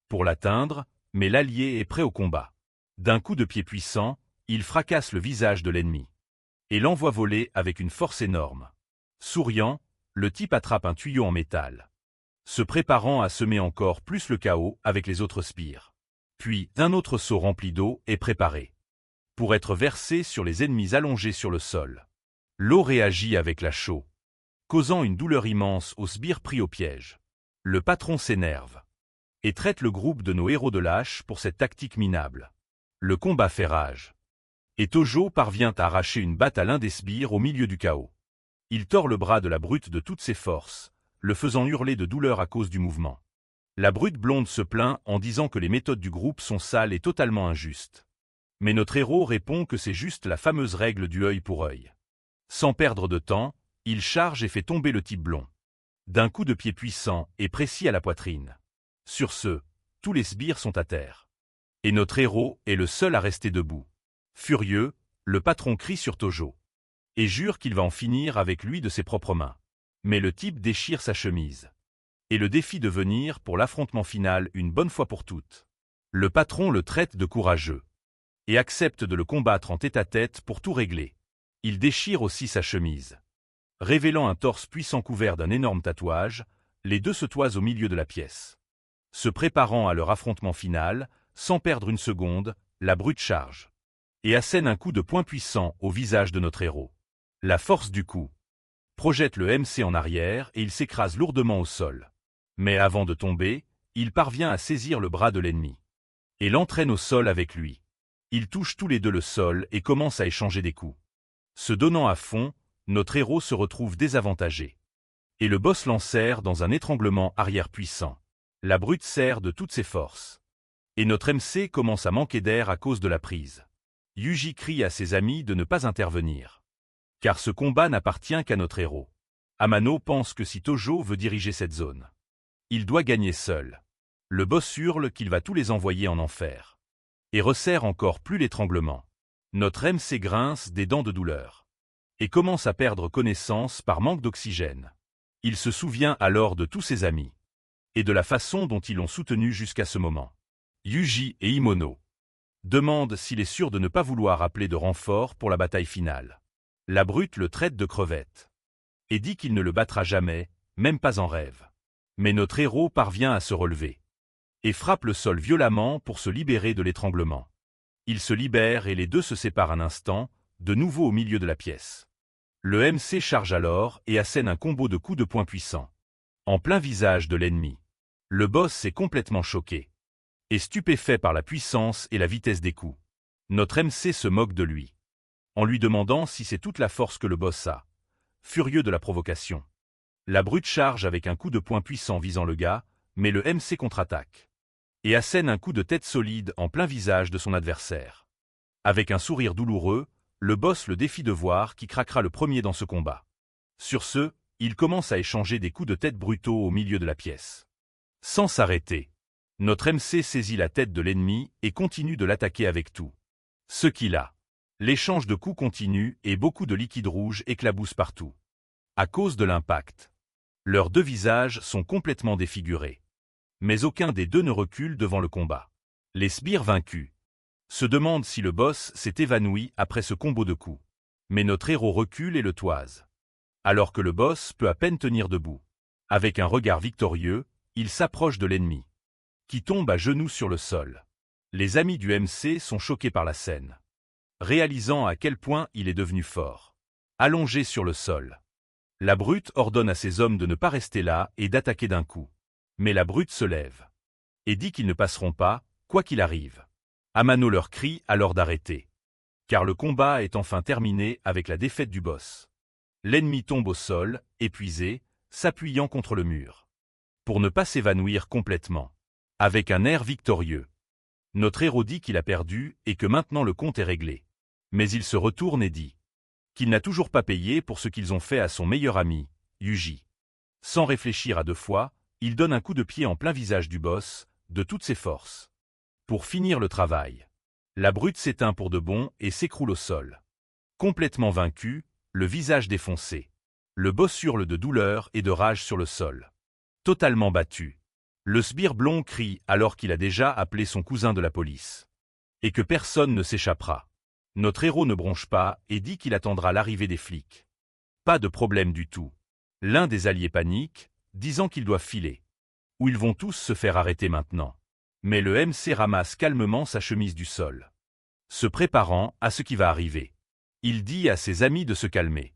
pour l'atteindre, mais l'allié est prêt au combat. D'un coup de pied puissant, il fracasse le visage de l'ennemi et l'envoie voler avec une force énorme. Souriant, le type attrape un tuyau en métal, se préparant à semer encore plus le chaos avec les autres sbires. Puis, un autre seau rempli d'eau est préparé pour être versé sur les ennemis allongés sur le sol. L'eau réagit avec la chaux, causant une douleur immense aux sbires pris au piège. Le patron s'énerve et traite le groupe de nos héros de lâches pour cette tactique minable. Le combat fait rage, et Tojo parvient à arracher une batte à l'un des sbires au milieu du chaos. Il tord le bras de la brute de toutes ses forces, le faisant hurler de douleur à cause du mouvement. La brute blonde se plaint en disant que les méthodes du groupe sont sales et totalement injustes. Mais notre héros répond que c'est juste la fameuse règle du œil pour œil. Sans perdre de temps, il charge et fait tomber le type blond, d'un coup de pied puissant et précis à la poitrine. Sur ce, tous les sbires sont à terre. Et notre héros est le seul à rester debout. Furieux, le patron crie sur Tojo et jure qu'il va en finir avec lui de ses propres mains. Mais le type déchire sa chemise et le défie de venir pour l'affrontement final une bonne fois pour toutes. Le patron le traite de courageux et accepte de le combattre en tête-à-tête pour tout régler. Il déchire aussi sa chemise, révélant un torse puissant couvert d'un énorme tatouage. Les deux se toisent au milieu de la pièce. Se préparant à leur affrontement final, sans perdre une seconde, la brute charge et assène un coup de poing puissant au visage de notre héros. La force du coup projette le MC en arrière et il s'écrase lourdement au sol. Mais avant de tomber, il parvient à saisir le bras de l'ennemi et l'entraîne au sol avec lui. Ils touchent tous les deux le sol et commencent à échanger des coups. Se donnant à fond, notre héros se retrouve désavantagé et le boss l'enserre dans un étranglement arrière puissant. La brute serre de toutes ses forces et notre MC commence à manquer d'air à cause de la prise. Yuji crie à ses amis de ne pas intervenir, car ce combat n'appartient qu'à notre héros. Amano pense que si Tojo veut diriger cette zone, il doit gagner seul. Le boss hurle qu'il va tous les envoyer en enfer et resserre encore plus l'étranglement. Notre MC grince des dents de douleur et commence à perdre connaissance par manque d'oxygène. Il se souvient alors de tous ses amis et de la façon dont ils l'ont soutenu jusqu'à ce moment. Yuji et Imono demandent s'il est sûr de ne pas vouloir appeler de renfort pour la bataille finale. La brute le traite de crevette et dit qu'il ne le battra jamais, même pas en rêve. Mais notre héros parvient à se relever et frappe le sol violemment pour se libérer de l'étranglement. Il se libère et les deux se séparent un instant, de nouveau au milieu de la pièce. Le MC charge alors et assène un combo de coups de poing puissants en plein visage de l'ennemi. Le boss est complètement choqué et stupéfait par la puissance et la vitesse des coups. Notre MC se moque de lui, en lui demandant si c'est toute la force que le boss a, furieux de la provocation. La brute charge avec un coup de poing puissant visant le gars, mais le MC contre-attaque et assène un coup de tête solide en plein visage de son adversaire. Avec un sourire douloureux, le boss le défie de voir qui craquera le premier dans ce combat. Sur ce, il commence à échanger des coups de tête brutaux au milieu de la pièce. Sans s'arrêter, notre MC saisit la tête de l'ennemi et continue de l'attaquer avec tout ce qu'il a. L'échange de coups continue et beaucoup de liquide rouge éclabousse partout. À cause de l'impact, leurs deux visages sont complètement défigurés. Mais aucun des deux ne recule devant le combat. Les sbires vaincus se demandent si le boss s'est évanoui après ce combo de coups. Mais notre héros recule et le toise, alors que le boss peut à peine tenir debout. Avec un regard victorieux, il s'approche de l'ennemi, qui tombe à genoux sur le sol. Les amis du MC sont choqués par la scène, réalisant à quel point il est devenu fort. Allongé sur le sol, la brute ordonne à ses hommes de ne pas rester là et d'attaquer d'un coup. Mais la brute se lève et dit qu'ils ne passeront pas, quoi qu'il arrive. Amano leur crie alors d'arrêter, car le combat est enfin terminé avec la défaite du boss. L'ennemi tombe au sol, épuisé, s'appuyant contre le mur, pour ne pas s'évanouir complètement. Avec un air victorieux, notre héros dit qu'il a perdu et que maintenant le compte est réglé. Mais il se retourne et dit qu'il n'a toujours pas payé pour ce qu'ils ont fait à son meilleur ami, Yuji. Sans réfléchir à deux fois, il donne un coup de pied en plein visage du boss, de toutes ses forces. Pour finir le travail, la brute s'éteint pour de bon et s'écroule au sol. Complètement vaincu, le visage défoncé, le boss hurle de douleur et de rage sur le sol. Totalement battu, le sbire blond crie alors qu'il a déjà appelé son cousin de la police et que personne ne s'échappera. Notre héros ne bronche pas et dit qu'il attendra l'arrivée des flics. Pas de problème du tout. L'un des alliés panique, disant qu'ils doivent filer. Ou ils vont tous se faire arrêter maintenant. Mais le MC ramasse calmement sa chemise du sol, se préparant à ce qui va arriver. Il dit à ses amis de se calmer,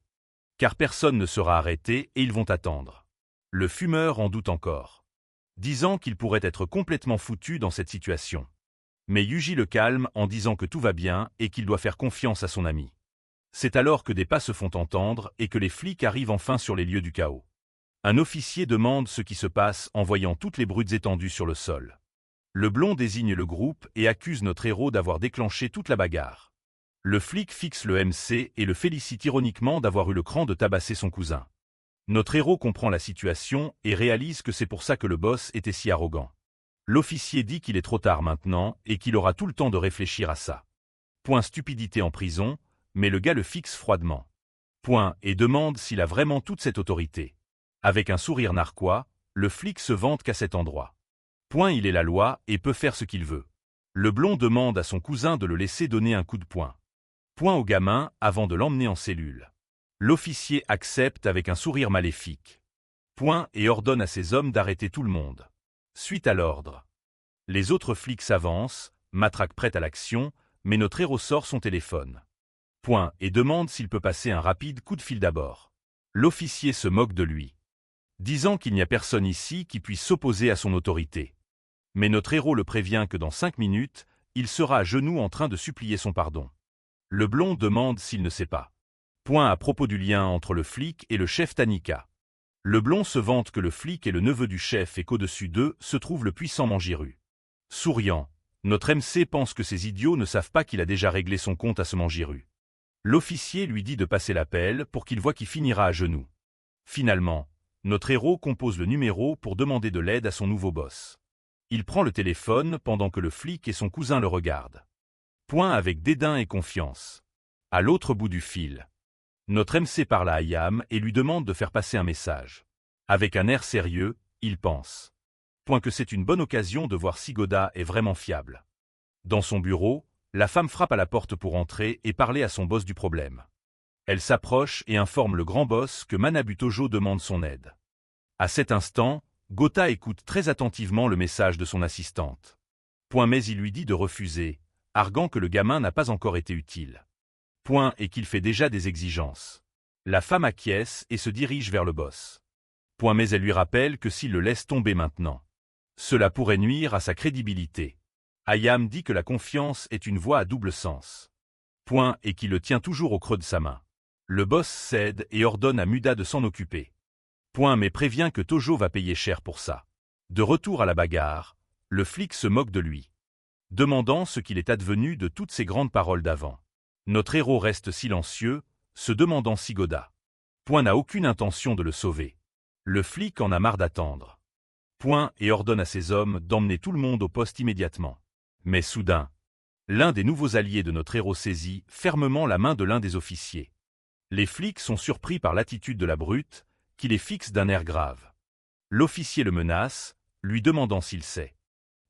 car personne ne sera arrêté et ils vont attendre. Le fumeur en doute encore, disant qu'il pourrait être complètement foutu dans cette situation. Mais Yuji le calme en disant que tout va bien et qu'il doit faire confiance à son ami. C'est alors que des pas se font entendre et que les flics arrivent enfin sur les lieux du chaos. Un officier demande ce qui se passe en voyant toutes les brutes étendues sur le sol. Le blond désigne le groupe et accuse notre héros d'avoir déclenché toute la bagarre. Le flic fixe le MC et le félicite ironiquement d'avoir eu le cran de tabasser son cousin. Notre héros comprend la situation et réalise que c'est pour ça que le boss était si arrogant. L'officier dit qu'il est trop tard maintenant et qu'il aura tout le temps de réfléchir à ça. Point stupidité en prison, mais le gars le fixe froidement. Point et demande s'il a vraiment toute cette autorité. Avec un sourire narquois, le flic se vante qu'à cet endroit. Point il est la loi et peut faire ce qu'il veut. Le blond demande à son cousin de le laisser donner un coup de poing. Point au gamin avant de l'emmener en cellule. L'officier accepte avec un sourire maléfique. Point et ordonne à ses hommes d'arrêter tout le monde. Suite à l'ordre. Les autres flics s'avancent, matraque prête à l'action, mais notre héros sort son téléphone. Point et demande s'il peut passer un rapide coup de fil d'abord. L'officier se moque de lui, disant qu'il n'y a personne ici qui puisse s'opposer à son autorité. Mais notre héros le prévient que dans 5 minutes, il sera à genoux en train de supplier son pardon. Le blond demande s'il ne sait pas. Point à propos du lien entre le flic et le chef Tanika. Le blond se vante que le flic est le neveu du chef et qu'au-dessus d'eux se trouve le puissant Manjiru. Souriant, notre MC pense que ces idiots ne savent pas qu'il a déjà réglé son compte à ce Manjiru. L'officier lui dit de passer l'appel pour qu'il voit qui finira à genoux. Finalement, notre héros compose le numéro pour demander de l'aide à son nouveau boss. Il prend le téléphone pendant que le flic et son cousin le regardent. Point avec dédain et confiance. À l'autre bout du fil, notre MC parle à Ayam et lui demande de faire passer un message. Avec un air sérieux, il pense. Point que c'est une bonne occasion de voir si Goda est vraiment fiable. Dans son bureau, la femme frappe à la porte pour entrer et parler à son boss du problème. Elle s'approche et informe le grand boss que Manabu Tojo demande son aide. À cet instant, Gota écoute très attentivement le message de son assistante. Point mais il lui dit de refuser, arguant que le gamin n'a pas encore été utile. Point et qu'il fait déjà des exigences. La femme acquiesce et se dirige vers le boss. Point mais elle lui rappelle que s'il le laisse tomber maintenant, cela pourrait nuire à sa crédibilité. Ayam dit que la confiance est une voie à double sens. Point et qu'il le tient toujours au creux de sa main. Le boss cède et ordonne à Muda de s'en occuper. Point mais prévient que Tojo va payer cher pour ça. De retour à la bagarre, le flic se moque de lui, demandant ce qu'il est advenu de toutes ces grandes paroles d'avant. Notre héros reste silencieux, se demandant si Goda. Point n'a aucune intention de le sauver. Le flic en a marre d'attendre. Point et ordonne à ses hommes d'emmener tout le monde au poste immédiatement. Mais soudain, l'un des nouveaux alliés de notre héros saisit fermement la main de l'un des officiers. Les flics sont surpris par l'attitude de la brute, qui les fixe d'un air grave. L'officier le menace, lui demandant s'il sait.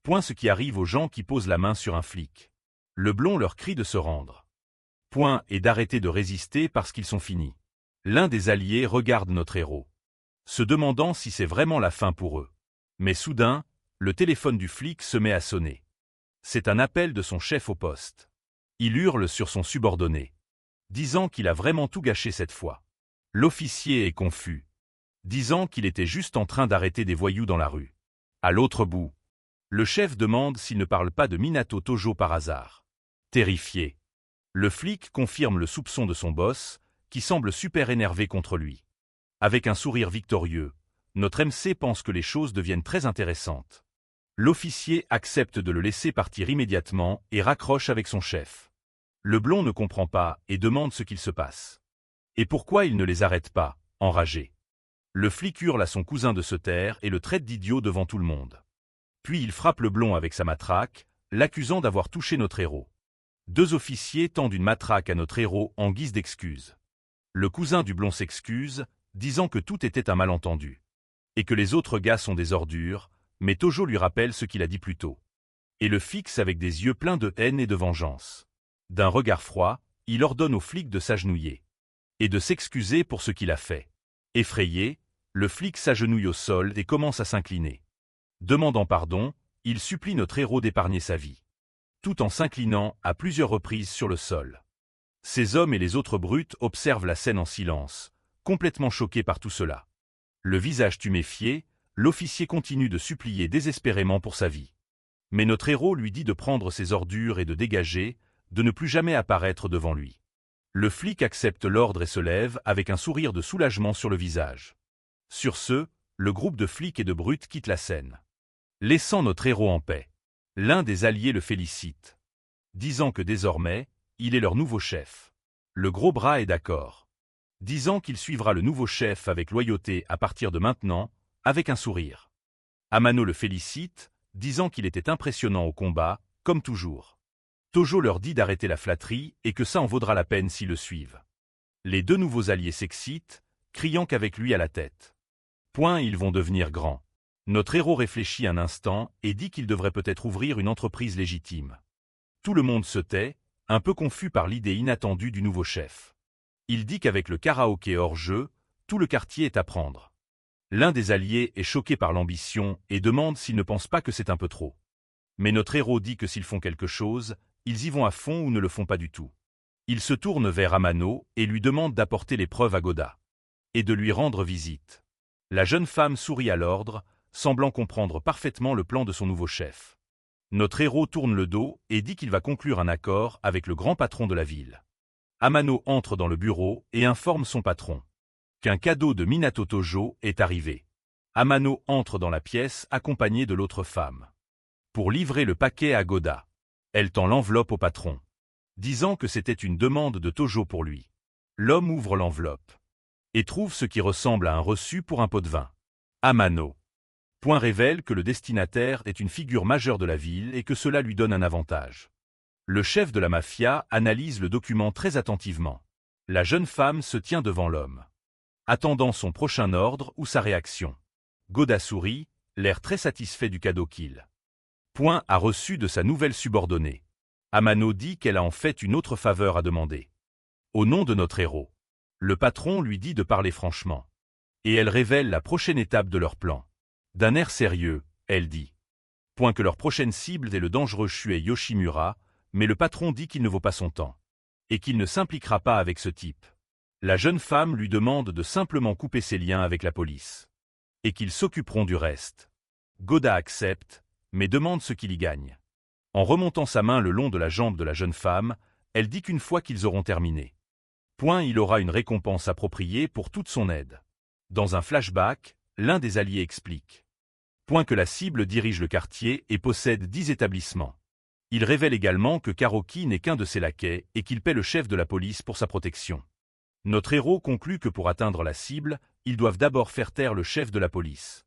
Point ce qui arrive aux gens qui posent la main sur un flic. Le blond leur crie de se rendre. Point et d'arrêter de résister parce qu'ils sont finis. L'un des alliés regarde notre héros, se demandant si c'est vraiment la fin pour eux. Mais soudain, le téléphone du flic se met à sonner. C'est un appel de son chef au poste. Il hurle sur son subordonné, disant qu'il a vraiment tout gâché cette fois. L'officier est confus, disant qu'il était juste en train d'arrêter des voyous dans la rue. À l'autre bout, le chef demande s'il ne parle pas de Minato Tojo par hasard. Terrifié, le flic confirme le soupçon de son boss, qui semble super énervé contre lui. Avec un sourire victorieux, notre MC pense que les choses deviennent très intéressantes. L'officier accepte de le laisser partir immédiatement et raccroche avec son chef. Le blond ne comprend pas et demande ce qu'il se passe. Et pourquoi il ne les arrête pas, enragé. Le flic hurle à son cousin de se taire et le traite d'idiot devant tout le monde. Puis il frappe le blond avec sa matraque, l'accusant d'avoir touché notre héros. 2 officiers tendent une matraque à notre héros en guise d'excuse. Le cousin du blond s'excuse, disant que tout était un malentendu. Et que les autres gars sont des ordures, mais Tojo lui rappelle ce qu'il a dit plus tôt. et le fixe avec des yeux pleins de haine et de vengeance. D'un regard froid, il ordonne au flic de s'agenouiller et de s'excuser pour ce qu'il a fait. Effrayé, le flic s'agenouille au sol et commence à s'incliner. Demandant pardon, il supplie notre héros d'épargner sa vie, tout en s'inclinant à plusieurs reprises sur le sol. Ces hommes et les autres brutes observent la scène en silence, complètement choqués par tout cela. Le visage tuméfié, l'officier continue de supplier désespérément pour sa vie. Mais notre héros lui dit de prendre ses ordures et de dégager, de ne plus jamais apparaître devant lui. Le flic accepte l'ordre et se lève avec un sourire de soulagement sur le visage. Sur ce, le groupe de flics et de brutes quitte la scène, laissant notre héros en paix. L'un des alliés le félicite, disant que désormais, il est leur nouveau chef. Le gros bras est d'accord, disant qu'il suivra le nouveau chef avec loyauté à partir de maintenant, avec un sourire. Amano le félicite, disant qu'il était impressionnant au combat, comme toujours. Tojo leur dit d'arrêter la flatterie et que ça en vaudra la peine s'ils le suivent. Les deux nouveaux alliés s'excitent, criant qu'avec lui à la tête, ils vont devenir grands. Notre héros réfléchit un instant et dit qu'il devrait peut-être ouvrir une entreprise légitime. Tout le monde se tait, un peu confus par l'idée inattendue du nouveau chef. Il dit qu'avec le karaoké hors jeu, tout le quartier est à prendre. L'un des alliés est choqué par l'ambition et demande s'il ne pense pas que c'est un peu trop. Mais notre héros dit que s'ils font quelque chose, ils y vont à fond ou ne le font pas du tout. Il se tourne vers Amano et lui demande d'apporter les preuves à Goda et de lui rendre visite. La jeune femme sourit à l'ordre, semblant comprendre parfaitement le plan de son nouveau chef. Notre héros tourne le dos et dit qu'il va conclure un accord avec le grand patron de la ville. Amano entre dans le bureau et informe son patron qu'un cadeau de Minato Tojo est arrivé. Amano entre dans la pièce accompagné de l'autre femme pour livrer le paquet à Goda. Elle tend l'enveloppe au patron, disant que c'était une demande de Tojo pour lui. L'homme ouvre l'enveloppe et trouve ce qui ressemble à un reçu pour un pot de vin. Amano révèle que le destinataire est une figure majeure de la ville et que cela lui donne un avantage. Le chef de la mafia analyse le document très attentivement. La jeune femme se tient devant l'homme, attendant son prochain ordre ou sa réaction. Goda sourit, l'air très satisfait du cadeau qu'il a reçu de sa nouvelle subordonnée. Amano dit qu'elle a en fait une autre faveur à demander. Au nom de notre héros, le patron lui dit de parler franchement. Et elle révèle la prochaine étape de leur plan. D'un air sérieux, elle dit que leur prochaine cible est le dangereux Shuei Yoshimura, mais le patron dit qu'il ne vaut pas son temps et qu'il ne s'impliquera pas avec ce type. La jeune femme lui demande de simplement couper ses liens avec la police et qu'ils s'occuperont du reste. Goda accepte, mais demande ce qu'il y gagne. En remontant sa main le long de la jambe de la jeune femme, elle dit qu'une fois qu'ils auront terminé, il aura une récompense appropriée pour toute son aide. Dans un flashback, l'un des alliés explique que la cible dirige le quartier et possède 10 établissements. Il révèle également que Karoki n'est qu'un de ses laquais et qu'il paie le chef de la police pour sa protection. Notre héros conclut que pour atteindre la cible, ils doivent d'abord faire taire le chef de la police.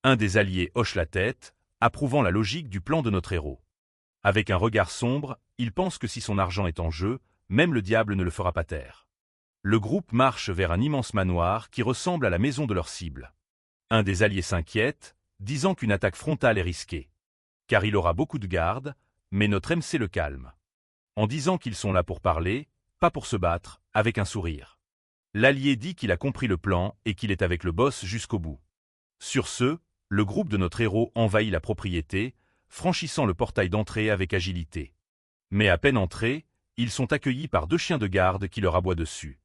Un des alliés hoche la tête, approuvant la logique du plan de notre héros. Avec un regard sombre, il pense que si son argent est en jeu, même le diable ne le fera pas taire. Le groupe marche vers un immense manoir qui ressemble à la maison de leur cible. Un des alliés s'inquiète, disant qu'une attaque frontale est risquée, car il aura beaucoup de gardes, mais notre MC le calme, en disant qu'ils sont là pour parler, pas pour se battre, avec un sourire. L'allié dit qu'il a compris le plan et qu'il est avec le boss jusqu'au bout. Sur ce, le groupe de notre héros envahit la propriété, franchissant le portail d'entrée avec agilité. Mais à peine entrés, ils sont accueillis par 2 chiens de garde qui leur aboient dessus.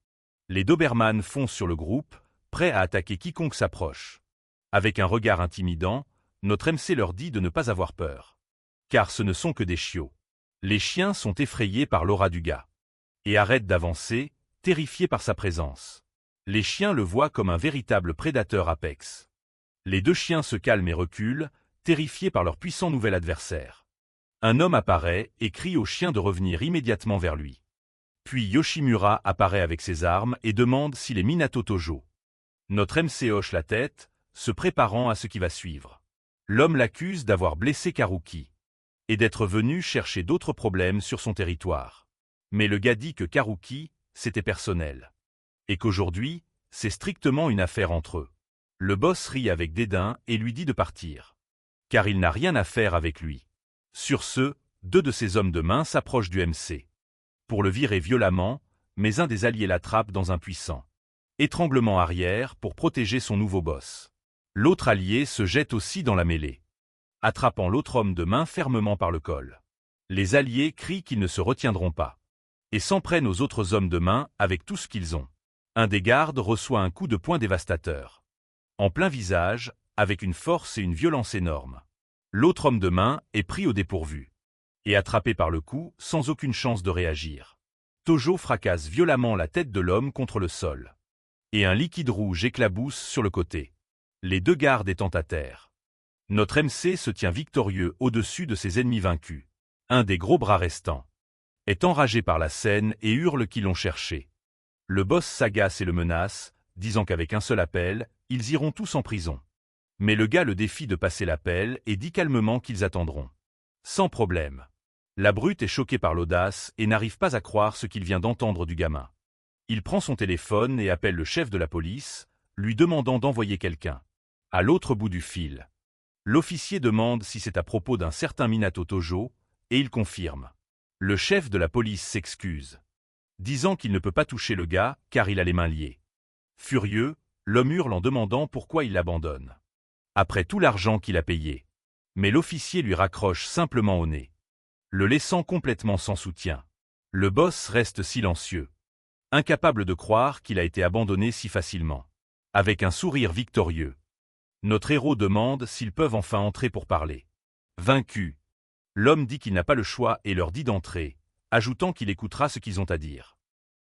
Les Doberman foncent sur le groupe, prêts à attaquer quiconque s'approche. Avec un regard intimidant, notre MC leur dit de ne pas avoir peur. Car ce ne sont que des chiots. Les chiens sont effrayés par l'aura du gars et arrêtent d'avancer, terrifiés par sa présence. Les chiens le voient comme un véritable prédateur apex. Les 2 chiens se calment et reculent, terrifiés par leur puissant nouvel adversaire. Un homme apparaît et crie aux chiens de revenir immédiatement vers lui. Puis Yoshimura apparaît avec ses armes et demande s'il est Minato Tojo. Notre MC hoche la tête, se préparant à ce qui va suivre. L'homme l'accuse d'avoir blessé Karuki et d'être venu chercher d'autres problèmes sur son territoire. Mais le gars dit que Karuki, c'était personnel. Et qu'aujourd'hui, c'est strictement une affaire entre eux. Le boss rit avec dédain et lui dit de partir. Car il n'a rien à faire avec lui. Sur ce, 2 de ces hommes de main s'approchent du MC. Pour le virer violemment, mais un des alliés l'attrape dans un puissant étranglement arrière pour protéger son nouveau boss. L'autre allié se jette aussi dans la mêlée, attrapant l'autre homme de main fermement par le col. Les alliés crient qu'ils ne se retiendront pas et s'en prennent aux autres hommes de main avec tout ce qu'ils ont. Un des gardes reçoit un coup de poing dévastateur en plein visage, avec une force et une violence énormes. L'autre homme de main est pris au dépourvu et attrapé par le coup sans aucune chance de réagir. Tojo fracasse violemment la tête de l'homme contre le sol et un liquide rouge éclabousse sur le côté, les 2 gardes étant à terre. Notre MC se tient victorieux au-dessus de ses ennemis vaincus. Un des gros bras restants est enragé par la scène et hurle qu'ils l'ont cherché. Le boss s'agace et le menace, disant qu'avec un seul appel, ils iront tous en prison. Mais le gars le défie de passer l'appel et dit calmement qu'ils attendront. Sans problème. La brute est choquée par l'audace et n'arrive pas à croire ce qu'il vient d'entendre du gamin. Il prend son téléphone et appelle le chef de la police, lui demandant d'envoyer quelqu'un. À l'autre bout du fil, l'officier demande si c'est à propos d'un certain Minato Tojo, et il confirme. Le chef de la police s'excuse, disant qu'il ne peut pas toucher le gars car il a les mains liées. Furieux, l'homme hurle en demandant pourquoi il l'abandonne, après tout l'argent qu'il a payé. Mais l'officier lui raccroche simplement au nez, le laissant complètement sans soutien. Le boss reste silencieux, incapable de croire qu'il a été abandonné si facilement. Avec un sourire victorieux, notre héros demande s'ils peuvent enfin entrer pour parler. Vaincu, l'homme dit qu'il n'a pas le choix et leur dit d'entrer, ajoutant qu'il écoutera ce qu'ils ont à dire.